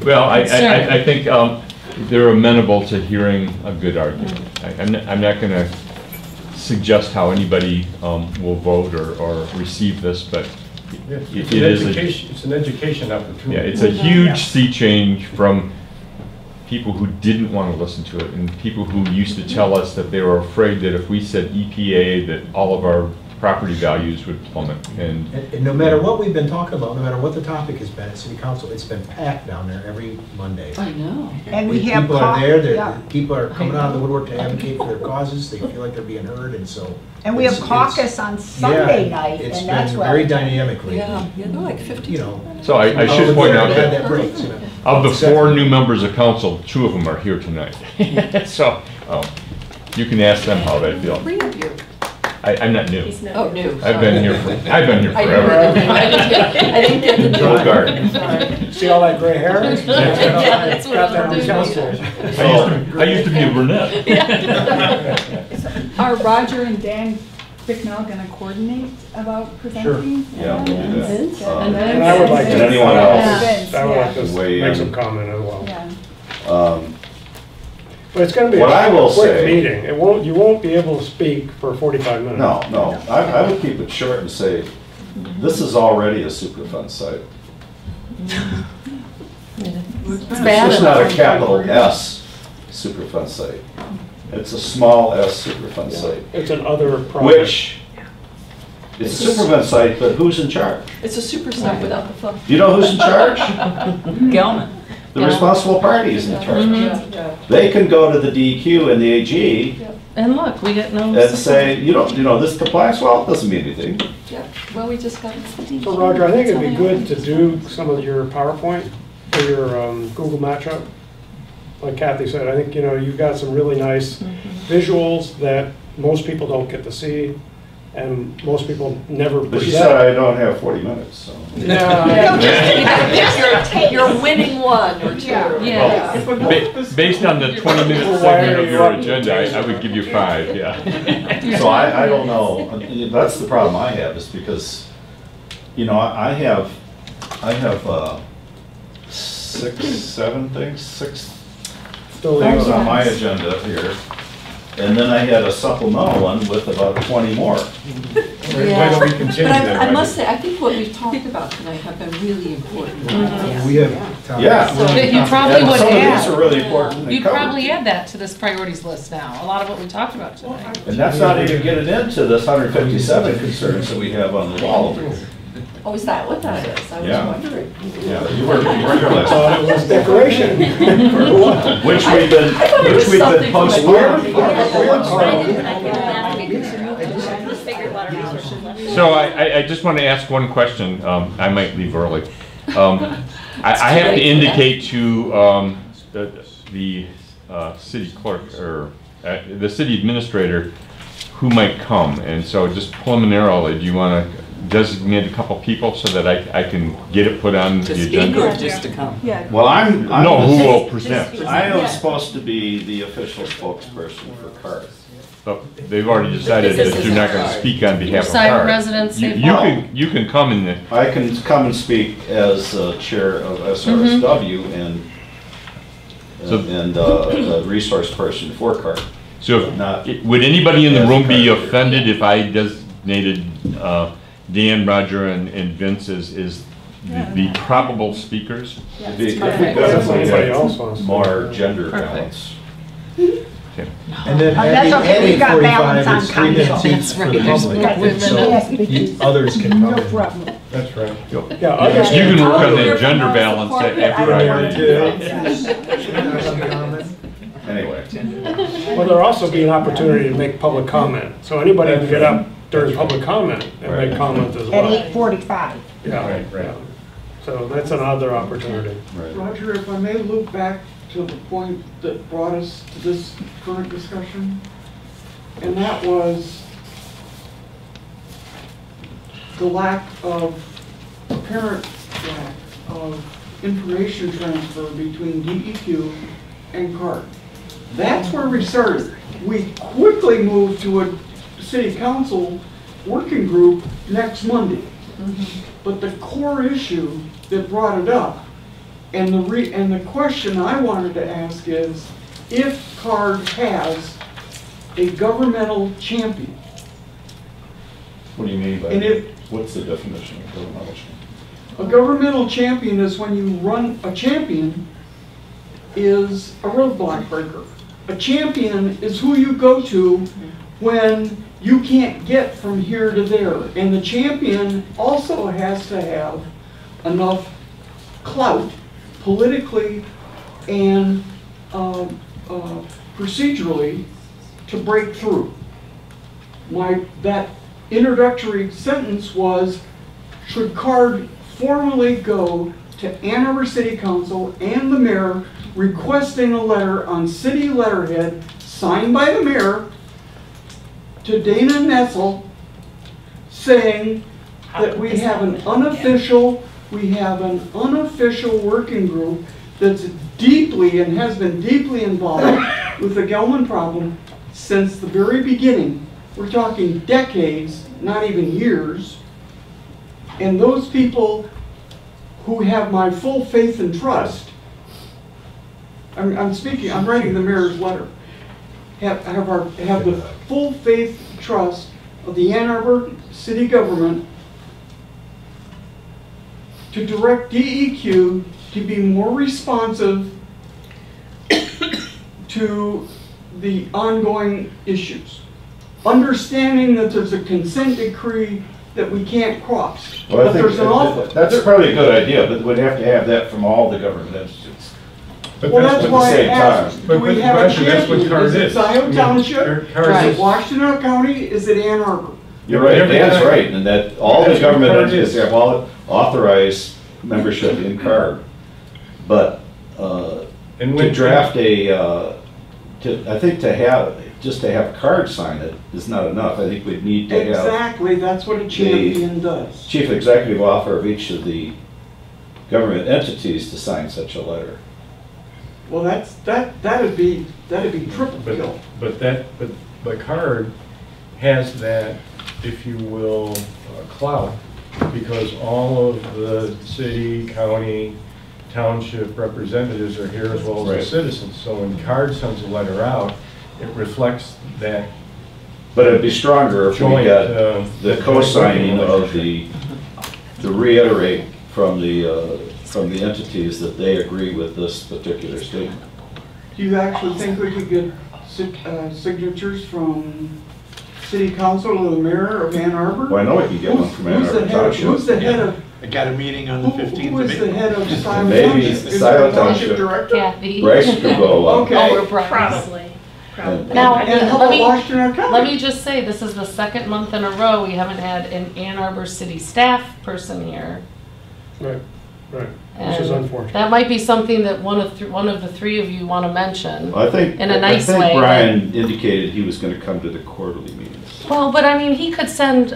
[SPEAKER 15] well, I
[SPEAKER 2] Concern.
[SPEAKER 15] think they're amenable to hearing a good argument. I'm not going to suggest how anybody will vote or receive this, but
[SPEAKER 5] It's
[SPEAKER 15] it is
[SPEAKER 5] it's an education opportunity.
[SPEAKER 15] yeah, it's a huge sea change from people who didn't want to listen to it, and people who used to tell us that they were afraid that if we said EPA, that all of our property values would plummet. And
[SPEAKER 12] And no matter what we've been talking about, no matter what the topic has been at city council, it's been packed down there every Monday.
[SPEAKER 10] I know.
[SPEAKER 16] And we have.
[SPEAKER 12] People are there,
[SPEAKER 16] yeah.
[SPEAKER 12] people are coming out of the woodwork to advocate for their causes, they feel like they're being heard, and so.
[SPEAKER 16] And we have
[SPEAKER 12] it's-
[SPEAKER 16] caucus on Sunday night,
[SPEAKER 12] It's
[SPEAKER 16] and that's
[SPEAKER 12] been
[SPEAKER 16] where.
[SPEAKER 12] very dynamic lately.
[SPEAKER 10] Yeah, they're like 50.
[SPEAKER 12] You know.
[SPEAKER 15] so I should point out
[SPEAKER 12] Glad
[SPEAKER 15] that
[SPEAKER 12] breaks,
[SPEAKER 15] of the 4 new members of council, 2 of them are here tonight. So you can ask them how they feel.
[SPEAKER 10] 3 of you.
[SPEAKER 15] I'm not new.
[SPEAKER 13] He's not-
[SPEAKER 10] Oh, new.
[SPEAKER 15] I've been here forever.
[SPEAKER 10] I didn't get the
[SPEAKER 15] Joe
[SPEAKER 10] joke.
[SPEAKER 15] Garden.
[SPEAKER 10] Sorry.
[SPEAKER 8] See all that gray hair?
[SPEAKER 2] Yeah, that's what
[SPEAKER 8] Got that
[SPEAKER 2] I'm
[SPEAKER 8] on
[SPEAKER 2] doing.
[SPEAKER 8] council.
[SPEAKER 15] I used to be a brunette.
[SPEAKER 3] Are Roger and Dan Bicknell gonna coordinate about presenting?
[SPEAKER 1] Yeah, we'll do that.
[SPEAKER 3] Vince?
[SPEAKER 1] And
[SPEAKER 8] And I would like to.
[SPEAKER 1] And anyone else.
[SPEAKER 3] Vince,
[SPEAKER 8] I would like
[SPEAKER 3] yeah.
[SPEAKER 8] to
[SPEAKER 1] Weigh
[SPEAKER 8] make
[SPEAKER 1] in.
[SPEAKER 8] some comment as well.
[SPEAKER 3] Yeah.
[SPEAKER 8] But it's gonna be
[SPEAKER 1] What I will
[SPEAKER 8] a quick
[SPEAKER 1] say-
[SPEAKER 8] meeting. You won't be able to speak for 45 minutes.
[SPEAKER 1] No, I would keep it short and say, this is already a Superfund site.
[SPEAKER 2] It's
[SPEAKER 1] It's
[SPEAKER 2] bad
[SPEAKER 1] just not a
[SPEAKER 2] enough.
[SPEAKER 1] capital S Superfund site. It's a small S Superfund site,
[SPEAKER 8] It's an other project.
[SPEAKER 1] which, it's a Superfund site, but who's in charge?
[SPEAKER 10] It's a super site without the fun.
[SPEAKER 1] You know who's in charge?
[SPEAKER 3] Gelman.
[SPEAKER 1] The responsible party is in charge.
[SPEAKER 10] Yeah.
[SPEAKER 1] They can go to the DEQ and the AG
[SPEAKER 2] And look, we get no.
[SPEAKER 1] and say, you know, this compliance, well, it doesn't mean anything.
[SPEAKER 10] Yeah, well, we just got.
[SPEAKER 8] So Roger, I think it'd be good to do some of your PowerPoint for your Google Matchup. Like Kathy said, I think, you've got some really nice visuals that most people don't get to see, and most people never
[SPEAKER 1] But she
[SPEAKER 8] present.
[SPEAKER 1] said I don't have 40 minutes, so.
[SPEAKER 10] You're winning one or two.
[SPEAKER 2] Yeah.
[SPEAKER 15] Based on the 20-minute segment of your agenda, I would give you 5, yeah.
[SPEAKER 1] So I don't know. That's the problem I have, is because, I have 6 things on my agenda here. And then I had a supplemental one with about 20 more.
[SPEAKER 15] Why don't we continue
[SPEAKER 10] But
[SPEAKER 15] that?
[SPEAKER 10] I must say, I think what we've talked about tonight have been really important.
[SPEAKER 12] We have time.
[SPEAKER 1] Yeah.
[SPEAKER 2] You probably
[SPEAKER 1] And
[SPEAKER 2] would
[SPEAKER 1] some of these are
[SPEAKER 2] add,
[SPEAKER 1] really important. and
[SPEAKER 2] you'd
[SPEAKER 1] covered.
[SPEAKER 2] probably add that to this priorities list now, a lot of what we talked about tonight.
[SPEAKER 1] And that's not even getting into this 157 concerns that we have on the wall over here.
[SPEAKER 10] Oh, is that what that is? I was
[SPEAKER 1] Yeah.
[SPEAKER 10] wondering.
[SPEAKER 1] Yeah, you weren't your list.
[SPEAKER 8] Thought it was decoration.
[SPEAKER 1] Which we've been postponing.
[SPEAKER 15] So I just want to ask one question. I might leave early. I have to indicate to the city clerk or the city administrator who might come. And so just preliminarily, do you want to designate a couple people so that I can get it put on the agenda?
[SPEAKER 4] Just to come.
[SPEAKER 3] Yeah.
[SPEAKER 1] Well, I'm
[SPEAKER 15] No, who will present?
[SPEAKER 1] I am supposed to be the official spokesperson for CART.
[SPEAKER 15] But they've already decided that you're not going to speak on behalf of
[SPEAKER 2] Site
[SPEAKER 15] CART.
[SPEAKER 2] residents,
[SPEAKER 15] You
[SPEAKER 2] safe
[SPEAKER 15] you can come in the,
[SPEAKER 1] I can come and speak as chair of SRSW and a resource person for CART.
[SPEAKER 15] so
[SPEAKER 1] Not
[SPEAKER 15] would anybody in the
[SPEAKER 1] as
[SPEAKER 15] room be
[SPEAKER 1] CART.
[SPEAKER 15] offended if I designated Dan, Roger, and Vince as the probable speakers?
[SPEAKER 1] If we
[SPEAKER 8] Somebody else wants to.
[SPEAKER 1] more gender balance.
[SPEAKER 12] And then
[SPEAKER 16] That's okay,
[SPEAKER 12] at
[SPEAKER 16] we got balance
[SPEAKER 12] 8:45,
[SPEAKER 16] on
[SPEAKER 12] it's 3 minutes
[SPEAKER 16] council.
[SPEAKER 12] each for the public, so others can come in.
[SPEAKER 5] That's right.
[SPEAKER 8] Yeah, others
[SPEAKER 15] You can work on
[SPEAKER 10] I'll hear
[SPEAKER 15] the
[SPEAKER 10] from
[SPEAKER 15] gender
[SPEAKER 10] the
[SPEAKER 15] balance
[SPEAKER 10] corporate.
[SPEAKER 15] after
[SPEAKER 10] I
[SPEAKER 15] I
[SPEAKER 10] don't
[SPEAKER 1] Anyway,
[SPEAKER 8] Well, there'll also be an opportunity to make public comment. So anybody can get up during public comment and make comment as
[SPEAKER 16] At
[SPEAKER 8] well.
[SPEAKER 16] 8:45.
[SPEAKER 8] Yeah,
[SPEAKER 5] Right.
[SPEAKER 8] yeah. So that's another opportunity.
[SPEAKER 1] right.
[SPEAKER 11] Roger, if I may loop back to the point that brought us to this current discussion, and that was the lack of, apparent lack of information transfer between DEQ and CART. That's where we started. We quickly moved to a city council working group next Monday. But the core issue that brought it up, and the question I wanted to ask is, if CART has a governmental champion,
[SPEAKER 1] What do you mean by
[SPEAKER 11] And
[SPEAKER 1] that?
[SPEAKER 11] if-
[SPEAKER 1] What's the definition of governmental change?
[SPEAKER 11] a governmental champion is when you run, a champion is a roadblock breaker. A champion is who you go to when you can't get from here to there. And the champion also has to have enough clout politically and procedurally to break through. That introductory sentence was, should CARD formally go to Ann Arbor City Council and the mayor requesting a letter on city letterhead signed by the mayor to Dana Nessel saying that we have an unofficial working group that's deeply and has been deeply involved with the Gelman problem since the very beginning. We're talking decades, not even years. And those people who have my full faith and trust, I'm writing the mayor's letter, have the full faith and trust of the Ann Arbor city government to direct DEQ to be more responsive to the ongoing issues. Understanding that there's a consent decree that we can't cross.
[SPEAKER 1] Well, I
[SPEAKER 11] But
[SPEAKER 1] think
[SPEAKER 11] there's an awful.
[SPEAKER 1] that's probably a good idea, but we'd have to have that from all the government entities.
[SPEAKER 5] But
[SPEAKER 11] Well, that's
[SPEAKER 1] at the
[SPEAKER 11] why I
[SPEAKER 1] same
[SPEAKER 11] asked,
[SPEAKER 1] time.
[SPEAKER 11] do we have a
[SPEAKER 5] Actually, that's what
[SPEAKER 11] champion?
[SPEAKER 5] CARD
[SPEAKER 11] Is it
[SPEAKER 5] is.
[SPEAKER 11] Scioto
[SPEAKER 5] I mean,
[SPEAKER 11] Township?
[SPEAKER 5] CARD
[SPEAKER 11] Is
[SPEAKER 5] is-
[SPEAKER 11] it Washtenaw County? Is it Ann Arbor?
[SPEAKER 1] You're right,
[SPEAKER 5] Every
[SPEAKER 1] Dan's
[SPEAKER 5] time-
[SPEAKER 1] right, and that all the
[SPEAKER 5] That's what
[SPEAKER 1] government
[SPEAKER 5] CARD
[SPEAKER 1] entities
[SPEAKER 5] is.
[SPEAKER 1] have all authorized membership in CARD. But
[SPEAKER 5] And
[SPEAKER 1] to
[SPEAKER 5] when
[SPEAKER 1] draft I think just to have CARD sign it is not enough. I think we'd need to have
[SPEAKER 11] Exactly, that's what a champion does.
[SPEAKER 1] chief executive officer of each of the government entities to sign such a letter.
[SPEAKER 11] Well, that'd be triple kill.
[SPEAKER 5] But CARD has that, if you will, clout, because all of the city, county, township representatives are here as well as
[SPEAKER 1] Right.
[SPEAKER 5] the citizens. So when CARD sends a letter out, it reflects that.
[SPEAKER 1] But it'd be stronger if we
[SPEAKER 5] Joint,
[SPEAKER 1] got the co-signing of to reiterate from the entities that they agree with this particular statement.
[SPEAKER 11] Do you actually think we could get signatures from city council or the mayor of Ann Arbor?
[SPEAKER 1] Well, I know we can get one from Ann Arbor Township.
[SPEAKER 11] Who's the head of,
[SPEAKER 14] I got a meeting on the 15th
[SPEAKER 11] who
[SPEAKER 14] of
[SPEAKER 11] is the head of Scioto
[SPEAKER 1] Maybe
[SPEAKER 11] Township? Is there a
[SPEAKER 1] Scioto
[SPEAKER 11] township
[SPEAKER 1] Township.
[SPEAKER 11] director?
[SPEAKER 2] Kathy.
[SPEAKER 1] Bryce could go.
[SPEAKER 11] Okay.
[SPEAKER 2] Oh, we're Bryce.
[SPEAKER 9] Probably.
[SPEAKER 2] Now,
[SPEAKER 11] And how
[SPEAKER 2] let
[SPEAKER 11] about
[SPEAKER 2] me,
[SPEAKER 11] Washtenaw County?
[SPEAKER 2] let me just say, this is the second month in a row we haven't had an Ann Arbor city staff person here.
[SPEAKER 8] Right, right, which is
[SPEAKER 2] And
[SPEAKER 8] unfortunate.
[SPEAKER 2] that might be something that one of the three of you want to mention.
[SPEAKER 1] I think,
[SPEAKER 2] In a nice way,
[SPEAKER 1] I think Brian indicated he was gonna come to the quarterly meetings.
[SPEAKER 2] Well, but I mean, he could send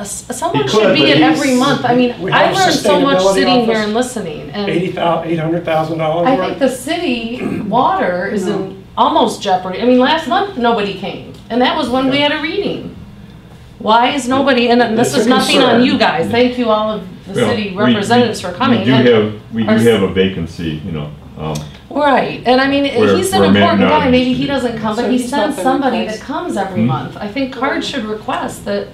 [SPEAKER 2] someone
[SPEAKER 1] He
[SPEAKER 2] should
[SPEAKER 1] could,
[SPEAKER 2] be
[SPEAKER 1] but
[SPEAKER 2] at
[SPEAKER 1] he's-
[SPEAKER 2] every month. I mean,
[SPEAKER 8] We
[SPEAKER 2] I
[SPEAKER 8] have a
[SPEAKER 2] learned so much
[SPEAKER 8] sustainability
[SPEAKER 2] sitting here
[SPEAKER 8] office.
[SPEAKER 2] and listening. And
[SPEAKER 8] $800,000
[SPEAKER 2] I
[SPEAKER 8] worth.
[SPEAKER 2] think the city water is in almost jeopardy. I mean, last month, nobody came, and that was when we had a reading. Why is nobody, and this
[SPEAKER 1] It's
[SPEAKER 2] is
[SPEAKER 1] a
[SPEAKER 2] nothing on
[SPEAKER 1] concern.
[SPEAKER 2] you guys, thank you all of the
[SPEAKER 15] Well,
[SPEAKER 2] city representatives for coming.
[SPEAKER 15] We do
[SPEAKER 2] And-
[SPEAKER 15] have a vacancy, you know.
[SPEAKER 2] Right, and I mean,
[SPEAKER 15] Where-
[SPEAKER 2] he's an
[SPEAKER 15] where Matt
[SPEAKER 2] important
[SPEAKER 15] now
[SPEAKER 2] guy, maybe
[SPEAKER 15] used to
[SPEAKER 2] he
[SPEAKER 15] be.
[SPEAKER 2] doesn't come, but
[SPEAKER 10] So
[SPEAKER 2] he
[SPEAKER 10] he's not
[SPEAKER 2] sends
[SPEAKER 10] been
[SPEAKER 2] somebody
[SPEAKER 10] replaced?
[SPEAKER 2] that comes every
[SPEAKER 15] Hmm?
[SPEAKER 2] month. I think CARD should request that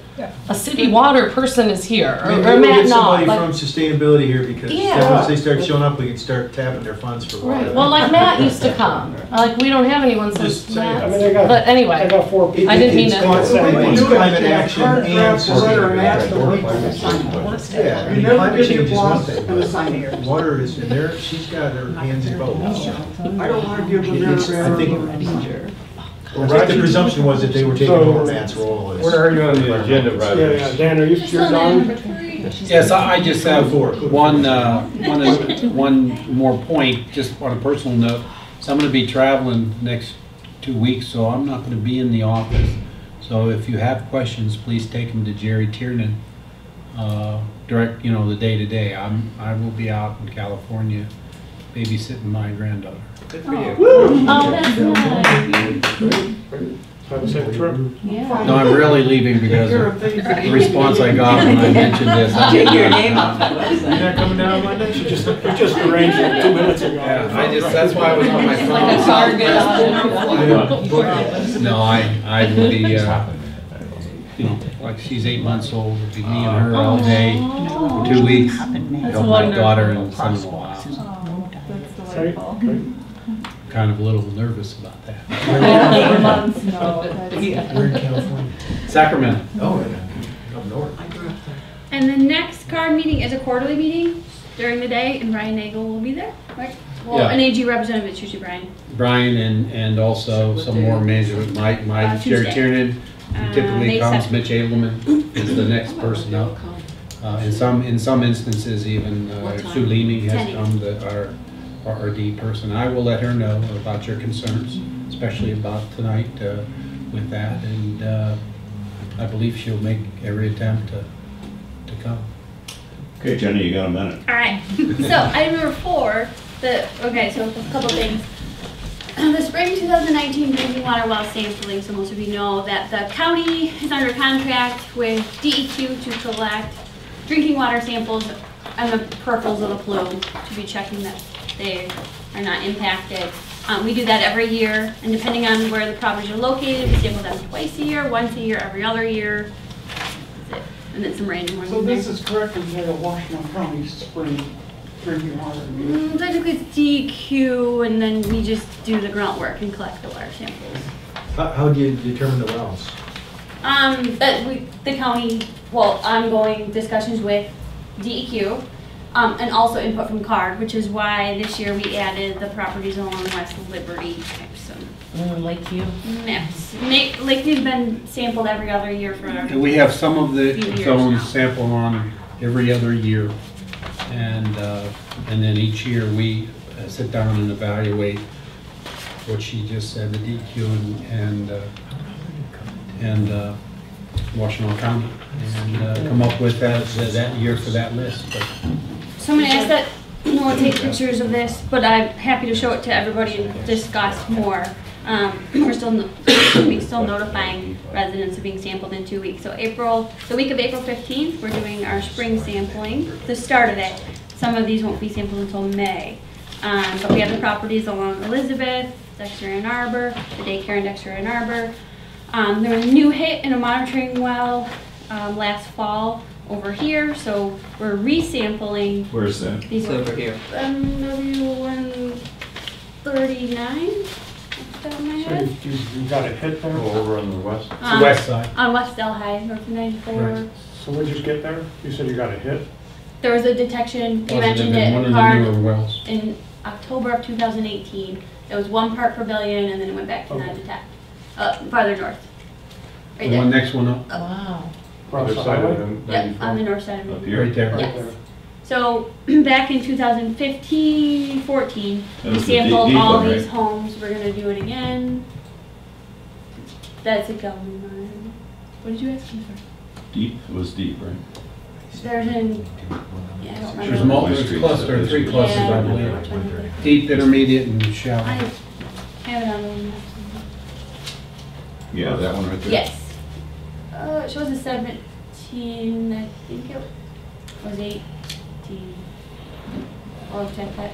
[SPEAKER 2] a city water person is here, or
[SPEAKER 12] Maybe we'll
[SPEAKER 2] Matt
[SPEAKER 12] get
[SPEAKER 2] Naw,
[SPEAKER 12] somebody
[SPEAKER 2] like-
[SPEAKER 12] from sustainability here, because
[SPEAKER 2] Yeah.
[SPEAKER 12] then once they start showing up, we can start tapping their funds for water.
[SPEAKER 2] Right, well, like Matt used to come, like, we don't have anyone since
[SPEAKER 12] Just saying.
[SPEAKER 2] Matt,
[SPEAKER 8] I mean, they got-
[SPEAKER 2] but anyway.
[SPEAKER 8] I got 4 people.
[SPEAKER 2] I didn't mean
[SPEAKER 12] It's
[SPEAKER 2] to-
[SPEAKER 12] climate-
[SPEAKER 11] The way we
[SPEAKER 12] it's
[SPEAKER 11] do it,
[SPEAKER 12] climate
[SPEAKER 11] the
[SPEAKER 12] action
[SPEAKER 11] card
[SPEAKER 12] and
[SPEAKER 11] drafts a letter and asks the
[SPEAKER 12] sustainability.
[SPEAKER 11] people to sign it.
[SPEAKER 12] Yeah, I
[SPEAKER 11] You
[SPEAKER 12] mean,
[SPEAKER 11] never
[SPEAKER 12] climate
[SPEAKER 11] give the
[SPEAKER 12] change is one
[SPEAKER 11] applause
[SPEAKER 12] thing,
[SPEAKER 11] and the
[SPEAKER 12] but
[SPEAKER 11] signing.
[SPEAKER 12] water is in there, she's got her hands in both.
[SPEAKER 11] I don't want to give the mayor
[SPEAKER 12] It's- I think-
[SPEAKER 8] Well,
[SPEAKER 12] I think the
[SPEAKER 8] Roger-
[SPEAKER 12] presumption was that they were taking
[SPEAKER 8] So-
[SPEAKER 12] over Matt's role as.
[SPEAKER 5] Where are you on the agenda, Roger?
[SPEAKER 8] Yeah, yeah, Dan, are you, you're done?
[SPEAKER 7] Yes, I just have one more point, just on a personal note. So I'm going to be traveling next 2 weeks, so I'm not going to be in the office. So if you have questions, please take them to Jerry Tiernan, direct, the day-to-day. I will be out in California babysitting my granddaughter.
[SPEAKER 14] Good for you.
[SPEAKER 2] Oh, that's nice.
[SPEAKER 8] Have a safe trip.
[SPEAKER 2] Yeah.
[SPEAKER 7] No, I'm really leaving because of the response I got when I mentioned this.
[SPEAKER 4] Take your name off that
[SPEAKER 12] You're
[SPEAKER 4] website.
[SPEAKER 12] not coming down Monday?
[SPEAKER 8] We just arranged it 2 minutes ago.
[SPEAKER 7] Yeah, that's why I was on my phone.
[SPEAKER 2] Like a Target.
[SPEAKER 7] No, I will be, like she's 8 months old, it'll be me and her all day, for 2 weeks. Help my
[SPEAKER 2] wonderful.
[SPEAKER 7] daughter and son-in-law out.
[SPEAKER 3] That's delightful.
[SPEAKER 7] Kind of a little nervous about that.
[SPEAKER 3] 8 months, no, that's.
[SPEAKER 12] We're in California.
[SPEAKER 7] Sacramento.
[SPEAKER 12] Oh, yeah. Up north.
[SPEAKER 9] And the next card meeting is a quarterly meeting during the day, and Brian Nagel will be there, right? Well,
[SPEAKER 7] Yeah.
[SPEAKER 9] an AG representative, it's usually Brian.
[SPEAKER 7] Brian and also some more management, my Jerry
[SPEAKER 9] Tuesday.
[SPEAKER 7] Tiernan typically
[SPEAKER 9] May
[SPEAKER 7] comes,
[SPEAKER 9] 7th.
[SPEAKER 7] Mitch Edelman is the next person up. In some instances, even Sue Leeming has
[SPEAKER 9] Jenni.
[SPEAKER 7] come, our RD person. I will let her know about your concerns, especially about tonight with that, and I believe she'll make every attempt to come.
[SPEAKER 1] Okay, Jenny, you got a minute.
[SPEAKER 9] All right. So item number 4, so a couple things. The spring 2019 drinking water well sampling, so most of you know that the county is under contract with DEQ to collect drinking water samples on the peripherals of the plume to be checking that they are not impacted. We do that every year, and depending on where the properties are located, we sample them twice a year, once a year, every other year. and then some random ones
[SPEAKER 11] So
[SPEAKER 9] in there.
[SPEAKER 11] this is correctly a Washtenaw County spring drinking water.
[SPEAKER 9] Technically it's DEQ, and then we just do the grunt work and collect the water samples.
[SPEAKER 12] How do you determine the wells?
[SPEAKER 9] The county, ongoing discussions with DEQ, and also input from CARD, which is why this year we added the properties along West Liberty types of
[SPEAKER 2] Lakeview.
[SPEAKER 9] maps. Lakeview's been sampled every other year for.
[SPEAKER 7] And we have some of the
[SPEAKER 9] Few years
[SPEAKER 7] zones
[SPEAKER 9] now.
[SPEAKER 7] sampled on every other year. And then each year we sit down and evaluate what she just said, the DEQ and Washtenaw County, and come up with that year for that list. But
[SPEAKER 9] So I'm gonna ask that no one take pictures of this, but I'm happy to show it to everybody and discuss more. We're still notifying residents of being sampled in 2 weeks. So the week of April 15th, we're doing our spring sampling, the start of it. Some of these won't be sampled until May. But we have the properties along Elizabeth, Dexter Ann Arbor, the daycare in Dexter Ann Arbor. There was a new hit in a monitoring well last fall over here, so we're resampling.
[SPEAKER 1] Where's that?
[SPEAKER 9] These
[SPEAKER 4] It's over here.
[SPEAKER 9] W139. Off the top of my
[SPEAKER 8] So
[SPEAKER 9] head.
[SPEAKER 8] you got a hit there?
[SPEAKER 5] Over on the west.
[SPEAKER 7] the west side.
[SPEAKER 9] On West Delhi, north of 94.
[SPEAKER 7] Right.
[SPEAKER 8] So when'd you get there? You said you got a hit?
[SPEAKER 9] There was a detection, you
[SPEAKER 7] Positive
[SPEAKER 9] mentioned
[SPEAKER 7] in
[SPEAKER 9] it,
[SPEAKER 7] one
[SPEAKER 9] a
[SPEAKER 7] of the
[SPEAKER 9] card
[SPEAKER 7] newer wells.
[SPEAKER 9] in October of 2018. There was 1 part per billion, and then it went back to
[SPEAKER 8] Okay.
[SPEAKER 9] non-detect. Farther north. Right
[SPEAKER 7] The
[SPEAKER 9] there.
[SPEAKER 7] next one up,
[SPEAKER 2] Wow.
[SPEAKER 8] Across
[SPEAKER 5] Other
[SPEAKER 8] the
[SPEAKER 5] side
[SPEAKER 8] highway?
[SPEAKER 5] of
[SPEAKER 9] Yep, on the north side of
[SPEAKER 1] Up
[SPEAKER 9] it.
[SPEAKER 1] here?
[SPEAKER 7] right there.
[SPEAKER 8] Right
[SPEAKER 9] Yes.
[SPEAKER 8] there.
[SPEAKER 9] So back in 2015, 14,
[SPEAKER 1] That
[SPEAKER 9] we
[SPEAKER 1] was the
[SPEAKER 9] sampled
[SPEAKER 1] deep
[SPEAKER 9] all
[SPEAKER 1] one,
[SPEAKER 9] these
[SPEAKER 1] right?
[SPEAKER 9] homes. We're gonna do it again. That's a Gelman one. What did you ask me for?
[SPEAKER 1] Deep, it was deep, right?
[SPEAKER 9] There's an, yeah, I don't remember.
[SPEAKER 7] There's multiple clusters, 3 clusters, I
[SPEAKER 9] Yeah.
[SPEAKER 7] believe. Deep, intermediate, and
[SPEAKER 9] I
[SPEAKER 7] shallow.
[SPEAKER 9] have it on the map.
[SPEAKER 1] Yeah, that one right there?
[SPEAKER 9] Yes. It shows a 17, I think it was 18. I'll check that.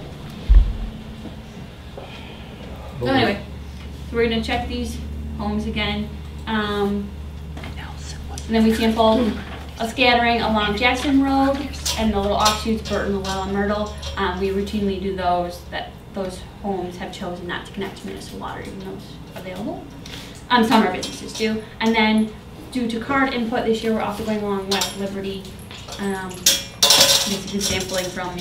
[SPEAKER 9] So anyway, we're gonna check these homes again. And then we sample a scattering along Jackson Road and the little offshoots, Burton, Llewellyn, and Myrtle. We routinely do those, those homes have chosen not to connect to municipal water, even though it's available. Some of our businesses do. And then due to card input this year, we're also going along West Liberty, basically sampling from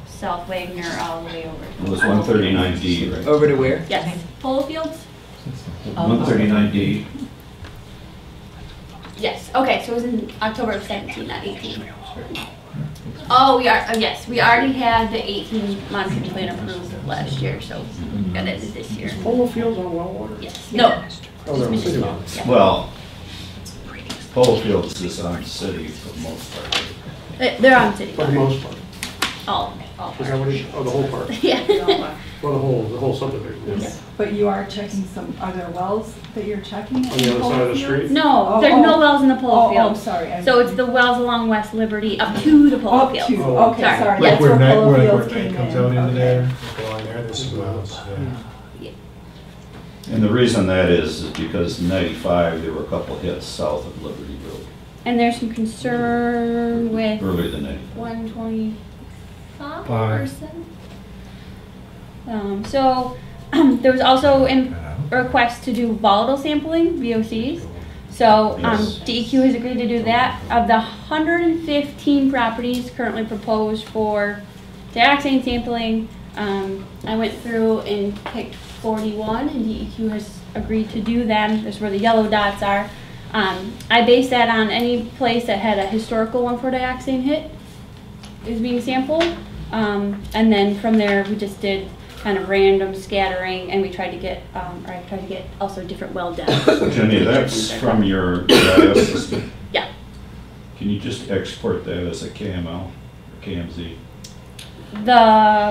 [SPEAKER 9] South Wagner all the way over.
[SPEAKER 1] It was 139D, right?
[SPEAKER 4] Over to where?
[SPEAKER 9] Yes, Polo Fields?
[SPEAKER 1] 139D.
[SPEAKER 9] Yes, okay, so it was in October of 17, not 18. Oh, yes, we already had the 18 monitoring plan approved last year, so got it this year.
[SPEAKER 8] Polo Fields on well water?
[SPEAKER 9] Yes, no.
[SPEAKER 8] Oh, they're
[SPEAKER 9] Just
[SPEAKER 8] city
[SPEAKER 9] municipal,
[SPEAKER 8] ones.
[SPEAKER 9] yeah.
[SPEAKER 1] Well, Polo Fields is on city for the most part.
[SPEAKER 9] They're on city
[SPEAKER 8] For the
[SPEAKER 9] water.
[SPEAKER 8] most part.
[SPEAKER 9] All
[SPEAKER 8] Is that what it, oh, the whole part?
[SPEAKER 9] Yeah.
[SPEAKER 8] Well, the whole subdivision, yes.
[SPEAKER 3] But you are checking some other wells that you're checking?
[SPEAKER 8] On the other side of the street?
[SPEAKER 9] No, there's no wells in the Polo
[SPEAKER 3] Oh,
[SPEAKER 9] Field.
[SPEAKER 3] sorry.
[SPEAKER 9] So it's the wells along West Liberty up to the Polo
[SPEAKER 3] Up
[SPEAKER 9] Field.
[SPEAKER 3] to, okay, sorry.
[SPEAKER 12] Like
[SPEAKER 3] That's
[SPEAKER 12] where
[SPEAKER 3] where
[SPEAKER 12] night,
[SPEAKER 3] Polo
[SPEAKER 12] where
[SPEAKER 3] Fields
[SPEAKER 12] night
[SPEAKER 3] came
[SPEAKER 12] comes
[SPEAKER 3] in.
[SPEAKER 12] out into
[SPEAKER 3] Okay.
[SPEAKER 12] there, go in there, this is wells, yeah.
[SPEAKER 1] And the reason that is because in 95, there were a couple hits south of Liberty Road,
[SPEAKER 9] And there's some concern with
[SPEAKER 1] earlier than 95.
[SPEAKER 9] 125 or
[SPEAKER 7] Five.
[SPEAKER 9] 7. So there was also a request to do volatile sampling, VOCs. So
[SPEAKER 1] Yes.
[SPEAKER 9] DEQ has agreed to do that. Of the 115 properties currently proposed for dioxane sampling, I went through and picked 41, and DEQ has agreed to do them. That's where the yellow dots are. I based that on any place that had a historical 1,4-dioxane hit is being sampled. And then from there, we just did kind of random scattering, and we tried to get, or I tried to get also different well depths.
[SPEAKER 1] Jenny, that's from your GIS system.
[SPEAKER 9] Yeah.
[SPEAKER 1] Can you just export that as a KML or KMZ?
[SPEAKER 9] The,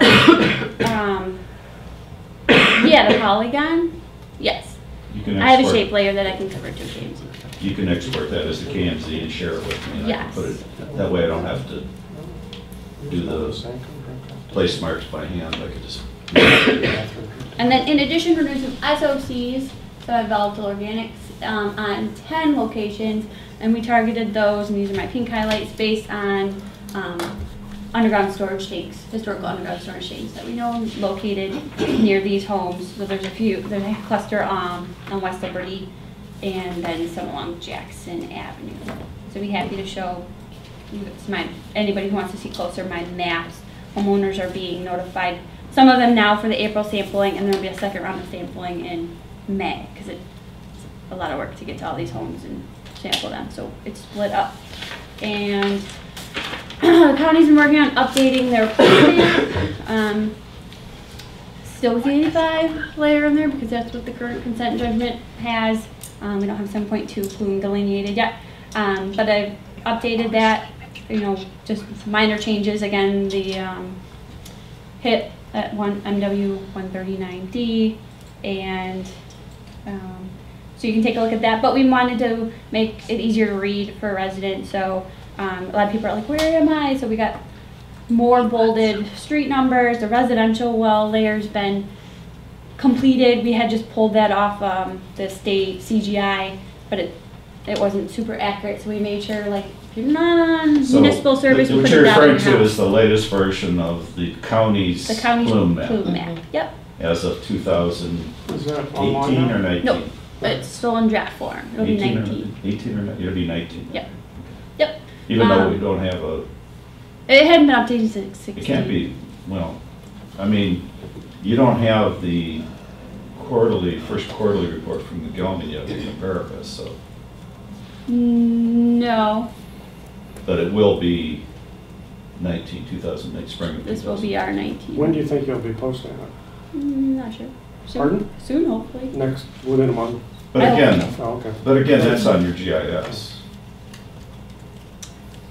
[SPEAKER 9] yeah, the polygon, yes.
[SPEAKER 1] You can
[SPEAKER 9] I have a
[SPEAKER 1] export-
[SPEAKER 9] shape layer that I can convert to KMZ.
[SPEAKER 1] You can export that as a KMZ and share it with me. And I can
[SPEAKER 9] Yes.
[SPEAKER 1] put it, that way I don't have to do the place marks by hand. I could just.
[SPEAKER 9] And then in addition, we're doing some SOCs, so volatile organics, on 10 locations. And we targeted those, and these are my pink highlights, based on underground storage tanks, historical underground storage tanks that we know located near these homes. So there's a few, there's a cluster on West Liberty, and then some along Jackson Avenue. So be happy to show anybody who wants to see closer my maps. Homeowners are being notified, some of them now for the April sampling, and there'll be a second round of sampling in May, because it's a lot of work to get to all these homes and sample them, so it's split up. And the county's been working on updating their plan. Still with the 85 layer in there, because that's what the current consent judgment has. We don't have 7.2 plume delineated yet, but I've updated that, you know, just minor changes. Again, the hit at MW 139D, and so you can take a look at that. But we wanted to make it easier to read for residents, so a lot of people are like, where am I? So we got more bolded street numbers. The residential well layer's been completed. We had just pulled that off the state CGI, but it wasn't super accurate, so we made sure, like, if you're not on municipal service,
[SPEAKER 1] what you're referring to is the latest version of the county's plume map.
[SPEAKER 9] Yep.
[SPEAKER 1] As of 2018 or 19?
[SPEAKER 9] No, it's still in draft form. It'll be 19.
[SPEAKER 1] 18 or 19? It'll be 19.
[SPEAKER 9] Yep. Yep.
[SPEAKER 1] Even though we don't have a...
[SPEAKER 9] It hadn't been updated since 16.
[SPEAKER 1] It can't be, well, I mean, you don't have the first quarterly report from the Gelman yet in America, so...
[SPEAKER 9] No.
[SPEAKER 1] But it will be 2019, spring of 2019.
[SPEAKER 9] This will be our 19.
[SPEAKER 8] When do you think you'll be posting it?
[SPEAKER 9] Not sure. Soon.
[SPEAKER 8] Pardon?
[SPEAKER 9] Soon, hopefully.
[SPEAKER 8] Within a month?
[SPEAKER 1] But again,
[SPEAKER 8] okay.
[SPEAKER 1] That's on your GIS.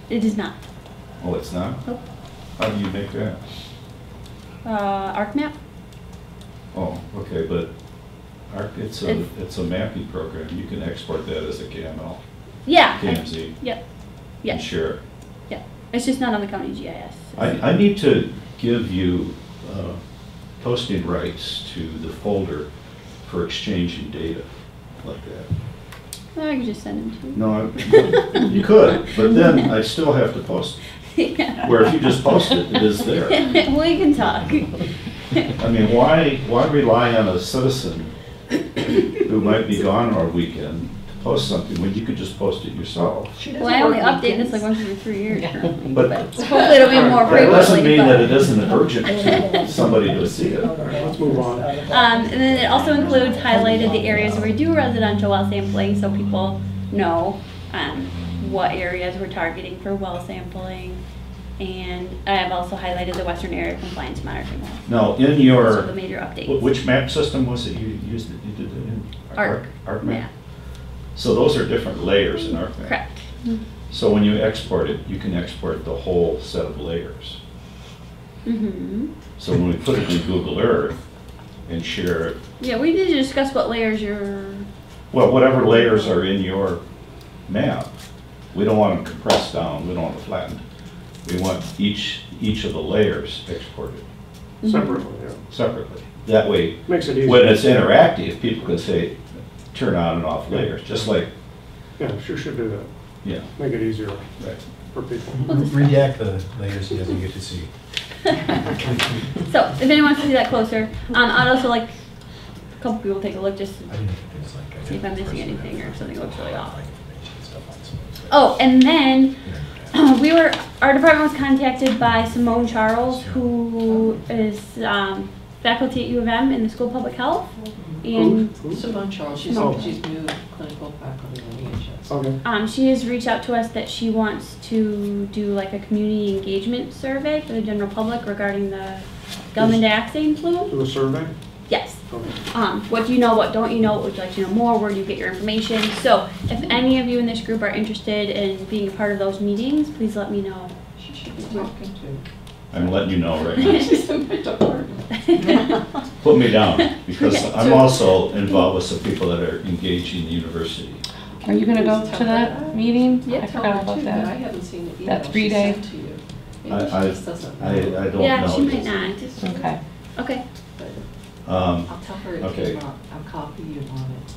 [SPEAKER 9] It is not.
[SPEAKER 1] Oh, it's not?
[SPEAKER 9] Nope.
[SPEAKER 1] How do you make that?
[SPEAKER 9] ArcMap.
[SPEAKER 1] Oh, okay, but it's a mapping program. You can export that as a KML.
[SPEAKER 9] Yeah.
[SPEAKER 1] KMZ.
[SPEAKER 9] Yep.
[SPEAKER 1] And share it.
[SPEAKER 9] Yep. It's just not on the county GIS.
[SPEAKER 1] I need to give you posting rights to the folder for exchanging data like that.
[SPEAKER 9] Well, I could just send them to you.
[SPEAKER 1] No, you could, but then I still have to post it.
[SPEAKER 9] Yeah.
[SPEAKER 1] Where if you just post it, it is there.
[SPEAKER 9] We can talk.
[SPEAKER 1] I mean, why rely on a citizen who might be gone on a weekend to post something when you could just post it yourself?
[SPEAKER 9] Well, I only update this like once every 3 years.
[SPEAKER 1] But
[SPEAKER 9] hopefully it'll be more frequently.
[SPEAKER 1] That doesn't mean that it isn't urgent to somebody to see it.
[SPEAKER 8] Let's move on.
[SPEAKER 9] And then it also includes highlighted the areas where we do residential well sampling, so people know what areas we're targeting for well sampling. And I have also highlighted the Western Area Compliance Monitoring Wells.
[SPEAKER 1] Now, in your
[SPEAKER 9] So the major updates.
[SPEAKER 1] which map system was it you used? You did it in ArcMap.
[SPEAKER 9] Yeah.
[SPEAKER 1] So those are different layers in ArcMap.
[SPEAKER 9] Correct.
[SPEAKER 1] So when you export it, you can export the whole set of layers.
[SPEAKER 9] Mm-hmm.
[SPEAKER 1] So when we put it in Google Earth and share it,
[SPEAKER 9] Yeah, we need to discuss what layers you're...
[SPEAKER 1] well, whatever layers are in your map, we don't want them compressed down, we don't want them flattened. We want each of the layers exported.
[SPEAKER 8] Separately, yeah.
[SPEAKER 1] Separately. That way,
[SPEAKER 8] Makes it easier.
[SPEAKER 1] when it's interactive, people can say, turn on and off layers, just like...
[SPEAKER 8] Yeah, sure should do that.
[SPEAKER 1] Yeah.
[SPEAKER 8] Make it easier
[SPEAKER 1] Right.
[SPEAKER 8] for people.
[SPEAKER 12] Redact the layers he doesn't get to see.
[SPEAKER 9] So, if anyone wants to see that closer, I'd also like a couple people take a look just to see if I'm missing anything or if something looks really off. Oh, and then our department was contacted by Simone Charles, who is faculty at U of M in the School of Public Health. And
[SPEAKER 10] Simone Charles, she's new clinical faculty in EHS.
[SPEAKER 8] Okay.
[SPEAKER 9] She has reached out to us that she wants to do like a community engagement survey for the general public regarding the Gelman dioxane plume.
[SPEAKER 8] Do a survey?
[SPEAKER 9] Yes.
[SPEAKER 8] Okay.
[SPEAKER 9] What do you know, what don't you know, what would you like to know more, where do you get your information? So if any of you in this group are interested in being a part of those meetings, please let me know.
[SPEAKER 10] She should be talking to.
[SPEAKER 1] I'm letting you know right now.
[SPEAKER 10] She's in my department.
[SPEAKER 1] Put me down, because I'm also involved with some people that are engaging the university.
[SPEAKER 2] Are you gonna go to that meeting?
[SPEAKER 10] Yeah,
[SPEAKER 2] I
[SPEAKER 10] tell
[SPEAKER 2] forgot
[SPEAKER 10] her
[SPEAKER 2] about
[SPEAKER 10] too,
[SPEAKER 2] that.
[SPEAKER 10] but I haven't seen the email
[SPEAKER 2] That
[SPEAKER 10] she
[SPEAKER 2] 3-day?
[SPEAKER 10] sent to you. Maybe
[SPEAKER 1] I
[SPEAKER 10] she just doesn't know.
[SPEAKER 1] don't know.
[SPEAKER 9] Yeah, she might not.
[SPEAKER 2] Okay.
[SPEAKER 9] Okay.
[SPEAKER 10] I'll tell her it
[SPEAKER 1] okay.
[SPEAKER 10] came out. I'll copy you on it.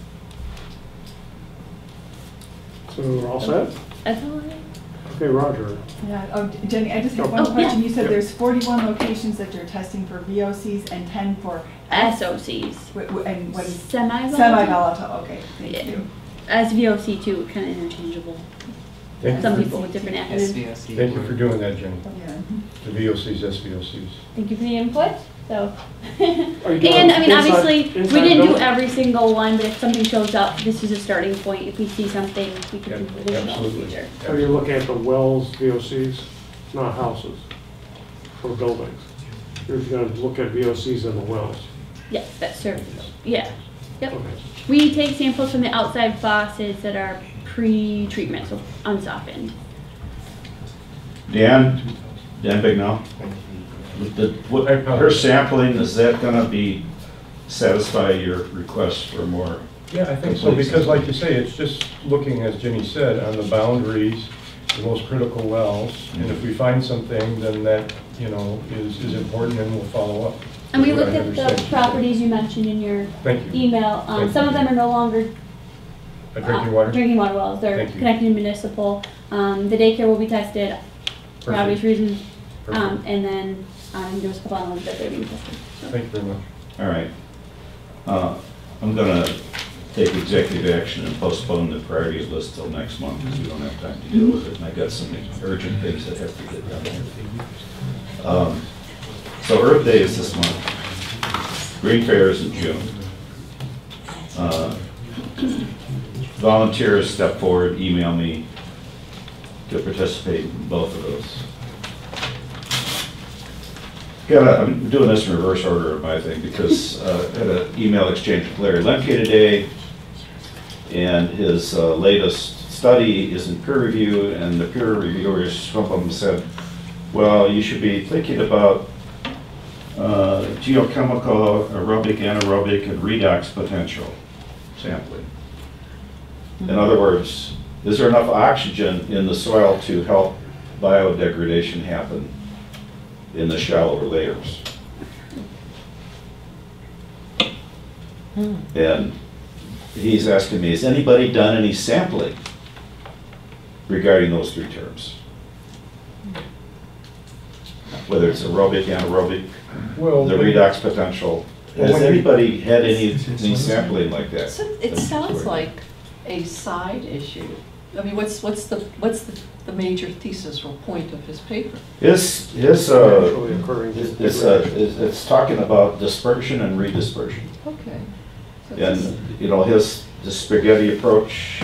[SPEAKER 8] So we're all set?
[SPEAKER 9] That's all I have.
[SPEAKER 8] Okay, Roger.
[SPEAKER 3] Yeah, Jenny, I just have one
[SPEAKER 9] Oh,
[SPEAKER 3] question.
[SPEAKER 9] yeah.
[SPEAKER 3] You said there's 41 locations that you're testing for VOCs and 10 for
[SPEAKER 9] SOCs.
[SPEAKER 3] And what is
[SPEAKER 9] Semi-volatile?
[SPEAKER 3] semi-volatile? Okay, thank you.
[SPEAKER 9] SVOC too, kind of interchangeable.
[SPEAKER 5] Thank
[SPEAKER 9] Some
[SPEAKER 5] you.
[SPEAKER 9] people with different acronyms.
[SPEAKER 5] Thank you for doing that, Jenny.
[SPEAKER 3] Yeah.
[SPEAKER 5] The VOCs, SVOCs.
[SPEAKER 9] Thank you for the input. So,
[SPEAKER 8] Are you
[SPEAKER 9] and
[SPEAKER 8] doing
[SPEAKER 9] I mean,
[SPEAKER 8] inside-
[SPEAKER 9] obviously,
[SPEAKER 8] inside
[SPEAKER 9] we didn't do
[SPEAKER 8] building?
[SPEAKER 9] every single one, but if something shows up, this is a starting point. If we see something, we can
[SPEAKER 5] Yep,
[SPEAKER 9] do additional in the
[SPEAKER 5] absolutely.
[SPEAKER 9] future.
[SPEAKER 8] So you're looking at the wells VOCs, not houses or buildings. You're going to look at VOCs in the wells.
[SPEAKER 9] Yes, that's service. Yeah. Yep.
[SPEAKER 8] Okay.
[SPEAKER 9] We take samples from the outside faucets that are pre-treatment, so unsoftened.
[SPEAKER 1] Dan Bignell, her sampling, is that gonna be, satisfy your request for more?
[SPEAKER 5] Yeah, I think so, because like you say, it's just looking, as Jenny said, on the boundaries, the most critical wells, and if we find something, then that, is important, and we'll follow up.
[SPEAKER 9] And we
[SPEAKER 5] What I
[SPEAKER 9] looked at
[SPEAKER 5] understand
[SPEAKER 9] the
[SPEAKER 5] she
[SPEAKER 9] properties you mentioned in your
[SPEAKER 5] Thank you.
[SPEAKER 9] email.
[SPEAKER 5] Thank
[SPEAKER 9] Some of
[SPEAKER 5] you.
[SPEAKER 9] them are no longer
[SPEAKER 5] said. Drinking water?
[SPEAKER 9] drinking water wells. They're
[SPEAKER 5] Thank you.
[SPEAKER 9] connected to municipal. The daycare will be tested for
[SPEAKER 5] Perfect.
[SPEAKER 9] obvious reasons.
[SPEAKER 5] Perfect.
[SPEAKER 9] And then there's a couple other ones that they're being tested. So.
[SPEAKER 5] Thank you very much.
[SPEAKER 1] All right. I'm gonna take executive action and postpone the priority list till next month, because we don't have time to deal with it, and I got some urgent things that have to get done here. So Earth Day is this month. Green Fair is in June. Volunteers step forward, email me to participate in both of those. I'm doing this in reverse order of my thing, because I had an email exchange with Larry Lemke today, and his latest study is in peer review, and the peer reviewers, some of them said, well, you should be thinking about geochemical, aerobic, anaerobic, and redox potential sampling. In other words, is there enough oxygen in the soil to help biodegradation happen in the shallower layers? And he's asking me, has anybody done any sampling regarding those three terms? Whether it's aerobic, anaerobic,
[SPEAKER 5] Well,
[SPEAKER 1] the redox potential. Has
[SPEAKER 5] when you-
[SPEAKER 1] anybody had any sampling like that?
[SPEAKER 10] So it sounds like a side issue. I mean, what's the major thesis or point of his paper?
[SPEAKER 8] Naturally occurring.
[SPEAKER 1] It's talking about dispersion and redispersion.
[SPEAKER 10] Okay. So
[SPEAKER 1] And, the spaghetti approach,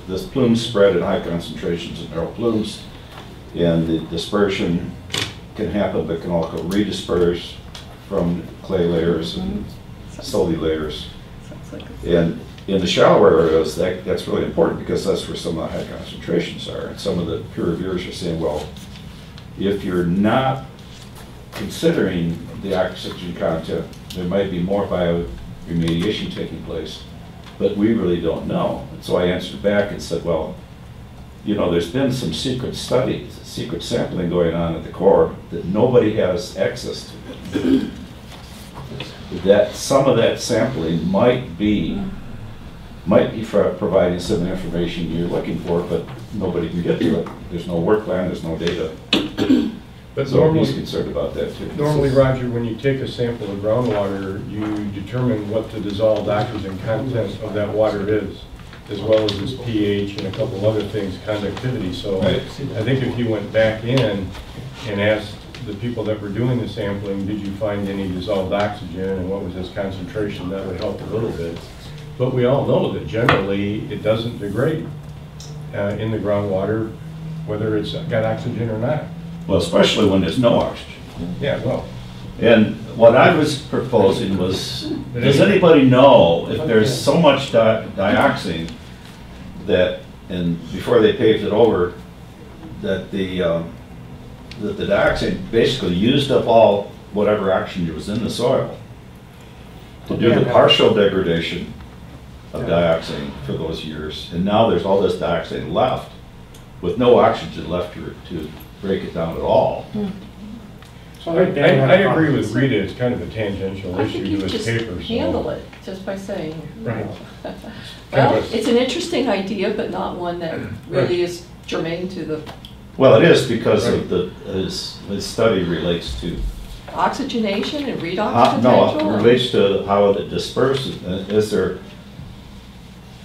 [SPEAKER 1] this plume spread at high concentrations of narrow plumes, and the dispersion can happen, but can also redisperse from clay layers and solely layers. And in the shallower areas, that's really important, because that's where some of the high concentrations are. And some of the peer reviewers are saying, well, if you're not considering the oxygen content, there might be more bioremediation taking place, but we really don't know. And so I answered back and said, well, there's been some secret studies, secret sampling going on at the Corps that nobody has access to. That some of that sampling might be for providing some information you're looking for, but nobody can get to it. There's no work plan, there's no data.
[SPEAKER 5] But
[SPEAKER 1] So
[SPEAKER 5] normally,
[SPEAKER 1] he's concerned about that too.
[SPEAKER 5] Normally, Roger, when you take a sample of groundwater, you determine what the dissolved oxygen content of that water is, as well as its pH and a couple other things, conductivity. So
[SPEAKER 1] Right.
[SPEAKER 5] I think if you went back in and asked the people that were doing the sampling, did you find any dissolved oxygen and what was its concentration, that would help a little bit. But we all know that generally it doesn't degrade in the groundwater, whether it's got oxygen or not.
[SPEAKER 1] Well, especially when there's no oxygen.
[SPEAKER 5] Yeah, well.
[SPEAKER 1] And what I was proposing was, does anybody know if there's so much dioxane that, and before they paved it over, that the dioxane basically used up all whatever oxygen was in the soil to do the partial degradation of dioxane for those years. And now there's all this dioxane left with no oxygen left to break it down at all.
[SPEAKER 8] So I think Dan had
[SPEAKER 5] I
[SPEAKER 8] a
[SPEAKER 5] agree
[SPEAKER 8] comment.
[SPEAKER 5] with Rita, it's kind of a tangential
[SPEAKER 10] I think
[SPEAKER 5] issue
[SPEAKER 10] you
[SPEAKER 5] to his
[SPEAKER 10] just
[SPEAKER 5] paper, so.
[SPEAKER 10] handle it just by saying.
[SPEAKER 5] Right.
[SPEAKER 10] Well, it's an interesting idea, but not one that really is germane to the
[SPEAKER 1] Well, it is because of this study relates to,
[SPEAKER 10] oxygenation and redox
[SPEAKER 1] no,
[SPEAKER 10] potential.
[SPEAKER 1] it relates to how it disperses. Is there,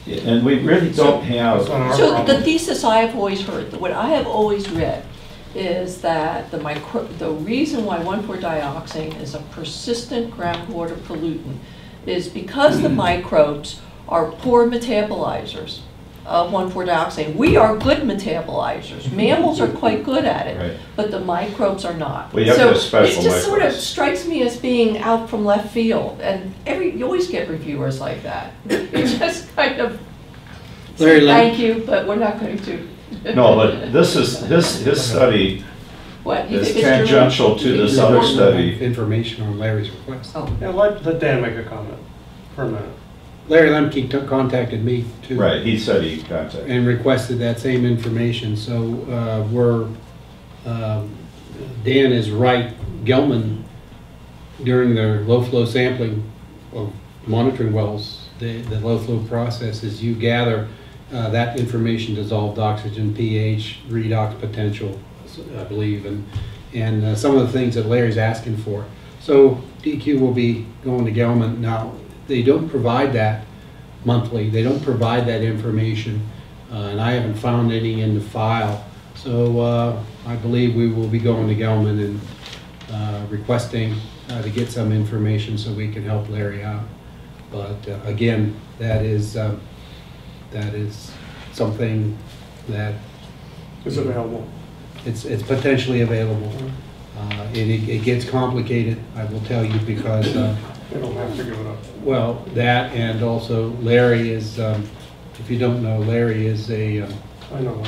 [SPEAKER 1] and we really don't have.
[SPEAKER 10] So the thesis I have always heard, what I have always read, is that the reason why 1,4-dioxane is a persistent groundwater pollutant is because the microbes are poor metabolizers of 1,4-dioxane. We are good metabolizers. Mammals are quite good at it,
[SPEAKER 1] Right.
[SPEAKER 10] but the microbes are not.
[SPEAKER 1] Well, you have to have special
[SPEAKER 10] it just sort of
[SPEAKER 1] microbes.
[SPEAKER 10] strikes me as being out from left field, and you always get reviewers like that. It's just kind of
[SPEAKER 7] Larry,
[SPEAKER 10] thank you, but we're not going to.
[SPEAKER 1] No, but this is, his study
[SPEAKER 10] What, you
[SPEAKER 1] is
[SPEAKER 10] think it's
[SPEAKER 1] tangential to this other study.
[SPEAKER 7] Information on Larry's request.
[SPEAKER 10] Oh.
[SPEAKER 8] Yeah, let Dan make a comment for a minute.
[SPEAKER 7] Larry Lemke contacted me too.
[SPEAKER 1] Right, he said he contacted.
[SPEAKER 7] And requested that same information, so Dan is right. Gelman, during their low flow sampling of monitoring wells, the low flow process is you gather that information, dissolved oxygen, pH, redox potential, I believe, and some of the things that Larry's asking for. So DEQ will be going to Gelman. Now, they don't provide that monthly. They don't provide that information, and I haven't found any in the file. So I believe we will be going to Gelman and requesting to get some information so we can help Larry out. But again, that is something that
[SPEAKER 8] Is available.
[SPEAKER 7] it's potentially available. It gets complicated, I will tell you, because
[SPEAKER 8] They don't have to give it up.
[SPEAKER 7] well, that, and also Larry is, if you don't know, Larry is a
[SPEAKER 8] I know.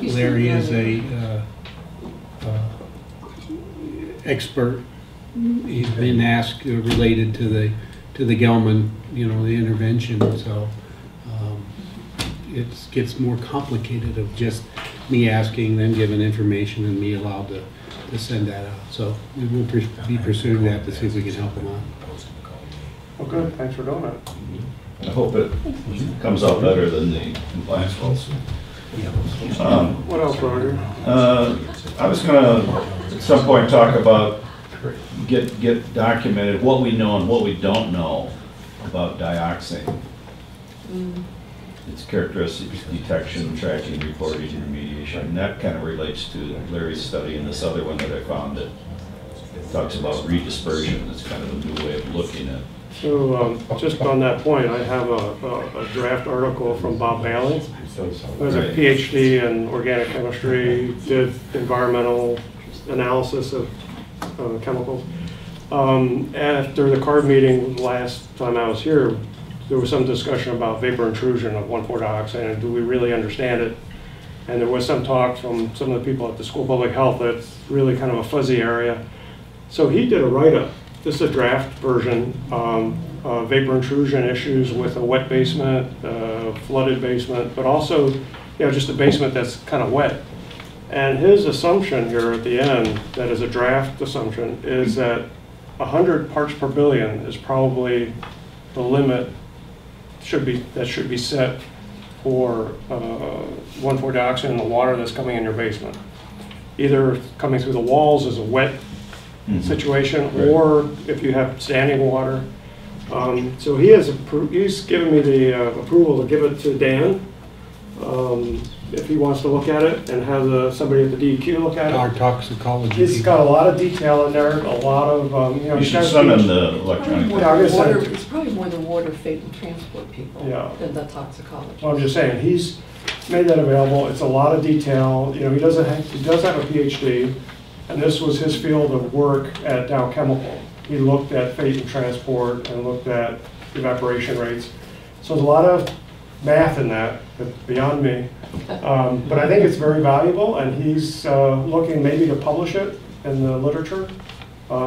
[SPEAKER 7] Larry is a expert. He's been asked related to the Gelman, the intervention, so it gets more complicated of just me asking, then giving information, and me allowed to send that out. So we will be pursuing that to see if we can help them out.
[SPEAKER 8] Well, good, thanks for doing that.
[SPEAKER 1] I hope it comes out better than the compliance rules.
[SPEAKER 8] What else, Roger?
[SPEAKER 1] I was gonna, at some point, talk about, get documented what we know and what we don't know about dioxane. Its characteristics, detection, tracking, reporting, remediation. And that kind of relates to Larry's study and this other one that I found that talks about redispersion. It's kind of a new way of looking at.
[SPEAKER 8] So just on that point, I have a draft article from Bob Bailey. He has a PhD in organic chemistry, did environmental analysis of chemicals. After the CARB meeting last time I was here, there was some discussion about vapor intrusion of 1,4-dioxane and do we really understand it? And there was some talk from some of the people at the School of Public Health that it's really kind of a fuzzy area. So he did a write-up. This is a draft version, vapor intrusion issues with a wet basement, flooded basement, but also just a basement that's kind of wet. And his assumption here at the end, that is a draft assumption, is that 100 parts per billion is probably the limit that should be set for 1,4-dioxane in the water that's coming in your basement. Either coming through the walls as a wet situation, or if you have standing water. So he's given me the approval to give it to Dan if he wants to look at it, and have somebody at the DEQ look at it.
[SPEAKER 7] Our toxicology.
[SPEAKER 8] It's got a lot of detail in there, a lot of
[SPEAKER 1] You should send them the electronic.
[SPEAKER 10] It's probably more the water, fate, and transport people than the toxicology.
[SPEAKER 8] Well, I'm just saying, he's made that available. It's a lot of detail. He does have a PhD, and this was his field of work at Dow Chemical. He looked at fate and transport and looked at evaporation rates. So there's a lot of math in that, that's beyond me. But I think it's very valuable, and he's looking maybe to publish it in the literature.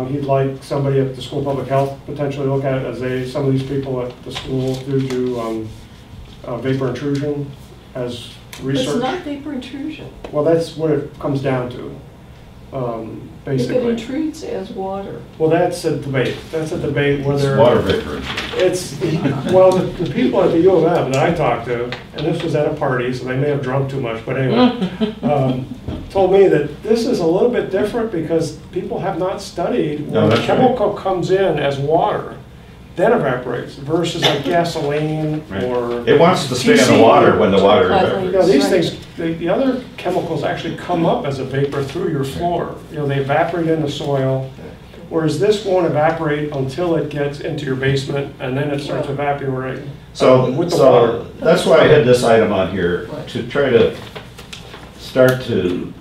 [SPEAKER 8] He'd like somebody at the School of Public Health potentially look at it, as some of these people at the school do vapor intrusion as research.
[SPEAKER 10] It's not vapor intrusion.
[SPEAKER 8] Well, that's what it comes down to. basically.
[SPEAKER 10] If it treats as water.
[SPEAKER 8] Well, that's a debate. That's a debate whether.
[SPEAKER 1] It's water vapor.
[SPEAKER 8] It's, well, the people at the U of M that I talked to, and this was at a party, so they may have drunk too much, but anyway, told me that this is a little bit different because people have not studied when the chemical comes in as water, then evaporates, versus like gasoline or.
[SPEAKER 1] It wants to stay in the water when the water evaporates.
[SPEAKER 8] You know, these things, the other chemicals actually come up as a vapor through your floor. You know, they evaporate in the soil, whereas this won't evaporate until it gets into your basement, and then it starts evaporating.
[SPEAKER 1] So,
[SPEAKER 8] with the water.
[SPEAKER 1] That's why I had this item on here, to try to start to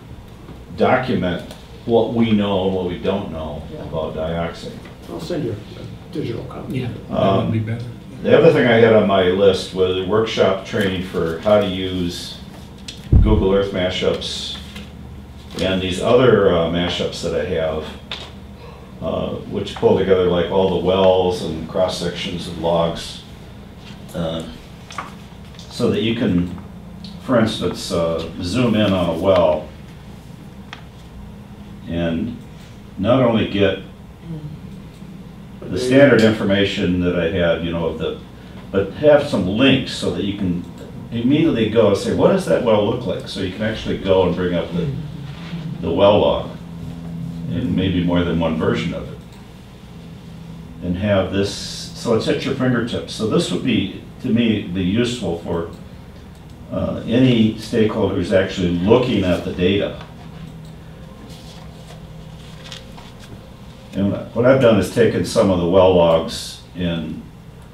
[SPEAKER 1] document what we know and what we don't know about dioxane.
[SPEAKER 8] I'll send you a digital copy.
[SPEAKER 7] Yeah, that would be better.
[SPEAKER 1] The other thing I had on my list was a workshop training for how to use Google Earth Mashups and these other mashups that I have, which pull together like all the wells and cross sections of logs, so that you can, for instance, zoom in on a well and not only get the standard information that I had, you know, of the, but have some links so that you can immediately go and say, what does that well look like? So you can actually go and bring up the well log, and maybe more than one version of it, and have this, so it's at your fingertips. So this would be, to me, be useful for any stakeholder who's actually looking at the data. And what I've done is taken some of the well logs in,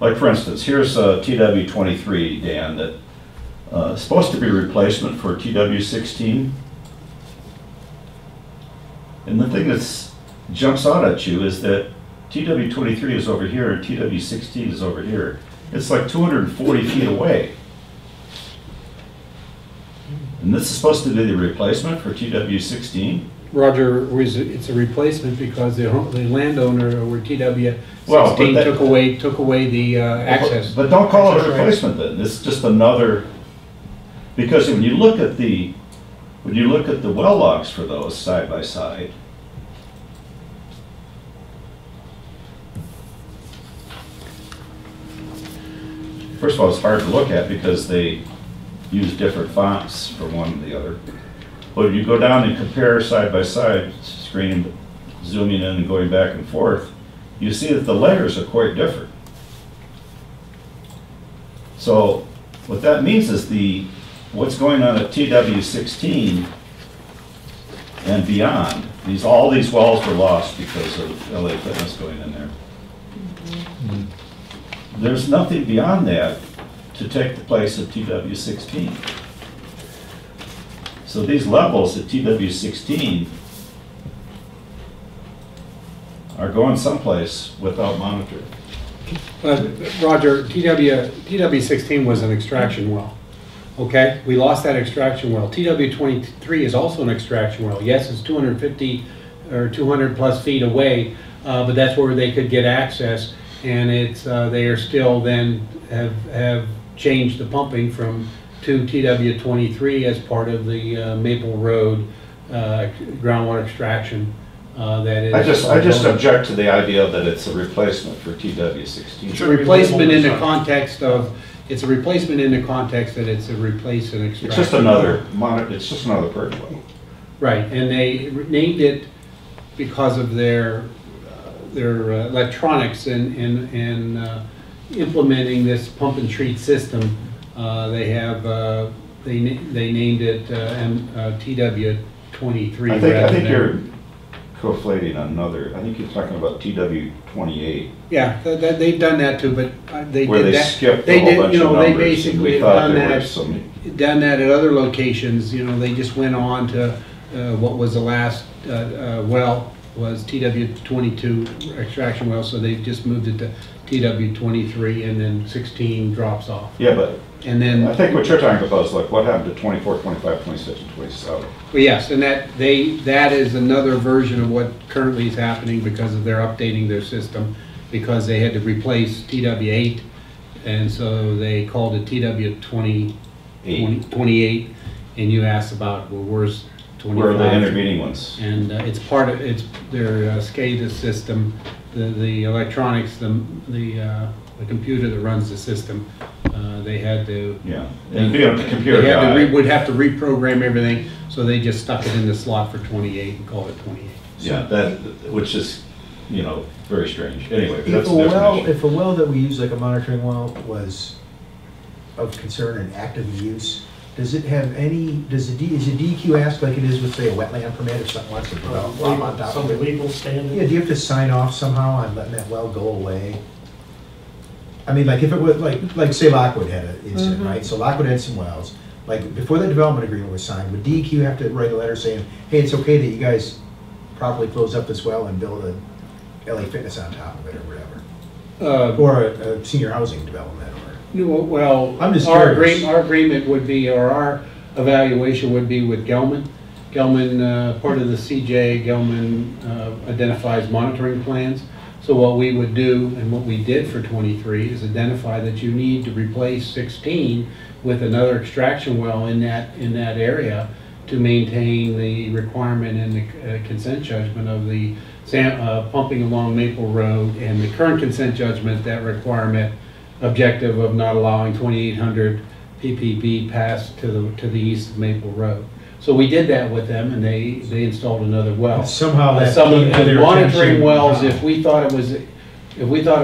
[SPEAKER 1] like for instance, here's TW23, Dan, that is supposed to be a replacement for TW16. And the thing that jumps out at you is that TW23 is over here and TW16 is over here. It's like 240 feet away. And this is supposed to be the replacement for TW16?
[SPEAKER 7] Roger, it's a replacement because the landowner over TW16 took away the access.
[SPEAKER 1] But don't call it a replacement then. It's just another, because when you look at the well logs for those side by side, first of all, it's hard to look at because they use different fonts from one to the other. But if you go down and compare side by side, screen zooming in and going back and forth, you see that the layers are quite different. So what that means is what's going on at TW16 and beyond, all these wells were lost because of LA Fitness going in there. There's nothing beyond that to take the place of TW16. So these levels at TW16 are going someplace without monitoring.
[SPEAKER 7] Roger, TW16 was an extraction well. Okay, we lost that extraction well. TW23 is also an extraction well. Yes, it's 250 or 200 plus feet away, but that's where they could get access, and it's they are still then have changed the pumping from to TW23 as part of the Maple Road groundwater extraction. That is.
[SPEAKER 1] I just object to the idea that it's a replacement for TW16.
[SPEAKER 7] It's a replacement in the context of. It's a replacement in the context that it's a replace and extraction.
[SPEAKER 1] It's just another It's just another purge well.
[SPEAKER 7] Right, and they named it because of their electronics in implementing this pump and treat system. They have they named it TW23.
[SPEAKER 1] I think you're conflating another. I think you're talking about TW28.
[SPEAKER 7] Yeah, they've done that too, but they
[SPEAKER 1] where
[SPEAKER 7] did
[SPEAKER 1] they
[SPEAKER 7] that.
[SPEAKER 1] skipped
[SPEAKER 7] They
[SPEAKER 1] a whole
[SPEAKER 7] did,
[SPEAKER 1] bunch
[SPEAKER 7] you know,
[SPEAKER 1] of
[SPEAKER 7] they
[SPEAKER 1] numbers,
[SPEAKER 7] basically
[SPEAKER 1] and we
[SPEAKER 7] have
[SPEAKER 1] thought
[SPEAKER 7] done
[SPEAKER 1] there
[SPEAKER 7] that.
[SPEAKER 1] were some.
[SPEAKER 7] Done that at other locations. You know, they just went on to what was the last well was TW22 extraction well, so they just moved it to TW23, and then 16 drops off.
[SPEAKER 1] Yeah, but
[SPEAKER 7] and then
[SPEAKER 1] I think what you're talking about is like what happened to 24, 25, 26, and 27.
[SPEAKER 7] Well, yes, and that is another version of what currently is happening because of their updating their system, because they had to replace TW8, and so they called it TW28. And you asked about, well, where's 25.
[SPEAKER 1] Where are the intervening ones?
[SPEAKER 7] And it's part of, it's their SCADA system, the electronics, the computer that runs the system. They had to.
[SPEAKER 1] Yeah, and being a computer
[SPEAKER 7] they had
[SPEAKER 1] guy.
[SPEAKER 7] to would have to reprogram everything, so they just stuck it in the slot for 28 and called it 28.
[SPEAKER 1] Yeah, that, which is, you know, very strange. Anyway,
[SPEAKER 12] If
[SPEAKER 1] that's
[SPEAKER 12] a
[SPEAKER 1] a different
[SPEAKER 12] well,
[SPEAKER 1] issue.
[SPEAKER 12] if a well that we use, like a monitoring well, was of concern and active use, does it have any, is the DEQ asked like it is with, say, a wetland permit if something wants to develop on top
[SPEAKER 8] Some
[SPEAKER 12] of it?
[SPEAKER 8] legal standing?
[SPEAKER 12] Yeah, do you have to sign off somehow on letting that well go away? I mean, like if it was, like say Lockwood had an incident, right? So Lockwood had some wells. Like before the development agreement was signed, would DEQ have to write a letter saying, hey, it's okay that you guys properly close up this well and build a LA Fitness on top of it or whatever? Or a senior housing development or?
[SPEAKER 7] Well,
[SPEAKER 12] I'm just
[SPEAKER 7] our
[SPEAKER 12] curious.
[SPEAKER 7] agreement would be, or our evaluation would be with Gelman. Gelman, part of the CJ, Gelman identifies monitoring plans. So what we would do, and what we did for 23, is identify that you need to replace 16 with another extraction well in that area to maintain the requirement in the consent judgment of the pumping along Maple Road, and the current consent judgment, that requirement objective of not allowing 2,800 ppb passed to the east of Maple Road. So we did that with them, and they installed another well.
[SPEAKER 12] Somehow that
[SPEAKER 7] some of
[SPEAKER 12] came to
[SPEAKER 7] the
[SPEAKER 12] their
[SPEAKER 7] monitoring
[SPEAKER 12] attention.
[SPEAKER 7] wells, if we thought it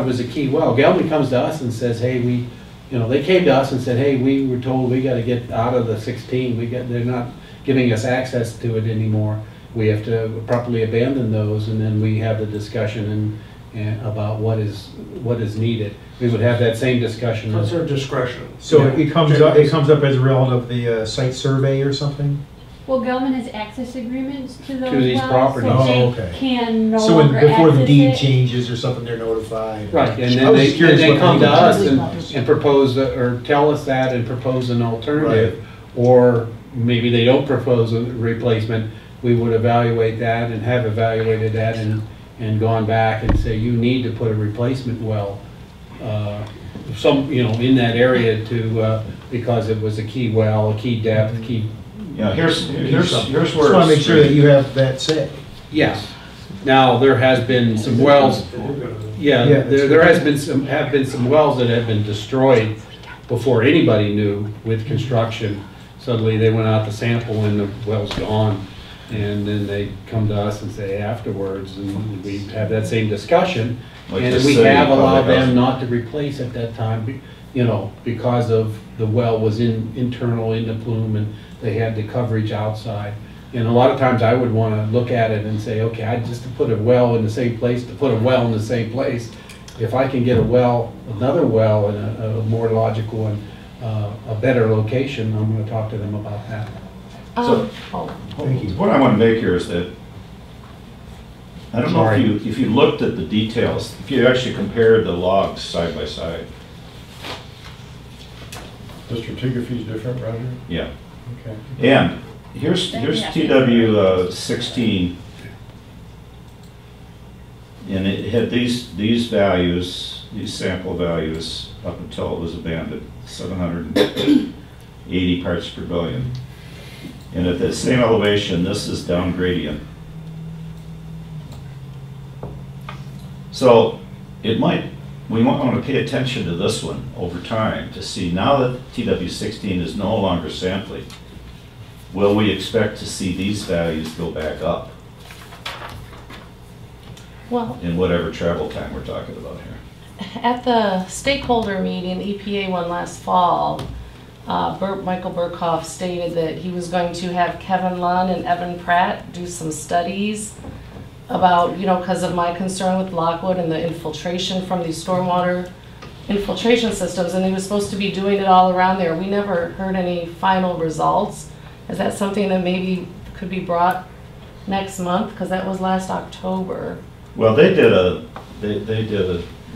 [SPEAKER 7] was a key well, Gelman comes to us and says, hey, they came to us and said, hey, we were told we got to get out of the 16. They're not giving us access to it anymore. We have to properly abandon those, and then we have the discussion and about what is needed. We would have that same discussion.
[SPEAKER 8] That's our discretion.
[SPEAKER 12] So it comes up as a result of the site survey or something?
[SPEAKER 9] Well, Gelman has access agreements to those
[SPEAKER 7] these
[SPEAKER 9] wells,
[SPEAKER 7] properties.
[SPEAKER 9] so they
[SPEAKER 12] okay.
[SPEAKER 9] can no
[SPEAKER 12] So
[SPEAKER 9] longer
[SPEAKER 12] before the
[SPEAKER 9] access
[SPEAKER 12] deed
[SPEAKER 9] it.
[SPEAKER 12] changes or something, they're notified?
[SPEAKER 7] Right, and
[SPEAKER 12] I
[SPEAKER 7] then
[SPEAKER 12] was just curious
[SPEAKER 7] they
[SPEAKER 12] what
[SPEAKER 7] come to
[SPEAKER 12] the
[SPEAKER 7] us
[SPEAKER 12] legal
[SPEAKER 7] and propose, or tell us that and propose an alternative, or maybe they don't propose a replacement. We would evaluate that and have evaluated that and gone back and say, you need to put a replacement well, in that area to, because it was a key well, a key depth, key.
[SPEAKER 1] Yeah, here's where.
[SPEAKER 12] Just want to make sure that you have that say.
[SPEAKER 7] Yes. Now, there has been some wells, there have been some wells that have been destroyed before anybody knew with construction. Suddenly they went out to sample and the well's gone. And then they come to us and say afterwards, and we have that same discussion.
[SPEAKER 1] Like
[SPEAKER 7] And
[SPEAKER 1] the
[SPEAKER 7] we
[SPEAKER 1] city
[SPEAKER 7] have allowed
[SPEAKER 1] public
[SPEAKER 7] them
[SPEAKER 1] housing.
[SPEAKER 7] not to replace at that time, because of the well was internal in the plume and they had the coverage outside. And a lot of times I would want to look at it and say, okay, I just to put a well in the same place, if I can get another well in a more logical and a better location, I'm going to talk to them about that.
[SPEAKER 1] So,
[SPEAKER 12] Thank you.
[SPEAKER 1] what I want to make here is that, I don't know if you looked at the details, if you actually compared the logs side by side.
[SPEAKER 5] The stratigraphy is different, Roger?
[SPEAKER 1] Yeah.
[SPEAKER 5] Okay.
[SPEAKER 1] And here's TW 16, and it had these values, these sample values up until it was abandoned, 780 parts per billion. And at the same elevation, this is down gradient. So we might want to pay attention to this one over time to see, now that TW16 is no longer sampling, will we expect to see these values go back up?
[SPEAKER 2] Well,
[SPEAKER 1] in whatever travel time we're talking about here.
[SPEAKER 2] at the stakeholder meeting, EPA one last fall, Michael Burkhoff stated that he was going to have Kevin Lunn and Evan Pratt do some studies about, because of my concern with Lockwood and the infiltration from these stormwater infiltration systems, and he was supposed to be doing it all around there. We never heard any final results. Is that something that maybe could be brought next month? Because that was last October.
[SPEAKER 1] Well, they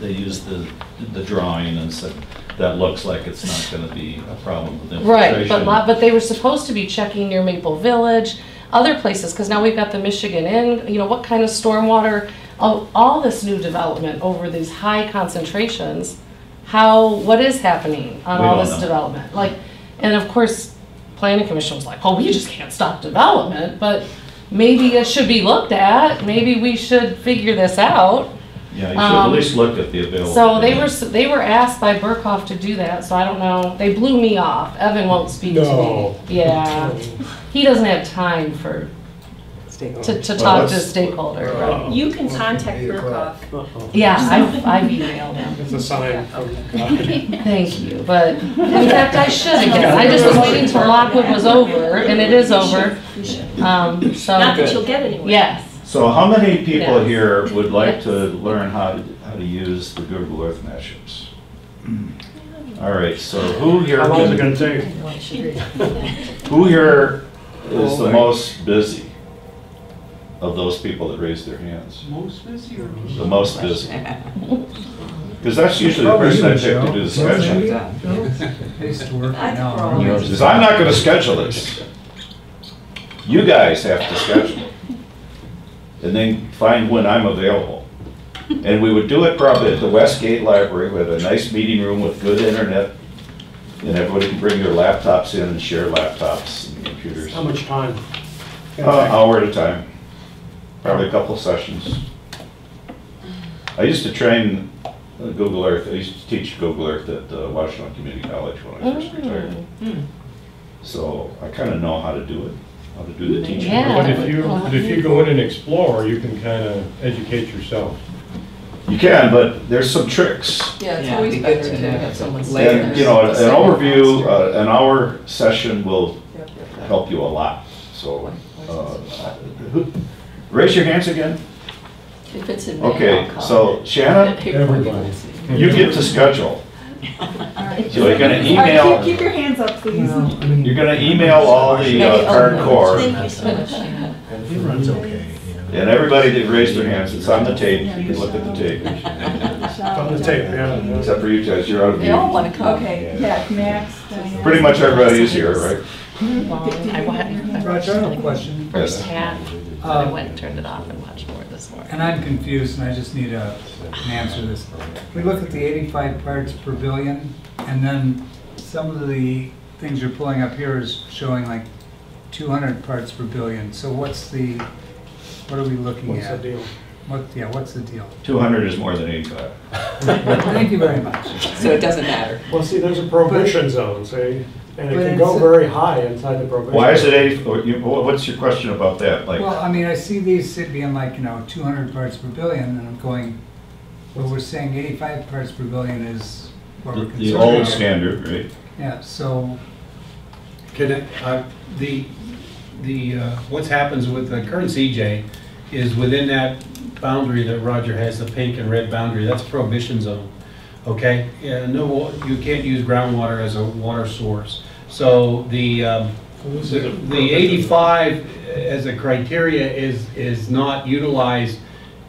[SPEAKER 1] used the drawing and said that looks like it's not going to be a problem with infiltration.
[SPEAKER 2] Right, but they were supposed to be checking near Maple Village, other places, because now we've got the Michigan Inn. What kind of stormwater, all this new development over these high concentrations, what is happening on all this development? And of course, planning commission was like, oh, we just can't stop development, but maybe it should be looked at. Maybe we should figure this out.
[SPEAKER 1] Yeah, you should at least look at the available.
[SPEAKER 2] So they were asked by Burkhoff to do that, so I don't know. They blew me off. Evan won't speak to me. Yeah. He doesn't have time to talk to a stakeholder. Right?
[SPEAKER 13] You can contact Burkhoff.
[SPEAKER 2] Yeah, I've emailed him.
[SPEAKER 8] It's a sign from God.
[SPEAKER 2] Thank you, but in fact, I should again. I just was waiting till Lockwood was over, and it is over. So
[SPEAKER 13] Not that you'll get anywhere.
[SPEAKER 2] yes.
[SPEAKER 1] So how many people
[SPEAKER 2] Yes.
[SPEAKER 1] here would like to learn how to use the Google Earth Mashups? All right, so who here?
[SPEAKER 8] How long is it gonna take?
[SPEAKER 1] Who here is the most busy of those people that raised their hands?
[SPEAKER 11] Most busy or?
[SPEAKER 1] The most busy. Because that's usually the person I pick to do the scheduling. Because I'm not gonna schedule this. You guys have to schedule. And then find when I'm available. And we would do it probably at the Westgate Library with a nice meeting room with good internet. And everybody can bring their laptops in and share laptops and computers.
[SPEAKER 8] How much time?
[SPEAKER 1] Hour at a time. Probably a couple sessions. I used to train Google Earth. I used to teach Google Earth at Washtenaw Community College when I first retired. So I kind of know how to do it. How to do the teaching.
[SPEAKER 2] Yeah.
[SPEAKER 5] But if you go in and explore, you can kind of educate yourself.
[SPEAKER 1] You can, but there's some tricks.
[SPEAKER 10] Yeah, it's always better to have someone
[SPEAKER 1] And,
[SPEAKER 10] say.
[SPEAKER 1] you know, an overview, an hour session will help you a lot. So, raise your hands again.
[SPEAKER 10] If it's in
[SPEAKER 1] Okay, so Shana,
[SPEAKER 5] Everybody.
[SPEAKER 1] you get to schedule. So you're gonna
[SPEAKER 3] All right,
[SPEAKER 1] email,
[SPEAKER 3] keep your hands up, please.
[SPEAKER 1] you're gonna email all the hardcore,
[SPEAKER 12] He runs okay, you know.
[SPEAKER 1] and everybody that raised their hands, it's on the tape, you can look at the tape.
[SPEAKER 8] On the tape, yeah.
[SPEAKER 1] Except for you guys, you're out of
[SPEAKER 10] They all
[SPEAKER 1] view.
[SPEAKER 10] want to come.
[SPEAKER 3] Okay, yeah, Max, Diane.
[SPEAKER 1] Pretty much everybody is here, right?
[SPEAKER 2] I went
[SPEAKER 17] Roger, I have a question.
[SPEAKER 2] first half, but I went and turned it off and watched more this morning.
[SPEAKER 17] And I'm confused, and I just need an answer to this. We look at the 85 parts per billion, and then some of the things you're pulling up here is showing like 200 parts per billion. So what are we looking
[SPEAKER 8] What's the
[SPEAKER 17] at?
[SPEAKER 8] deal?
[SPEAKER 17] What's the deal?
[SPEAKER 1] 200 is more than 85.
[SPEAKER 17] Thank you very much.
[SPEAKER 4] So it doesn't matter.
[SPEAKER 8] Well, see, there's a prohibition zone, see? And it
[SPEAKER 17] But
[SPEAKER 8] can go
[SPEAKER 17] it's-
[SPEAKER 8] very high inside the prohibition.
[SPEAKER 1] Why is it 80, what's your question about that? Like,
[SPEAKER 17] Well, I mean, I see these being like, 200 parts per billion, and I'm going, well, we're saying 85 parts per billion is what we're
[SPEAKER 1] the
[SPEAKER 17] considering.
[SPEAKER 1] old standard, right?
[SPEAKER 17] Yeah, so,
[SPEAKER 7] What happens with the current CJ is within that boundary that Roger has, the pink and red boundary, that's prohibition zone, okay? No, you can't use groundwater as a water source. So the 85 as a criteria is not utilized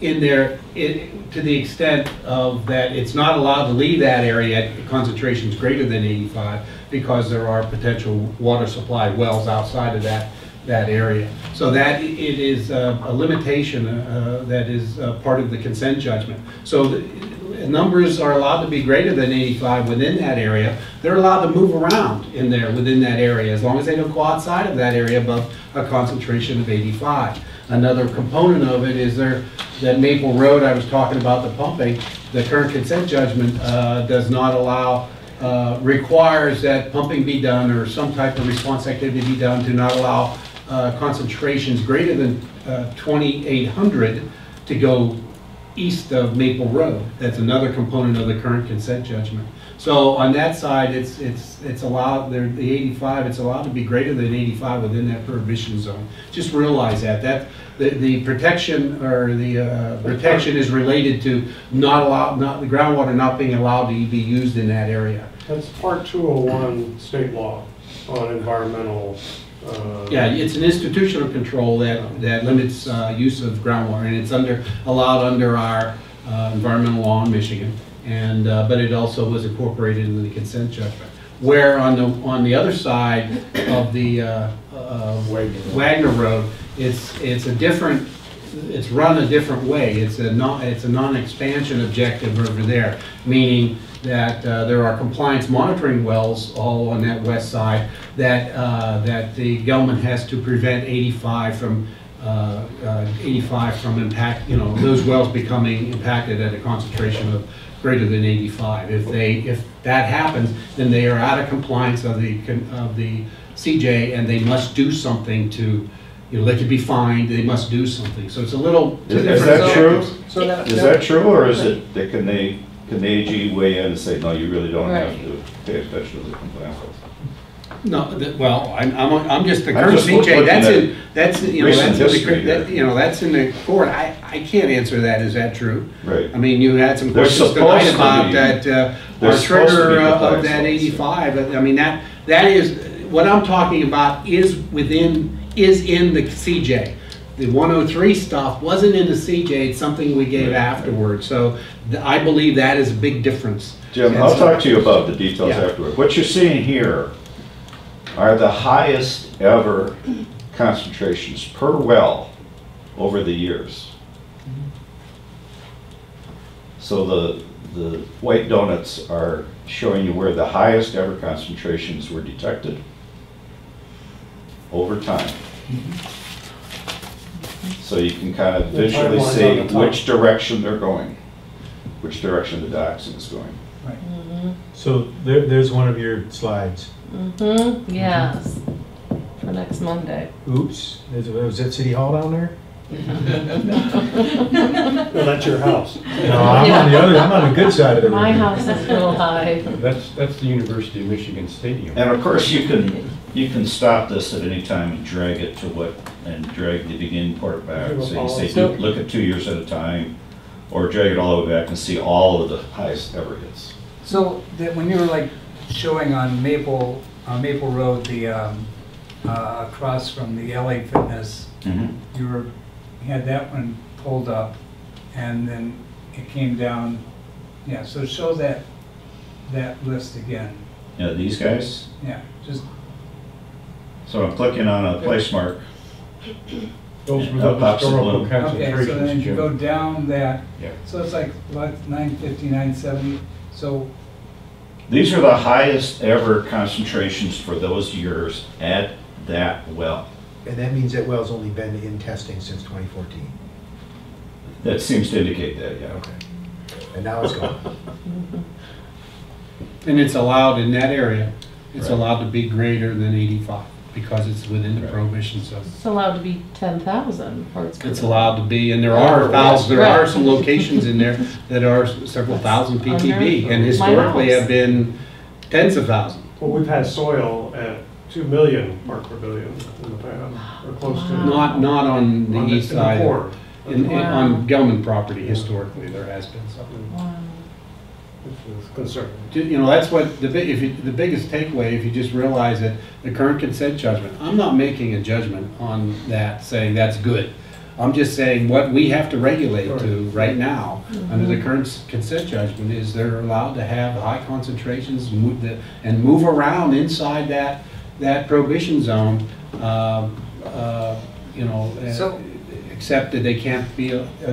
[SPEAKER 7] in there to the extent of that it's not allowed to leave that area at concentrations greater than 85 because there are potential water supply wells outside of that area. So that it is a limitation that is part of the consent judgment. So the numbers are allowed to be greater than 85 within that area. They're allowed to move around in there within that area as long as they don't go outside of that area above a concentration of 85. Another component of it is that Maple Road, I was talking about the pumping, the current consent judgment does not allow, requires that pumping be done or some type of response activity be done to not allow concentrations greater than 2,800 to go east of Maple Road. That's another component of the current consent judgment. So on that side, it's allowed, the 85, it's allowed to be greater than 85 within that prohibition zone. Just realize that the protection or the protection is related to the groundwater not being allowed to be used in that area.
[SPEAKER 8] That's part 201 state law on environmental.
[SPEAKER 7] Yeah, it's an institutional control that limits use of groundwater, and it's allowed under our environmental law in Michigan, and but it also was incorporated into the consent judgment. Where on the other side of the Wagner Road, it's a different it's run a different way. It's a non-expansion objective over there, meaning that there are compliance monitoring wells all on that west side that that the Gelman has to prevent 85 from impact. Those wells becoming impacted at a concentration of greater than 85. If that happens, then they are out of compliance of the CJ, and they must do something to. They could be fined. They must do something. So it's a little.
[SPEAKER 1] Is that true?
[SPEAKER 7] So
[SPEAKER 1] is that true, or is it that can the AG weigh in and say, no, you really don't have to pay attention to the compliance?
[SPEAKER 7] No, well, I'm just the current CJ. That's in the court. I can't answer that. Is that true?
[SPEAKER 1] Right.
[SPEAKER 7] I mean, you had some questions tonight about that. Our trigger of that 85. I mean, that is what I'm talking about. Is in the CJ. The 103 stuff wasn't in the CJ. It's something we gave afterwards. So I believe that is a big difference.
[SPEAKER 1] Jim, I'll talk to you about the details afterward. What you're seeing here are the highest ever concentrations per well over the years. So the white donuts are showing you where the highest ever concentrations were detected over time. So you can kind of visually see which direction they're going, which direction the dioxane is going.
[SPEAKER 12] Right. So there's one of your slides.
[SPEAKER 2] Yes, for next Monday.
[SPEAKER 12] Oops, was that City Hall down there?
[SPEAKER 8] Well, that's your house.
[SPEAKER 12] No, I'm on the good side of the room.
[SPEAKER 2] My house is real high.
[SPEAKER 5] That's the University of Michigan Stadium.
[SPEAKER 1] And of course you can stop this at any time and drag it to and drag the beginning part back. So you say look at 2 years at a time, or drag it all the way back and see all of the highest ever hits.
[SPEAKER 17] So that when you were like showing on Maple Road, the across from the LA Fitness, you had that one pulled up, and then it came down. Yeah, so show that list again.
[SPEAKER 1] Yeah, these guys?
[SPEAKER 17] Yeah, just.
[SPEAKER 1] So I'm clicking on a place mark.
[SPEAKER 5] Those were the historical concentrations.
[SPEAKER 17] Okay, so then you go down that.
[SPEAKER 5] Yeah.
[SPEAKER 17] So it's like what, 950, 970. So.
[SPEAKER 1] These are the highest ever concentrations for those years at that well.
[SPEAKER 12] And that means that well's only been in testing since 2014.
[SPEAKER 1] That seems to indicate that, yeah.
[SPEAKER 12] Okay. And now it's gone.
[SPEAKER 7] And it's allowed in that area. It's allowed to be greater than 85 because it's within the prohibition zone.
[SPEAKER 2] It's allowed to be 10,000 parts per
[SPEAKER 7] It's
[SPEAKER 2] billion.
[SPEAKER 7] allowed to be, and there are thousands. There are some locations in there that are several thousand ppb, and historically have been tens of thousands.
[SPEAKER 8] Well, we've had soil at 2 million parts per billion in the past, or close to.
[SPEAKER 7] Not on the east side.
[SPEAKER 8] Core.
[SPEAKER 7] On Gelman property, historically, there has been something.
[SPEAKER 2] Wow.
[SPEAKER 8] It's concerning.
[SPEAKER 7] That's what the biggest takeaway. If you just realize that the current consent judgment, I'm not making a judgment on that, saying that's good. I'm just saying what we have to regulate to right now under the current consent judgment is they're allowed to have high concentrations and move around inside that prohibition zone. Except that they can't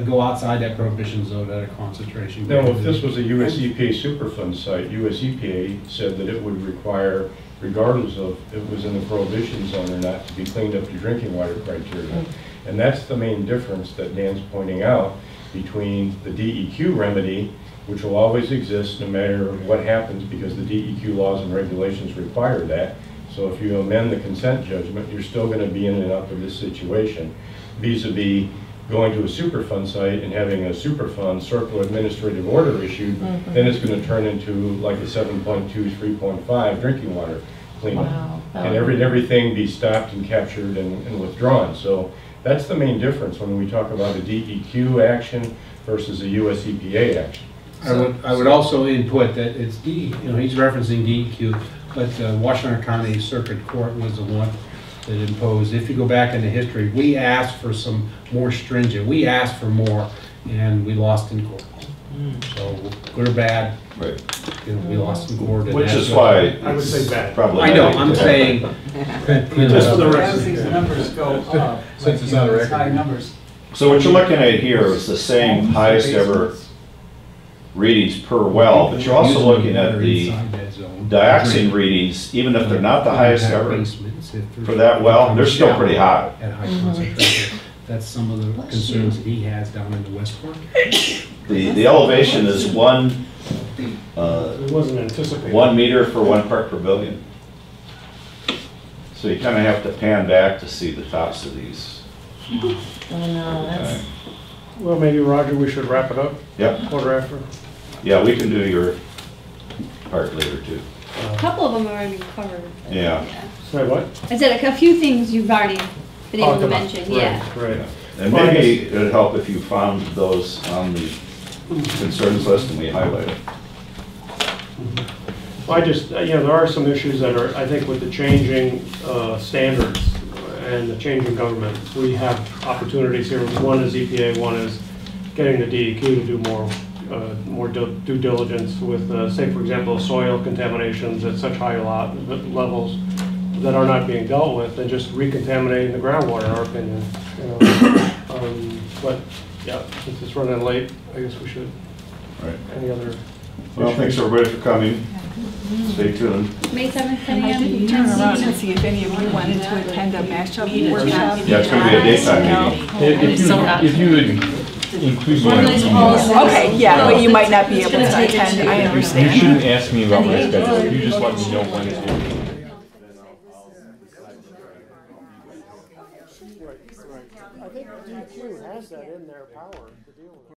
[SPEAKER 7] go outside that prohibition zone at a concentration.
[SPEAKER 5] Now, if this was a US EPA Superfund site, US EPA said that it would require, regardless of if it was in the prohibition zone or not, to be cleaned up to drinking water criteria. And that's the main difference that Dan's pointing out between the DEQ remedy, which will always exist no matter what happens because the DEQ laws and regulations require that. So if you amend the consent judgment, you're still going to be in and out of this situation. Vis-a-vis going to a Superfund site and having a Superfund circular administrative order issued, then it's going to turn into like a 7.2, 3.5 drinking water cleanup.
[SPEAKER 2] Wow.
[SPEAKER 5] And everything be stopped and captured and withdrawn. So that's the main difference when we talk about a DEQ action versus a US EPA action.
[SPEAKER 7] I would also input that it's he's referencing DEQ, but Washtenaw County Circuit Court was the one that imposed. If you go back into history, we asked for some more stringent. We asked for more, and we lost in court. So good or bad,
[SPEAKER 1] right?
[SPEAKER 7] We lost in court.
[SPEAKER 1] Which is why
[SPEAKER 8] I would say bad.
[SPEAKER 1] Probably.
[SPEAKER 7] I know. I'm saying.
[SPEAKER 17] Just for the record, as these numbers go up,
[SPEAKER 12] Since it's on record.
[SPEAKER 17] high numbers,
[SPEAKER 1] So what you're looking at here is the same highest ever readings per well, but you're also looking at the dioxane readings, even if they're not the highest ever for that well, they're still pretty high.
[SPEAKER 18] At high concentration. That's some of the concerns that he has down in the West Fork.
[SPEAKER 1] The elevation is one,
[SPEAKER 8] It wasn't anticipated.
[SPEAKER 1] 1 meter for 1 part per billion. So you kind of have to pan back to see the tops of these.
[SPEAKER 2] Oh no, that's.
[SPEAKER 8] Well, maybe, Roger, we should wrap it up.
[SPEAKER 1] Yep.
[SPEAKER 8] Quarter after.
[SPEAKER 1] Yeah, we can do your part later too.
[SPEAKER 9] A couple of them are already covered.
[SPEAKER 1] Yeah.
[SPEAKER 8] Say what?
[SPEAKER 9] I said a few things you've already been able
[SPEAKER 8] Talked
[SPEAKER 9] to
[SPEAKER 8] about.
[SPEAKER 9] mention,
[SPEAKER 8] Right,
[SPEAKER 9] yeah.
[SPEAKER 8] Right.
[SPEAKER 1] And
[SPEAKER 8] Well, I
[SPEAKER 1] maybe it'd help if you found those on the concerns list and we highlight it.
[SPEAKER 8] Well, I just, there are some issues that are, I think with the changing standards and the changing government, we have opportunities here. One is EPA, one is getting the DEQ to do more due diligence with, say, for example, soil contaminations at such high levels that are not being dealt with, and just recontaminating the groundwater, in our opinion. But, yeah, since it's running late, I guess we should.
[SPEAKER 1] Right.
[SPEAKER 8] Any other?
[SPEAKER 1] Well, thanks everybody for coming. Stay tuned.
[SPEAKER 9] May 7th, 10
[SPEAKER 3] I
[SPEAKER 9] a.m.
[SPEAKER 3] didn't turn around and see if any of you wanted to attend a mashup workshop.
[SPEAKER 1] Yeah, it's gonna be a daytime meeting.
[SPEAKER 15] If you would include me on the email.
[SPEAKER 3] Okay, yeah, but you might not be able to attend, I
[SPEAKER 15] You
[SPEAKER 3] understand.
[SPEAKER 15] shouldn't ask me about my schedule, you just let me know when it's due.
[SPEAKER 8] I think DEQ has that in their power.